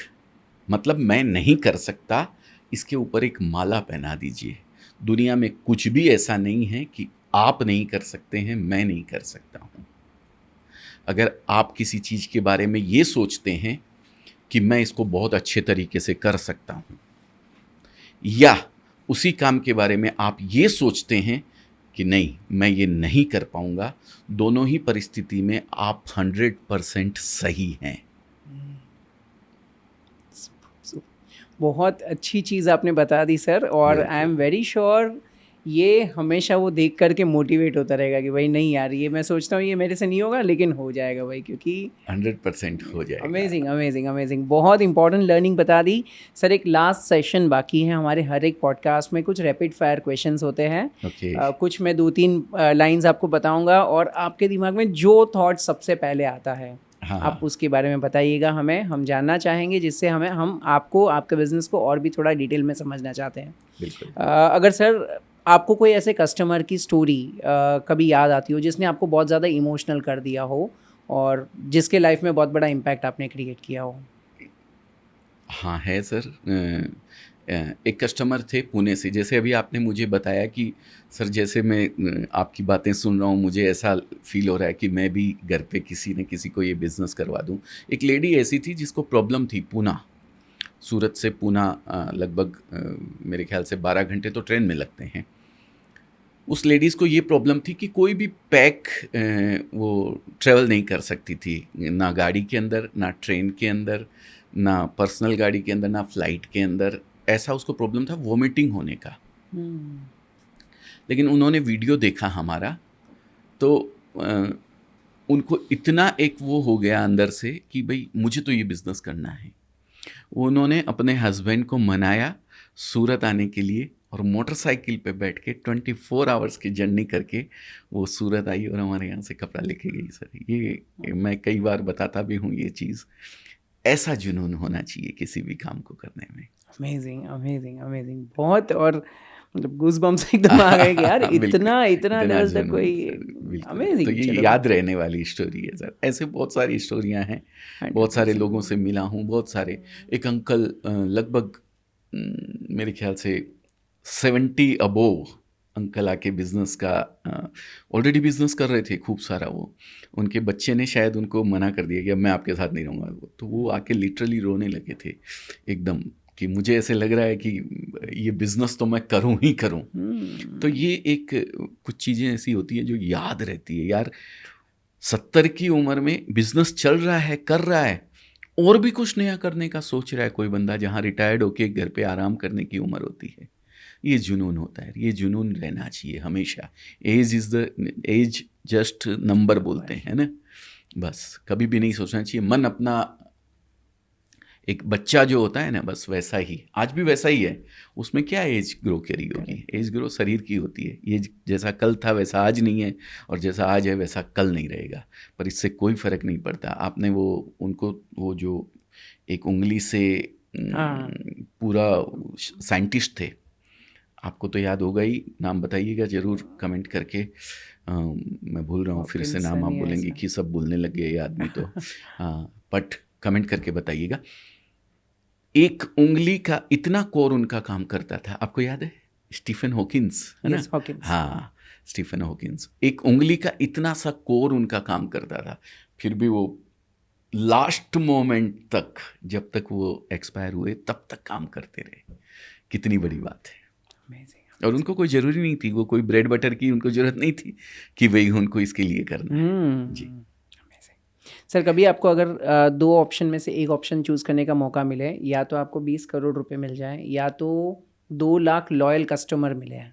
मतलब मैं नहीं कर सकता, इसके ऊपर एक माला पहना दीजिए। दुनिया में कुछ भी ऐसा नहीं है कि आप नहीं कर सकते हैं, मैं नहीं कर सकता हूँ। अगर आप किसी चीज़ के बारे में ये सोचते हैं कि मैं इसको बहुत अच्छे तरीके से कर सकता हूँ, या उसी काम के बारे में आप ये सोचते हैं कि नहीं मैं ये नहीं कर पाऊँगा, दोनों ही परिस्थिति में आप 100% सही हैं। बहुत अच्छी चीज़ आपने बता दी सर, और आई एम वेरी श्योर ये हमेशा वो देख करके मोटिवेट होता रहेगा कि भाई नहीं यार ये मैं सोचता हूँ ये मेरे से नहीं होगा, लेकिन हो जाएगा भाई, क्योंकि 100% हो जाएगा। अमेजिंग अमेजिंग अमेजिंग, बहुत इंपॉर्टेंट लर्निंग बता दी सर। एक लास्ट सेशन बाकी है हमारे हर एक पॉडकास्ट में, कुछ रैपिड फायर क्वेश्चंस होते हैं। कुछ मैं 2-3 लाइंस आपको बताऊंगा और आपके दिमाग में जो थॉट सबसे पहले आता है आप उसके बारे में बताइएगा हमें, हम जानना चाहेंगे, जिससे हम आपको आपके बिजनेस को और भी थोड़ा डिटेल में समझना चाहते हैं। बिल्कुल। अगर सर आपको कोई ऐसे कस्टमर की स्टोरी कभी याद आती हो जिसने आपको बहुत ज़्यादा इमोशनल कर दिया हो और जिसके लाइफ में बहुत बड़ा इम्पैक्ट आपने क्रिएट किया हो? हाँ है सर। एक कस्टमर थे पुणे से, जैसे अभी आपने मुझे बताया कि सर जैसे मैं आपकी बातें सुन रहा हूँ मुझे ऐसा फील हो रहा है कि मैं भी घर पे किसी न किसी को ये बिज़नेस करवा दूँ। एक लेडी ऐसी थी जिसको प्रॉब्लम थी, पूना, सूरत से पूना लगभग मेरे ख्याल से 12 घंटे तो ट्रेन में लगते हैं। उस लेडीज़ को ये प्रॉब्लम थी कि कोई भी पैक वो ट्रैवल नहीं कर सकती थी, ना गाड़ी के अंदर, ना ट्रेन के अंदर, ना पर्सनल गाड़ी के अंदर, ना फ्लाइट के अंदर। ऐसा उसको प्रॉब्लम था वॉमिटिंग होने का। लेकिन उन्होंने वीडियो देखा हमारा, तो उनको इतना एक वो हो गया अंदर से कि भाई मुझे तो ये बिज़नेस करना है। उन्होंने अपने हस्बैंड को मनाया सूरत आने के लिए, और मोटरसाइकिल पे बैठ के 24 आवर्स की जर्नी करके वो सूरत आई और हमारे यहाँ से कपड़ा लेके गई सर। ये मैं कई बार बताता भी हूँ ये चीज़। ऐसा जुनून होना चाहिए किसी भी काम को करने में। अमेजिंग अमेजिंग अमेजिंग, बहुत, और मतलब गूज़बम्स एकदम आ गए कि यार इतना लेवल तक कोई अमेजिंग। तो ये याद रहने वाली स्टोरी है सर। ऐसे बहुत सारी स्टोरियाँ हैं, बहुत सारे लोगों से मिला हूँ, बहुत सारे। एक अंकल लगभग मेरे ख्याल से 70 अबोव अंकल आके बिज़नेस का ऑलरेडी बिज़नेस कर रहे थे खूब सारा। वो उनके बच्चे ने शायद उनको मना कर दिया कि अब मैं आपके साथ नहीं रहूँगा, तो वो आके लिटरली रोने लगे थे एकदम कि मुझे ऐसे लग रहा है कि ये बिज़नेस तो मैं करूँ ही करूँ। तो ये एक कुछ चीज़ें ऐसी होती हैं जो याद रहती है यार। 70 की उम्र में बिज़नेस चल रहा है, कर रहा है, और भी कुछ नया करने का सोच रहा है कोई बंदा, जहाँ रिटायर्ड होके घर पे आराम करने की उम्र होती है। ये जुनून होता है, ये जुनून रहना चाहिए हमेशा। एज जस्ट नंबर बोलते हैं ना, बस कभी भी नहीं सोचना चाहिए। मन अपना एक बच्चा जो होता है ना, बस वैसा ही, आज भी वैसा ही है। उसमें क्या एज ग्रो करी होगी, एज ग्रो शरीर की होती है। ये जैसा कल था वैसा आज नहीं है, और जैसा आज है वैसा कल नहीं रहेगा, पर इससे कोई फ़र्क नहीं पड़ता। आपने वो उनको वो जो एक उंगली से हाँ। पूरा साइंटिस्ट थे, आपको तो याद होगा ही, नाम बताइएगा ज़रूर कमेंट करके। मैं भूल रहा हूँ, फिर से नाम आप बोलेंगे कि सब भूलने लग गए ये आदमी तो। बट कमेंट करके बताइएगा। एक उंगली का इतना कोर उनका काम करता था, आपको याद है? स्टीफन हॉकिंस, है ना? Yes, Hawkins. हाँ, स्टीफन हॉकिंस। एक उंगली का इतना सा कोर उनका काम करता था, फिर भी वो लास्ट मोमेंट तक, जब तक वो एक्सपायर हुए तब तक काम करते रहे। कितनी बड़ी बात है। Amazing. और उनको कोई ज़रूरी नहीं थी, वो कोई ब्रेड बटर की उनको ज़रूरत नहीं थी कि वही उनको इसके लिए करना है। जी। सर, कभी आपको अगर 2 ऑप्शन में से एक ऑप्शन चूज़ करने का मौका मिले, या तो आपको 20 करोड़ रुपए मिल जाए, या तो 2 लाख लॉयल कस्टमर मिले हैं,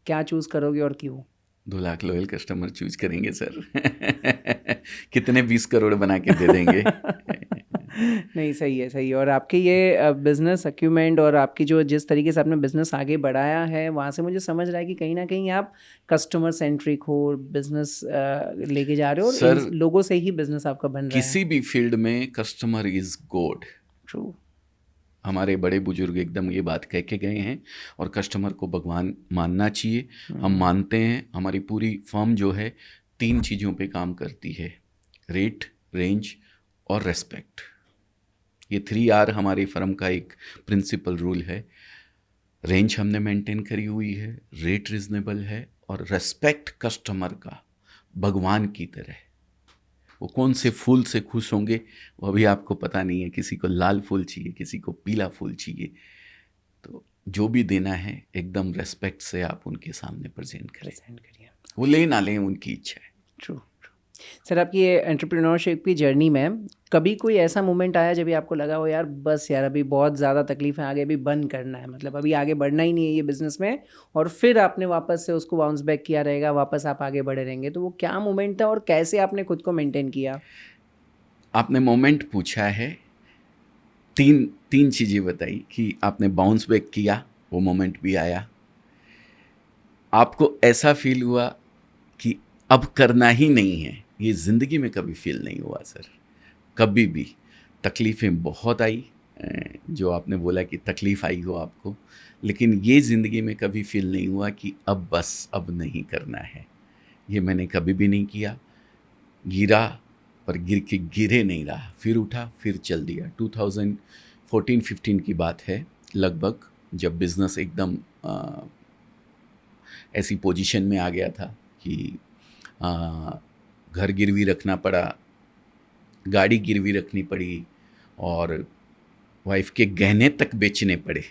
क्या चूज़ करोगे और क्यों? 2 लाख लॉयल कस्टमर चूज करेंगे सर। कितने 20 करोड़ बना के दे देंगे। नहीं, सही है, सही है। और आपके ये बिज़नेस अक्यूमेंट और आपकी जो जिस तरीके से आपने बिज़नेस आगे बढ़ाया है, वहाँ से मुझे समझ रहा है कि कहीं न कहीं आप कस्टमर सेंट्रिक हो, बिज़नेस लेके जा रहे हो, और सर, इन लोगों से ही बिज़नेस आपका बन रहा है। किसी भी फील्ड में कस्टमर इज गॉड। ट्रू। हमारे बड़े बुजुर्ग एकदम ये बात कह के गए हैं, और कस्टमर को भगवान मानना चाहिए। हम मानते हैं। हमारी पूरी फर्म जो है 3 चीज़ों पे काम करती है, रेट, रेंज और रेस्पेक्ट। ये 3R हमारी फर्म का एक प्रिंसिपल रूल है। रेंज हमने मेंटेन करी हुई है, रेट रिजनेबल है, और रेस्पेक्ट कस्टमर का भगवान की तरह। वो कौन से फूल से खुश होंगे वो अभी आपको पता नहीं है। किसी को लाल फूल चाहिए, किसी को पीला फूल चाहिए। तो जो भी देना है एकदम रेस्पेक्ट से आप उनके सामने प्रेजेंट करिए। वो ले ना लें, उनकी इच्छा है। ट्रू। सर, आपकी ये एंटरप्रेन्योरशिप की जर्नी में कभी कोई ऐसा मोमेंट आया जब आपको लगा हो यार बस यार अभी बहुत ज़्यादा तकलीफ है, आगे अभी बंद करना है, मतलब अभी आगे बढ़ना ही नहीं है ये बिज़नेस में, और फिर आपने वापस से उसको बाउंस बैक किया रहेगा, वापस आप आगे बढ़े रहेंगे, तो वो क्या मोमेंट था और कैसे आपने खुद को मेंटेन किया? आपने मोमेंट पूछा है, तीन चीज़ें बताई कि आपने बाउंस बैक किया, वो मोमेंट भी आया। आपको ऐसा फील हुआ कि अब करना ही नहीं है, ये ज़िंदगी में कभी फील नहीं हुआ सर, कभी भी। तकलीफ़ें बहुत आई, जो आपने बोला कि तकलीफ़ आई हो आपको, लेकिन ये ज़िंदगी में कभी फील नहीं हुआ कि अब बस अब नहीं करना है। ये मैंने कभी भी नहीं किया। गिरा, पर गिर के गिरे नहीं रहा, फिर उठा, फिर चल दिया। 2014-15 की बात है लगभग, जब बिज़नेस एकदम ऐसी पोजीशन में आ गया था कि घर गिरवी रखना पड़ा, गाड़ी गिरवी रखनी पड़ी, और वाइफ के गहने तक बेचने पड़े।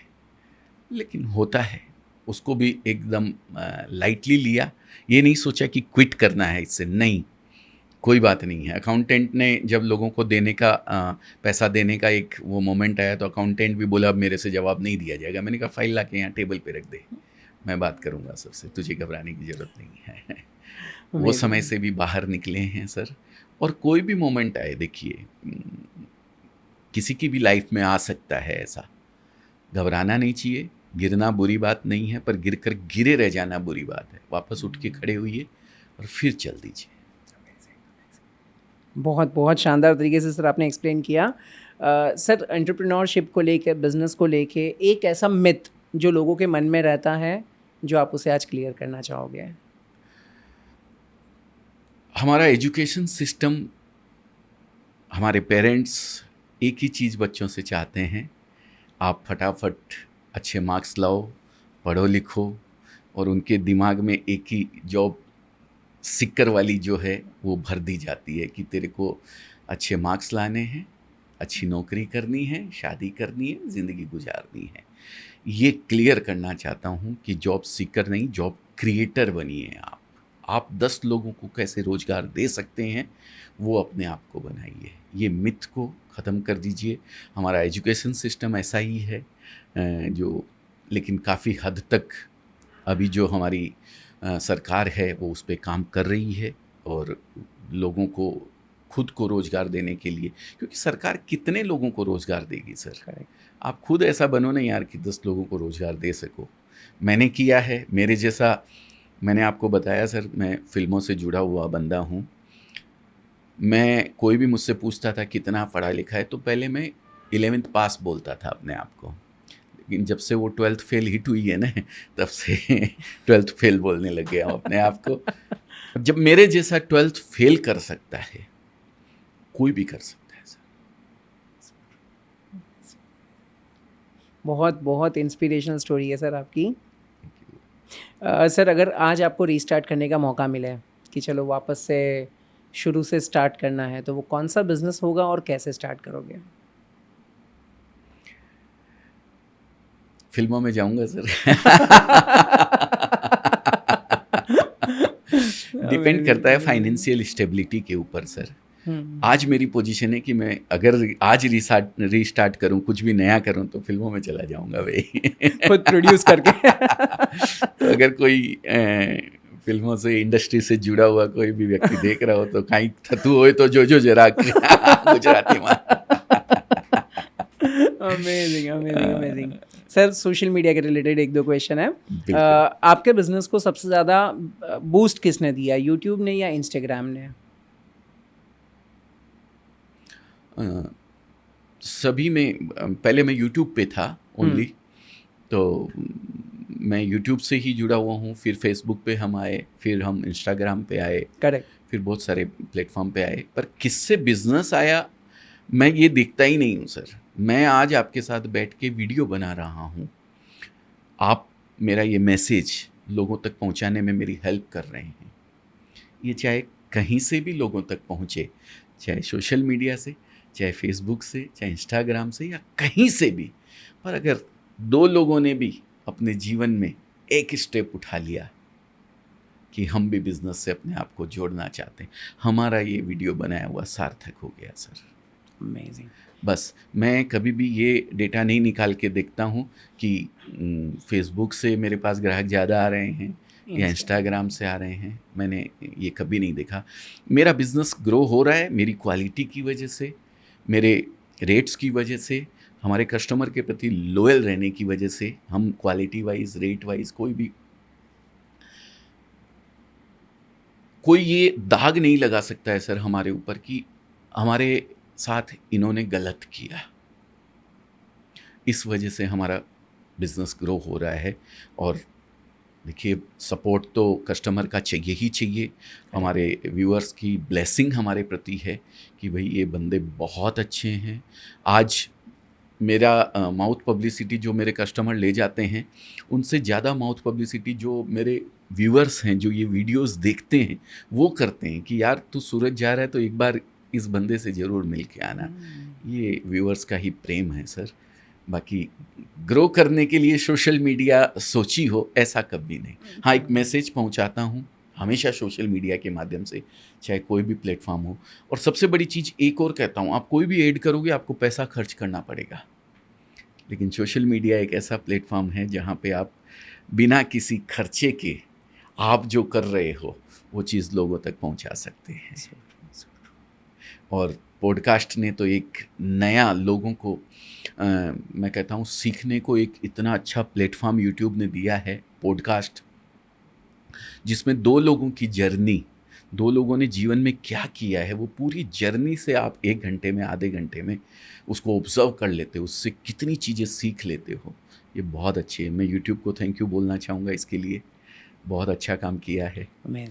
लेकिन होता है, उसको भी एकदम लाइटली लिया। ये नहीं सोचा कि क्विट करना है इससे, नहीं, कोई बात नहीं है। अकाउंटेंट ने जब लोगों को देने का पैसा देने का एक वो मोमेंट आया, तो अकाउंटेंट भी बोला अब मेरे से जवाब नहीं दिया जाएगा। मैंने कहा फाइल ला के यहाँ टेबल पे रख दे, मैं बात करूँगा सबसे, तुझे घबराने की ज़रूरत नहीं है। वो समय से भी बाहर निकले हैं सर। और कोई भी मोमेंट आए, देखिए किसी की भी लाइफ में आ सकता है ऐसा, घबराना नहीं चाहिए। गिरना बुरी बात नहीं है, पर गिर कर गिरे रह जाना बुरी बात है। वापस उठ के खड़े होइए और फिर चल दीजिए। बहुत बहुत शानदार तरीके से सर आपने एक्सप्लेन किया। सर, एंटरप्रेन्योरशिप को लेके, बिजनेस को लेके एक ऐसा मिथ जो लोगों के मन में रहता है, जो आप उसे आज क्लियर करना चाहोगे? हमारा एजुकेशन सिस्टम, हमारे पेरेंट्स एक ही चीज़ बच्चों से चाहते हैं, आप फटाफट अच्छे मार्क्स लाओ, पढ़ो लिखो, और उनके दिमाग में एक ही जॉब सिक्कर वाली जो है वो भर दी जाती है कि तेरे को अच्छे मार्क्स लाने हैं, अच्छी नौकरी करनी है, शादी करनी है, ज़िंदगी गुजारनी है। ये क्लियर करना चाहता हूँ कि जॉब सीकर नहीं, जॉब क्रिएटर बनिए आप 10 लोगों को कैसे रोज़गार दे सकते हैं वो अपने आप को बनाइए। ये मिथ को ख़त्म कर दीजिए। हमारा एजुकेशन सिस्टम ऐसा ही है जो, लेकिन काफ़ी हद तक अभी जो हमारी सरकार है वो उस पर काम कर रही है, और लोगों को खुद को रोज़गार देने के लिए, क्योंकि सरकार कितने लोगों को रोज़गार देगी सर। Correct. आप खुद ऐसा बनो ना यार कि 10 लोगों को रोज़गार दे सको। मैंने किया है, मेरे जैसा, मैंने आपको बताया सर, मैं फ़िल्मों से जुड़ा हुआ बंदा हूँ। मैं, कोई भी मुझसे पूछता था कितना पढ़ा लिखा है, तो पहले मैं 11th पास बोलता था अपने आप को, लेकिन जब से वो 12th फेल हिट हुई है ना, तब से 12th फेल बोलने लग गया हूँ अपने आप को। जब मेरे जैसा 12th फेल कर सकता है, कोई भी कर सकता है सर। बहुत बहुत इंस्पिरेशनल स्टोरी है सर आपकी। सर अगर आज आपको रीस्टार्ट करने का मौका मिले कि चलो वापस से शुरू से स्टार्ट करना है, तो वो कौन सा बिजनेस होगा और कैसे स्टार्ट करोगे? फिल्मों में जाऊंगा सर। डिपेंड करता है फाइनेंशियल स्टेबिलिटी के ऊपर सर। आज मेरी पोजीशन है कि मैं अगर आज रीस्टार्ट करूं, कुछ भी नया करूं, तो फिल्मों में चला जाऊंगा भाई। खुद प्रोड्यूस करके। तो अगर कोई फिल्मों से, इंडस्ट्री से जुड़ा हुआ कोई भी व्यक्ति देख रहा हो, तो कहीं थतू होए तो जो जरा गुजराती में। Amazing amazing amazing. Sir social media के रिलेटेड एक दो क्वेश्चन है। आपके बिजनेस को सबसे ज़्यादा बूस्ट किसने दिया, यूट्यूब ने या इंस्टाग्राम ने? सभी में, पहले मैं यूट्यूब पे था ओनली, तो मैं यूट्यूब से ही जुड़ा हुआ हूँ। फिर फेसबुक पे हम आए, फिर हम इंस्टाग्राम पे आए, करेक्ट। फिर बहुत सारे प्लेटफॉर्म पे आए, पर किससे बिजनेस आया मैं ये देखता ही नहीं हूँ सर। मैं आज आपके साथ बैठ के वीडियो बना रहा हूँ, आप मेरा ये मैसेज लोगों तक पहुँचाने में मेरी हेल्प कर रहे हैं। ये चाहे कहीं से भी लोगों तक पहुँचे, चाहे सोशल मीडिया से, चाहे फेसबुक से, चाहे इंस्टाग्राम से, या कहीं से भी, पर अगर 2 लोगों ने भी अपने जीवन में एक स्टेप उठा लिया कि हम भी बिजनेस से अपने आप को जोड़ना चाहते हैं, हमारा ये वीडियो बनाया हुआ सार्थक हो गया सर। अमेजिंग। बस मैं कभी भी ये डेटा नहीं निकाल के देखता हूँ कि फेसबुक से मेरे पास ग्राहक ज़्यादा आ रहे हैं या इंस्टाग्राम से आ रहे हैं, मैंने ये कभी नहीं देखा। मेरा बिज़नेस ग्रो हो रहा है मेरी क्वालिटी की वजह से, मेरे रेट्स की वजह से, हमारे कस्टमर के प्रति लॉयल रहने की वजह से। हम क्वालिटी वाइज, रेट वाइज कोई ये दाग नहीं लगा सकता है सर हमारे ऊपर कि हमारे साथ इन्होंने गलत किया। इस वजह से हमारा बिज़नेस ग्रो हो रहा है। और देखिए, सपोर्ट तो कस्टमर का चाहिए ही चाहिए, हमारे व्यूअर्स की ब्लेसिंग हमारे प्रति है कि भाई ये बंदे बहुत अच्छे हैं। आज मेरा माउथ पब्लिसिटी जो मेरे कस्टमर ले जाते हैं, उनसे ज़्यादा माउथ पब्लिसिटी जो मेरे व्यूअर्स हैं, जो ये वीडियोस देखते हैं, वो करते हैं कि यार तू सूरत जा रहा है तो एक बार इस बंदे से ज़रूर मिल के आना। ये व्यूअर्स का ही प्रेम है सर। बाकी ग्रो करने के लिए सोशल मीडिया सोची हो ऐसा कभी नहीं। हाँ, एक मैसेज पहुंचाता हूं हमेशा सोशल मीडिया के माध्यम से, चाहे कोई भी प्लेटफॉर्म हो। और सबसे बड़ी चीज़ एक और कहता हूं, आप कोई भी ऐड करोगे आपको पैसा खर्च करना पड़ेगा, लेकिन सोशल मीडिया एक ऐसा प्लेटफॉर्म है जहां पे आप बिना किसी खर्चे के आप जो कर रहे हो वो चीज़ लोगों तक पहुंचा सकते हैं। और पॉडकास्ट ने तो एक नया लोगों को मैं कहता हूँ सीखने को एक इतना अच्छा प्लेटफॉर्म यूट्यूब ने दिया है, पॉडकास्ट, जिसमें 2 लोगों की जर्नी, 2 लोगों ने जीवन में क्या किया है, वो पूरी जर्नी से आप 1 घंटे में, आधे घंटे में उसको ऑब्जर्व कर लेते हो, उससे कितनी चीज़ें सीख लेते हो। ये बहुत अच्छी है। मैं यूट्यूब को थैंक यू बोलना चाहूँगा इसके लिए, बहुत अच्छा काम किया है।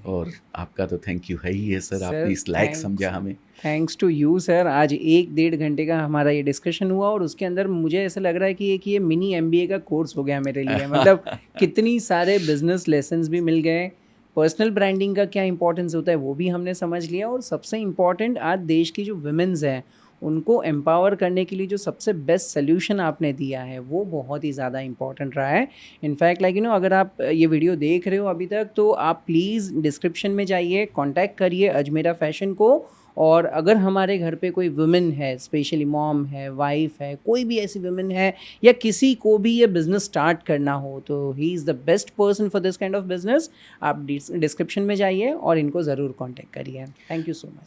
और आपका तो थैंक यू है ही है सर, आपने इस लायक समझा हमें। Thanks to you sir. आज 1-1.5 घंटे का हमारा ये डिस्कशन हुआ और उसके अंदर मुझे ऐसा लग रहा है कि एक ये मिनी MBA का कोर्स हो गया मेरे लिए। मतलब कितनी सारे बिजनेस लेसन्स भी मिल गए, पर्सनल ब्रांडिंग का क्या इंपॉर्टेंस होता है वो भी हमने समझ लिया, और सबसे इम्पॉर्टेंट आज देश की जो वुमेन्स हैं उनको एम्पावर करने के लिए जो सबसे बेस्ट सोल्यूशन आपने दिया है वो बहुत ही ज़्यादा इंपॉर्टेंट रहा है। इनफैक्ट अगर आप ये वीडियो देख रहे हो अभी तक, तो आप प्लीज़ डिस्क्रिप्शन में जाइए, कांटेक्ट करिए अजमेरा फैशन को। और अगर हमारे घर पे कोई वुमेन है, स्पेशली मॉम है, वाइफ है, कोई भी ऐसी वुमेन है, या किसी को भी ये बिज़नेस स्टार्ट करना हो, तो he is the best person for this kind of business. आप डिस्क्रिप्शन में जाइए और इनको ज़रूर कांटेक्ट करिए। Thank you so much.